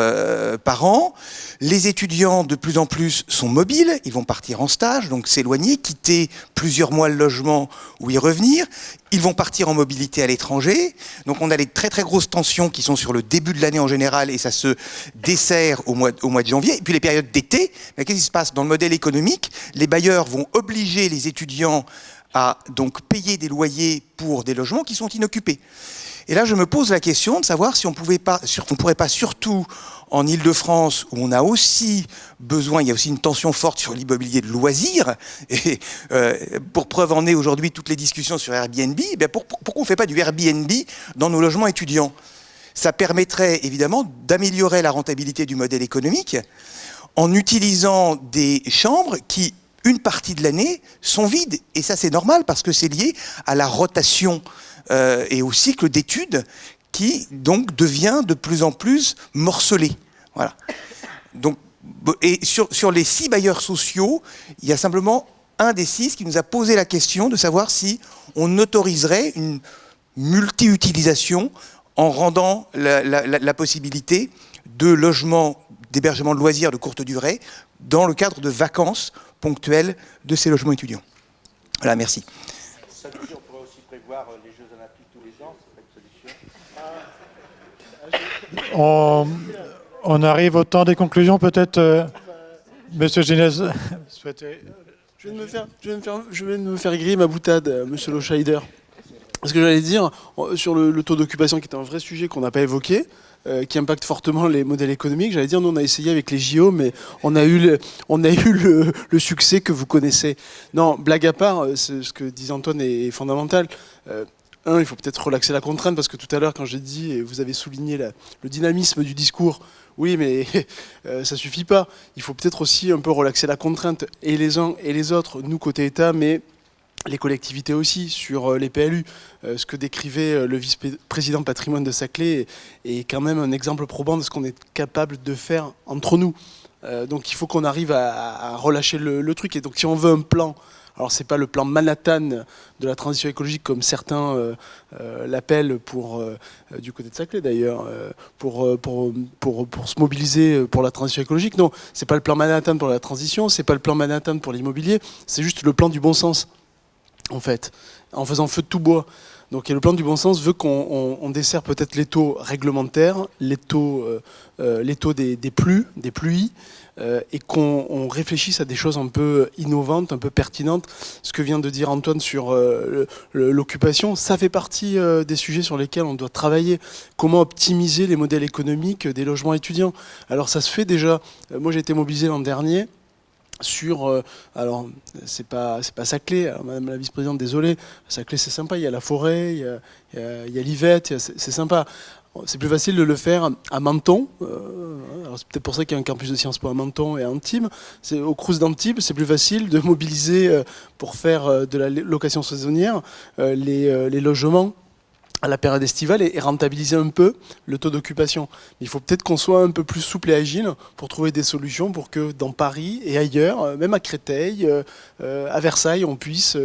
an. Les étudiants, de plus en plus, sont mobiles. Ils vont partir en stage, donc s'éloigner, quitter plusieurs mois le logement ou y revenir. Ils vont partir en mobilité à l'étranger. Donc on a les très très grosses tensions qui sont sur le début de l'année en général, et ça se dessert au mois de janvier. Et puis les périodes d'été, qu'est-ce qui se passe? Dans le modèle économique, les bailleurs vont obliger les étudiants à donc payer des loyers pour des logements qui sont inoccupés. Et là, je me pose la question de savoir si on ne pourrait pas, surtout en Île-de-France, où on a aussi besoin, il y a aussi une tension forte sur l'immobilier de loisirs, et pour preuve en est aujourd'hui toutes les discussions sur Airbnb, eh bien pourquoi on ne fait pas du Airbnb dans nos logements étudiants? Ça permettrait évidemment d'améliorer la rentabilité du modèle économique en utilisant des chambres qui, une partie de l'année, sont vides. Et ça, c'est normal, parce que c'est lié à la rotation et au cycle d'études qui donc devient de plus en plus morcelé. Voilà. Donc, et sur les 6 bailleurs sociaux, il y a simplement un des 6 qui nous a posé la question de savoir si on autoriserait une multi-utilisation en rendant la possibilité de logements, d'hébergement de loisirs de courte durée dans le cadre de vacances ponctuelles de ces logements étudiants. Voilà, merci. Ça veut dire qu'on pourrait aussi prévoir les Jeux Olympiques tous les ans, c'est pas une solution. On arrive au temps des conclusions, peut-être. Monsieur Ginez souhaitait... Je viens de me faire griller ma boutade, monsieur Loscheider. Ce que j'allais dire, sur le taux d'occupation, qui est un vrai sujet qu'on n'a pas évoqué, qui impacte fortement les modèles économiques, j'allais dire, nous on a essayé avec les JO, mais on a eu le succès que vous connaissez. Non, blague à part, ce que dit Antoine est fondamental. il faut peut-être relaxer la contrainte, parce que tout à l'heure, quand j'ai dit, et vous avez souligné le dynamisme du discours, oui, mais ça suffit pas. Il faut peut-être aussi un peu relaxer la contrainte, et les uns et les autres, nous côté État, mais les collectivités aussi, sur les PLU. Ce que décrivait le vice-président patrimoine de Saclay est quand même un exemple probant de ce qu'on est capable de faire entre nous. Donc il faut qu'on arrive à relâcher le truc. Et donc si on veut un plan, alors c'est pas le plan Manhattan de la transition écologique comme certains l'appellent du côté de Saclay d'ailleurs, pour se mobiliser pour la transition écologique. Non, c'est pas le plan Manhattan pour la transition, c'est pas le plan Manhattan pour l'immobilier, c'est juste le plan du bon sens, en fait, en faisant feu de tout bois. Donc le plan du bon sens veut qu'on dessert peut-être les taux réglementaires, les taux des pluies, et qu'on réfléchisse à des choses un peu innovantes, un peu pertinentes. Ce que vient de dire Antoine sur l'occupation, ça fait partie des sujets sur lesquels on doit travailler. Comment optimiser les modèles économiques des logements étudiants? Alors ça se fait déjà. Moi j'ai été mobilisé l'an dernier sur, alors c'est pas Saclay, alors, madame la vice-présidente, désolé, Saclay c'est sympa, il y a la forêt, il y a l'Yvette, c'est sympa. C'est plus facile de le faire à Menton, alors c'est peut-être pour ça qu'il y a un campus de Sciences Po à Menton et à Antibes. Au Crous d'Antibes, c'est plus facile de mobiliser pour faire de la location saisonnière les logements à la période estivale et rentabiliser un peu le taux d'occupation. Il faut peut-être qu'on soit un peu plus souple et agile pour trouver des solutions pour que dans Paris et ailleurs, même à Créteil, à Versailles, on puisse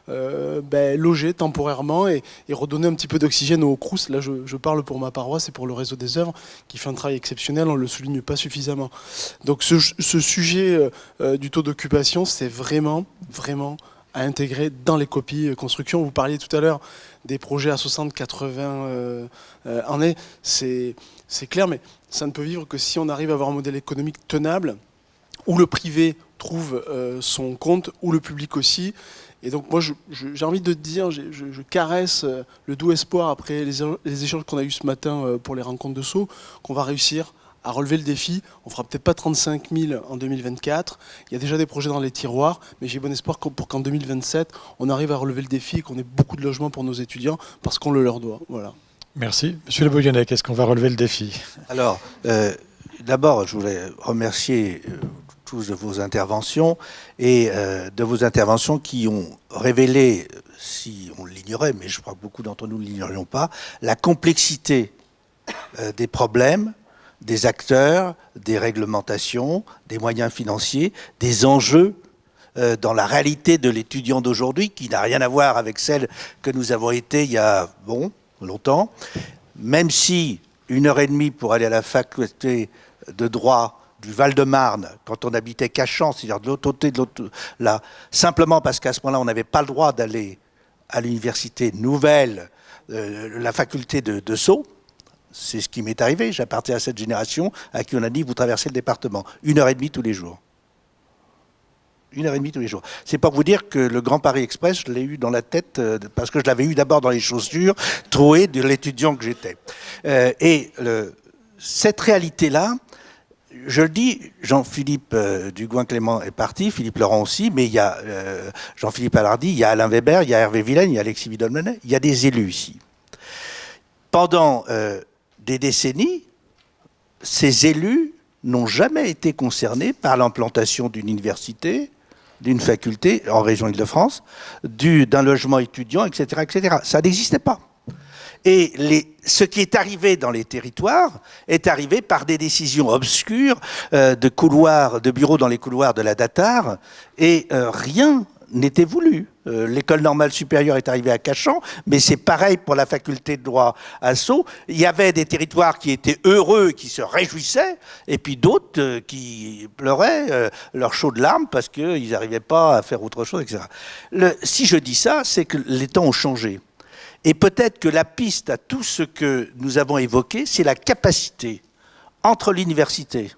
loger temporairement et redonner un petit peu d'oxygène au Crous. Là, je parle pour ma paroisse et pour le réseau des œuvres qui fait un travail exceptionnel, on ne le souligne pas suffisamment. Donc ce sujet du taux d'occupation, c'est vraiment à intégrer dans les copies construction. Vous parliez tout à l'heure des projets à 60-80 années, c'est clair, mais ça ne peut vivre que si on arrive à avoir un modèle économique tenable, où le privé trouve son compte, où le public aussi. Et donc moi, j'ai envie de te dire, je caresse le doux espoir, après les échanges qu'on a eus ce matin pour les rencontres de Sceaux, qu'on va réussir à relever le défi. On fera peut-être pas 35 000 en 2024. Il y a déjà des projets dans les tiroirs, mais j'ai bon espoir pour qu'en 2027, on arrive à relever le défi et qu'on ait beaucoup de logements pour nos étudiants, parce qu'on le leur doit. Voilà. Merci. Monsieur Le Bouillonnec, est-ce qu'on va relever le défi? Alors, d'abord, je voulais remercier tous de vos interventions et de vos interventions qui ont révélé, si on l'ignorait, mais je crois que beaucoup d'entre nous ne l'ignorions pas, la complexité des problèmes, des acteurs, des réglementations, des moyens financiers, des enjeux dans la réalité de l'étudiant d'aujourd'hui, qui n'a rien à voir avec celle que nous avons été il y a, longtemps. Même si 1h30 pour aller à la faculté de droit du Val-de-Marne, quand on habitait Cachan, c'est-à-dire de l'autre côté, là, simplement parce qu'à ce moment-là, on n'avait pas le droit d'aller à l'université nouvelle, la faculté de Sceaux. C'est ce qui m'est arrivé. J'appartiens à cette génération à qui on a dit vous traversez le département. 1h30 tous les jours. 1h30 tous les jours. C'est pour vous dire que le Grand Paris Express, je l'ai eu dans la tête parce que je l'avais eu d'abord dans les chaussures, troué de l'étudiant que j'étais. Cette réalité-là, je le dis, Jean-Philippe Dugouin-Clément est parti, Philippe Laurent aussi, mais il y a Jean-Philippe Allardy, il y a Alain Weber, il y a Hervé Villaine, il y a Alexis Vidal-Menet, il y a des élus ici. Pendant des décennies, ces élus n'ont jamais été concernés par l'implantation d'une université, d'une faculté en région Île-de-France, d'un logement étudiant, etc., etc. Ça n'existait pas. Et ce qui est arrivé dans les territoires est arrivé par des décisions obscures de bureaux dans les couloirs de la DATAR, et rien n'était voulu. L'école normale supérieure est arrivée à Cachan, mais c'est pareil pour la faculté de droit à Sceaux. Il y avait des territoires qui étaient heureux, qui se réjouissaient, et puis d'autres qui pleuraient leur chaud de larmes parce qu'ils n'arrivaient pas à faire autre chose, etc. Si je dis ça, c'est que les temps ont changé. Et peut-être que la piste à tout ce que nous avons évoqué, c'est la capacité entre l'université,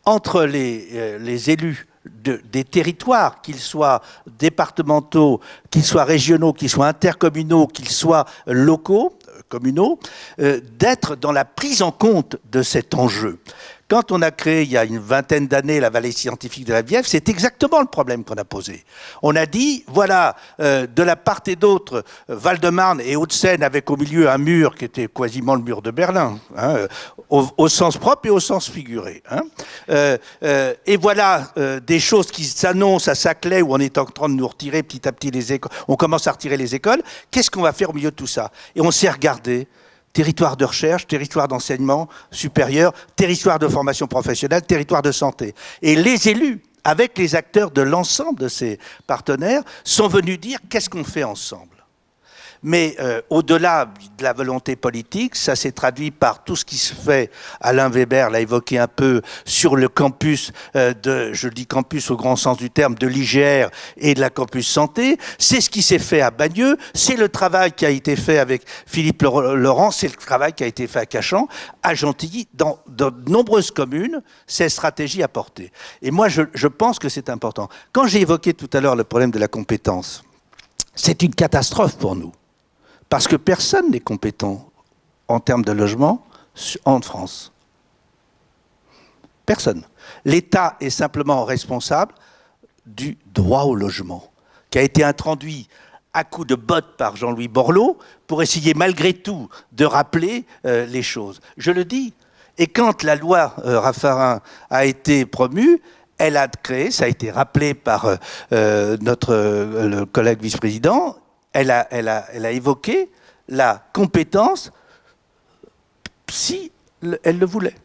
entre les élus, des territoires, qu'ils soient départementaux, qu'ils soient régionaux, qu'ils soient intercommunaux, qu'ils soient locaux, communaux, d'être dans la prise en compte de cet enjeu. Quand on a créé, il y a une vingtaine d'années, la vallée scientifique de la Bièvre, c'est exactement le problème qu'on a posé. On a dit, voilà, de la part et d'autre, Val-de-Marne et Hauts-de-Seine avec au milieu un mur qui était quasiment le mur de Berlin, hein, au sens propre et au sens figuré. Hein. Et voilà des choses qui s'annoncent à Saclay où on est en train de nous retirer petit à petit les écoles. On commence à retirer les écoles. Qu'est-ce qu'on va faire au milieu de tout ça? Et on s'est regardé. Territoire de recherche, territoire d'enseignement supérieur, territoire de formation professionnelle, territoire de santé. Et les élus, avec les acteurs de l'ensemble de ces partenaires, sont venus dire qu'est-ce qu'on fait ensemble. Mais au-delà de la volonté politique, ça s'est traduit par tout ce qui se fait, Alain Weber l'a évoqué un peu, sur le campus, je dis campus au grand sens du terme, de l'IGR et de la campus santé. C'est ce qui s'est fait à Bagneux, c'est le travail qui a été fait avec Philippe Laurent, c'est le travail qui a été fait à Cachan, à Gentilly, dans de nombreuses communes, cette stratégie a porté. Et moi, je pense que c'est important. Quand j'ai évoqué tout à l'heure le problème de la compétence, c'est une catastrophe pour nous. Parce que personne n'est compétent en termes de logement en France. Personne. L'État est simplement responsable du droit au logement, qui a été introduit à coups de bottes par Jean-Louis Borloo pour essayer malgré tout de rappeler les choses. Je le dis. Et quand la loi Raffarin a été promue, elle a créé, ça a été rappelé par le collègue vice-président, elle a évoqué la compétence si elle le voulait.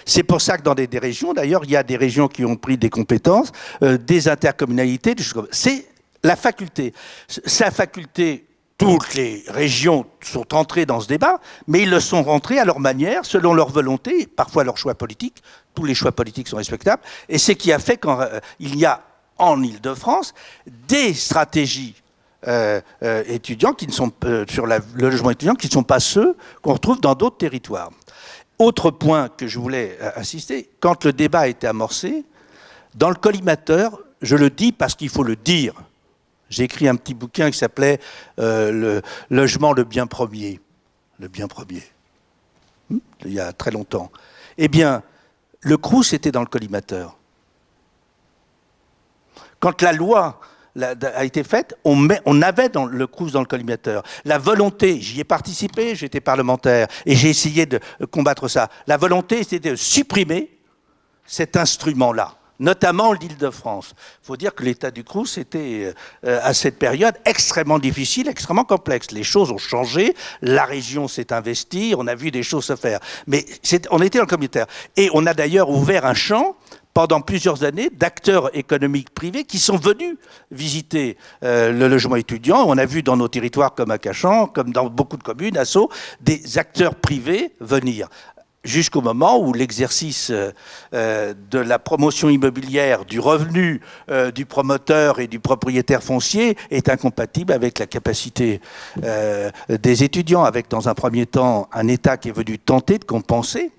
C'est pour ça que dans des régions, d'ailleurs, il y a des régions qui ont pris des compétences, des intercommunalités, des choses comme ça. C'est la faculté. Sa faculté, toutes les régions sont entrées dans ce débat, mais ils le sont rentrés à leur manière, selon leur volonté, parfois leur choix politique. Tous les choix politiques sont respectables. Et c'est ce qui a fait qu'il y a en Île-de-France des stratégies étudiants qui ne sont sur le logement étudiant qui ne sont pas ceux qu'on retrouve dans d'autres territoires. Autre point que je voulais insister, quand le débat a été amorcé, dans le collimateur, je le dis parce qu'il faut le dire. J'ai écrit un petit bouquin qui s'appelait le logement, le bien premier. Le bien premier. Il y a très longtemps. Eh bien, le Crous était dans le collimateur. Quand la loi a été faite, on avait dans le Crous dans le collimateur. La volonté, j'y ai participé, j'étais parlementaire, et j'ai essayé de combattre ça. La volonté, c'était de supprimer cet instrument-là, notamment l'Île-de-France. Il faut dire que l'état du Crous était, à cette période, extrêmement difficile, extrêmement complexe. Les choses ont changé, la région s'est investie, on a vu des choses se faire. Mais on était dans le communautaire. Et on a d'ailleurs ouvert un champ pendant plusieurs années, d'acteurs économiques privés qui sont venus visiter le logement étudiant. On a vu dans nos territoires comme à Cachan, comme dans beaucoup de communes, à Sceaux, des acteurs privés venir. Jusqu'au moment où l'exercice de la promotion immobilière, du revenu du promoteur et du propriétaire foncier est incompatible avec la capacité des étudiants, avec dans un premier temps un État qui est venu tenter de compenser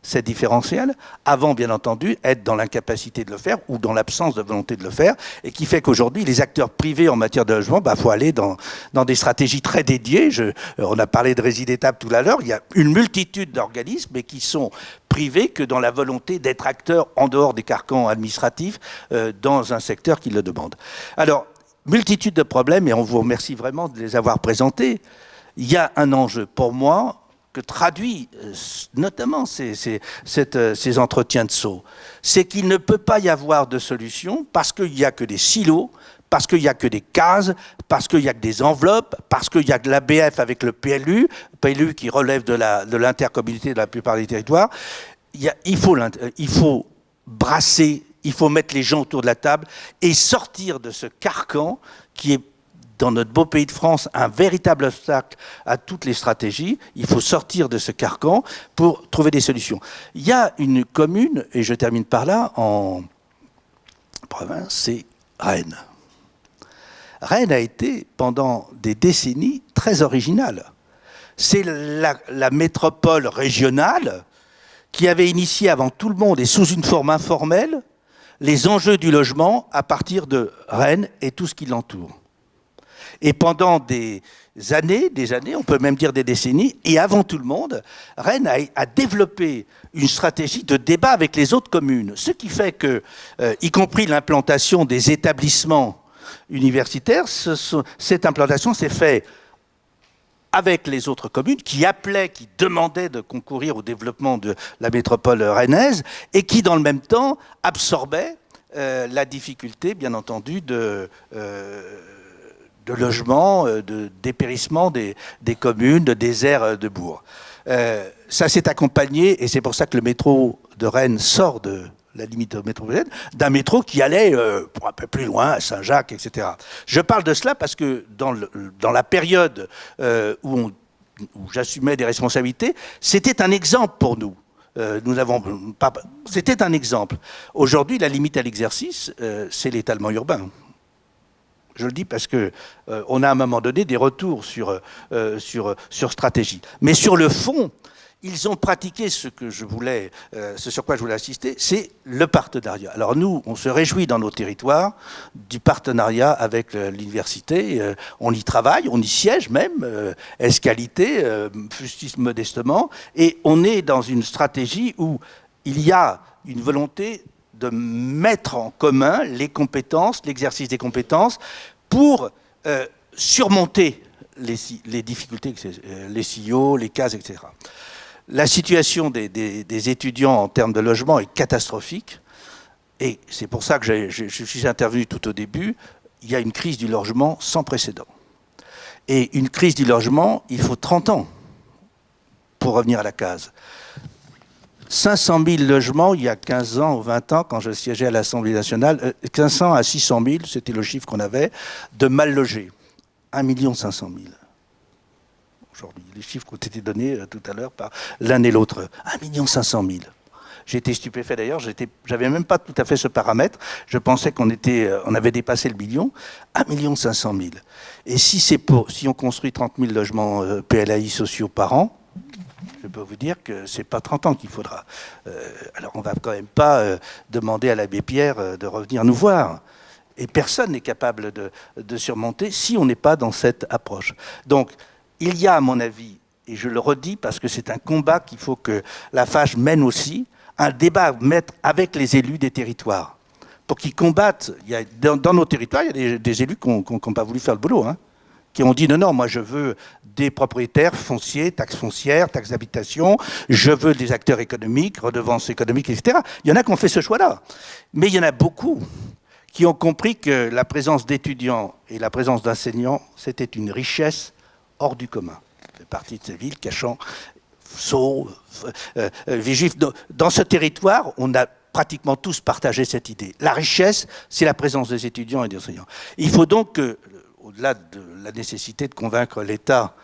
cette différentiel, avant bien entendu être dans l'incapacité de le faire ou dans l'absence de volonté de le faire, et qui fait qu'aujourd'hui les acteurs privés en matière de logement, faut aller dans des stratégies très dédiées. On a parlé de Résidétable tout à l'heure, il y a une multitude d'organismes mais qui sont privés que dans la volonté d'être acteurs en dehors des carcans administratifs dans un secteur qui le demande. Alors, multitude de problèmes, et on vous remercie vraiment de les avoir présentés. Il y a un enjeu pour moi que traduit notamment ces entretiens de Sceaux, c'est qu'il ne peut pas y avoir de solution parce qu'il n'y a que des silos, parce qu'il n'y a que des cases, parce qu'il n'y a que des enveloppes, parce qu'il y a que l'ABF avec le PLU qui relève de l'intercommunalité de la plupart des territoires. Il faut brasser, il faut mettre les gens autour de la table et sortir de ce carcan qui est dans notre beau pays de France, un véritable obstacle à toutes les stratégies. Il faut sortir de ce carcan pour trouver des solutions. Il y a une commune, et je termine par là, en province, c'est Rennes. Rennes a été, pendant des décennies, très originale. C'est la métropole régionale qui avait initié avant tout le monde, et sous une forme informelle, les enjeux du logement à partir de Rennes et tout ce qui l'entoure. Et pendant des années, on peut même dire des décennies, et avant tout le monde, Rennes a développé une stratégie de débat avec les autres communes. Ce qui fait que, y compris l'implantation des établissements universitaires, cette implantation s'est faite avec les autres communes qui appelaient, qui demandaient de concourir au développement de la métropole rennaise et qui, dans le même temps, absorbaient la difficulté, bien entendu, de logement, de dépérissement des communes, de déserts de bourgs. Ça s'est accompagné, et c'est pour ça que le métro de Rennes sort de la limite métropolitaine, d'un métro qui allait pour un peu plus loin, à Saint-Jacques, etc. Je parle de cela parce que dans la période où j'assumais des responsabilités, c'était un exemple pour nous. C'était un exemple. Aujourd'hui, la limite à l'exercice, c'est l'étalement urbain. Je le dis parce que on a à un moment donné des retours sur stratégie. Mais sur le fond, ils ont pratiqué ce sur quoi je voulais insister, c'est le partenariat. Alors nous, on se réjouit dans nos territoires du partenariat avec l'université. On y travaille, on y siège même, ès-qualité, fût-ce modestement, et on est dans une stratégie où il y a une volonté de mettre en commun les compétences, l'exercice des compétences, pour surmonter les difficultés, les CIO, les cases, etc. La situation des étudiants en termes de logement est catastrophique, et c'est pour ça que je suis intervenu tout au début. Il y a une crise du logement sans précédent. Et une crise du logement, il faut 30 ans pour revenir à la case. 500 000 logements il y a 15 ans ou 20 ans, quand je siégeais à l'Assemblée nationale, 500 à 600 000, c'était le chiffre qu'on avait, de mal logés. 1 500 000. Aujourd'hui, les chiffres qui ont été donnés tout à l'heure par l'un et l'autre. 1 500 000. J'ai été stupéfait d'ailleurs, j'avais même pas tout à fait ce paramètre. Je pensais qu'on avait dépassé le million. 1 500 000. Et si on construit 30 000 logements PLAI sociaux par an, je peux vous dire que c'est pas 30 ans qu'il faudra. Alors on va quand même pas demander à l'abbé Pierre de revenir nous voir. Et personne n'est capable de surmonter si on n'est pas dans cette approche. Donc, il y a, à mon avis, et je le redis parce que c'est un combat qu'il faut que la FAGE mène aussi, un débat avec les élus des territoires, pour qu'ils combattent. Dans nos territoires, il y a des élus qui n'ont pas voulu faire le boulot, hein, qui ont dit non, moi je veux des propriétaires fonciers, taxes foncières, taxes d'habitation, je veux des acteurs économiques, redevances économiques, etc. Il y en a qui ont fait ce choix-là. Mais il y en a beaucoup qui ont compris que la présence d'étudiants et la présence d'enseignants, c'était une richesse hors du commun. C'est partie de ces villes, Cachan, Sceaux, Villejuif. Dans ce territoire, on a pratiquement tous partagé cette idée. La richesse, c'est la présence des étudiants et des enseignants. Il faut donc que, au-delà de la nécessité de convaincre l'État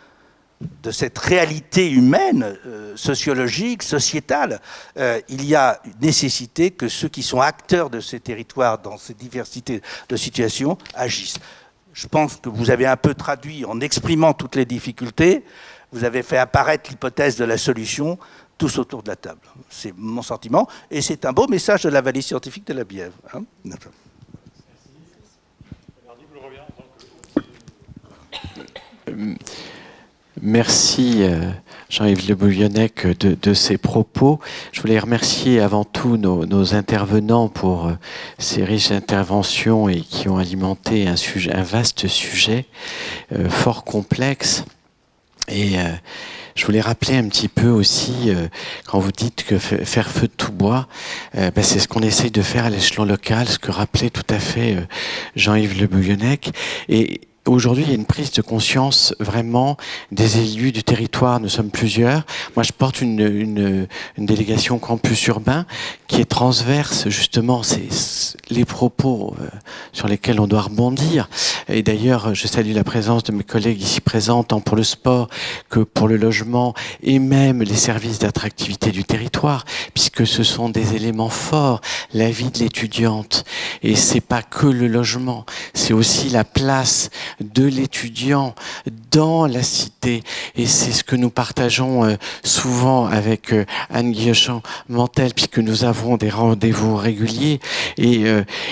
de cette réalité humaine, sociologique, sociétale, il y a une nécessité que ceux qui sont acteurs de ces territoires, dans ces diversités de situations, agissent. Je pense que vous avez un peu traduit en exprimant toutes les difficultés, vous avez fait apparaître l'hypothèse de la solution tous autour de la table. C'est mon sentiment, et c'est un beau message de la vallée scientifique de la Bièvre. Hein. Merci Jean-Yves Le Bouillonnec de ces propos. Je voulais remercier avant tout nos intervenants pour ces riches interventions et qui ont alimenté un vaste sujet fort complexe. Et je voulais rappeler un petit peu aussi, quand vous dites que faire feu de tout bois, c'est ce qu'on essaye de faire à l'échelon local, ce que rappelait tout à fait Jean-Yves Le Bouillonnec. Et aujourd'hui, il y a une prise de conscience vraiment des élus du territoire. Nous sommes plusieurs. Moi, je porte une délégation campus urbain qui est transverse, justement. C'est les propos sur lesquels on doit rebondir. Et d'ailleurs, je salue la présence de mes collègues ici présents, tant pour le sport que pour le logement et même les services d'attractivité du territoire, puisque ce sont des éléments forts. La vie de l'étudiante. Et c'est pas que le logement. C'est aussi la place de l'étudiant dans la cité. Et c'est ce que nous partageons souvent avec Anne Guillochon-Mantel, puisque nous avons des rendez-vous réguliers. Et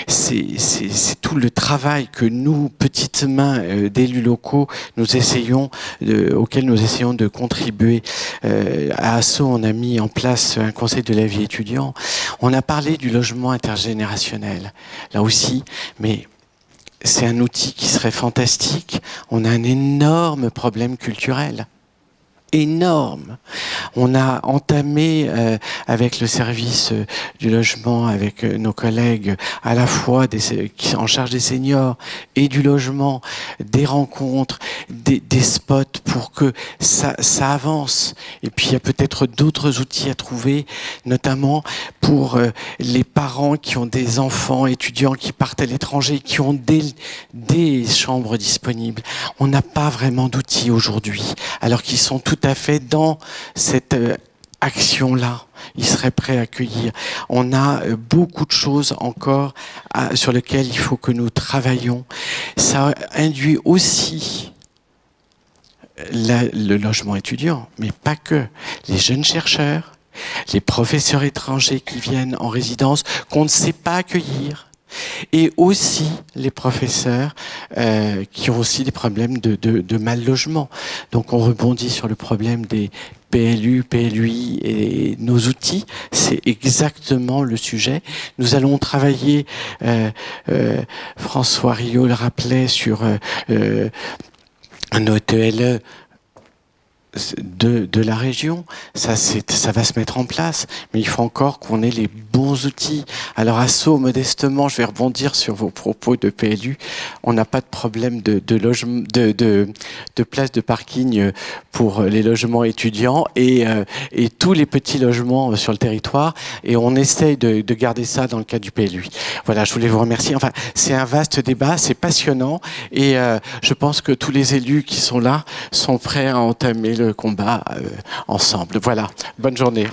c'est tout le travail que nous, petites mains d'élus locaux, auquel nous essayons de contribuer. À Asso, on a mis en place un conseil de la vie étudiant. On a parlé du logement intergénérationnel, là aussi, mais c'est un outil qui serait fantastique. On a un énorme problème culturel. Énorme. On a entamé avec le service du logement, avec nos collègues à la fois qui sont en charge des seniors et du logement, des rencontres, des spots pour que ça avance. Et puis il y a peut-être d'autres outils à trouver, notamment pour les parents qui ont des enfants étudiants qui partent à l'étranger, qui ont des chambres disponibles. On n'a pas vraiment d'outils aujourd'hui, alors qu'ils sont tout à fait dans cette action-là. Ils seraient prêts à accueillir. On a beaucoup de choses encore sur lesquelles il faut que nous travaillions. Ça induit aussi le logement étudiant, mais pas que. Les jeunes chercheurs, les professeurs étrangers qui viennent en résidence, qu'on ne sait pas accueillir. Et aussi les professeurs qui ont aussi des problèmes de mal logement. Donc on rebondit sur le problème des PLU, PLUI et nos outils. C'est exactement le sujet. Nous allons travailler, François Riot le rappelait, sur un OTLE de la région. Ça va se mettre en place, mais il faut encore qu'on ait les bons outils. Alors Asso, modestement, je vais rebondir sur vos propos de PLU. On n'a pas de problème de place de parking pour les logements étudiants et tous les petits logements sur le territoire, et on essaye de garder ça dans le cadre du PLU. Voilà, je voulais vous remercier. Enfin, c'est un vaste débat, c'est passionnant, et je pense que tous les élus qui sont là sont prêts à entamer le combat ensemble. Voilà, bonne journée.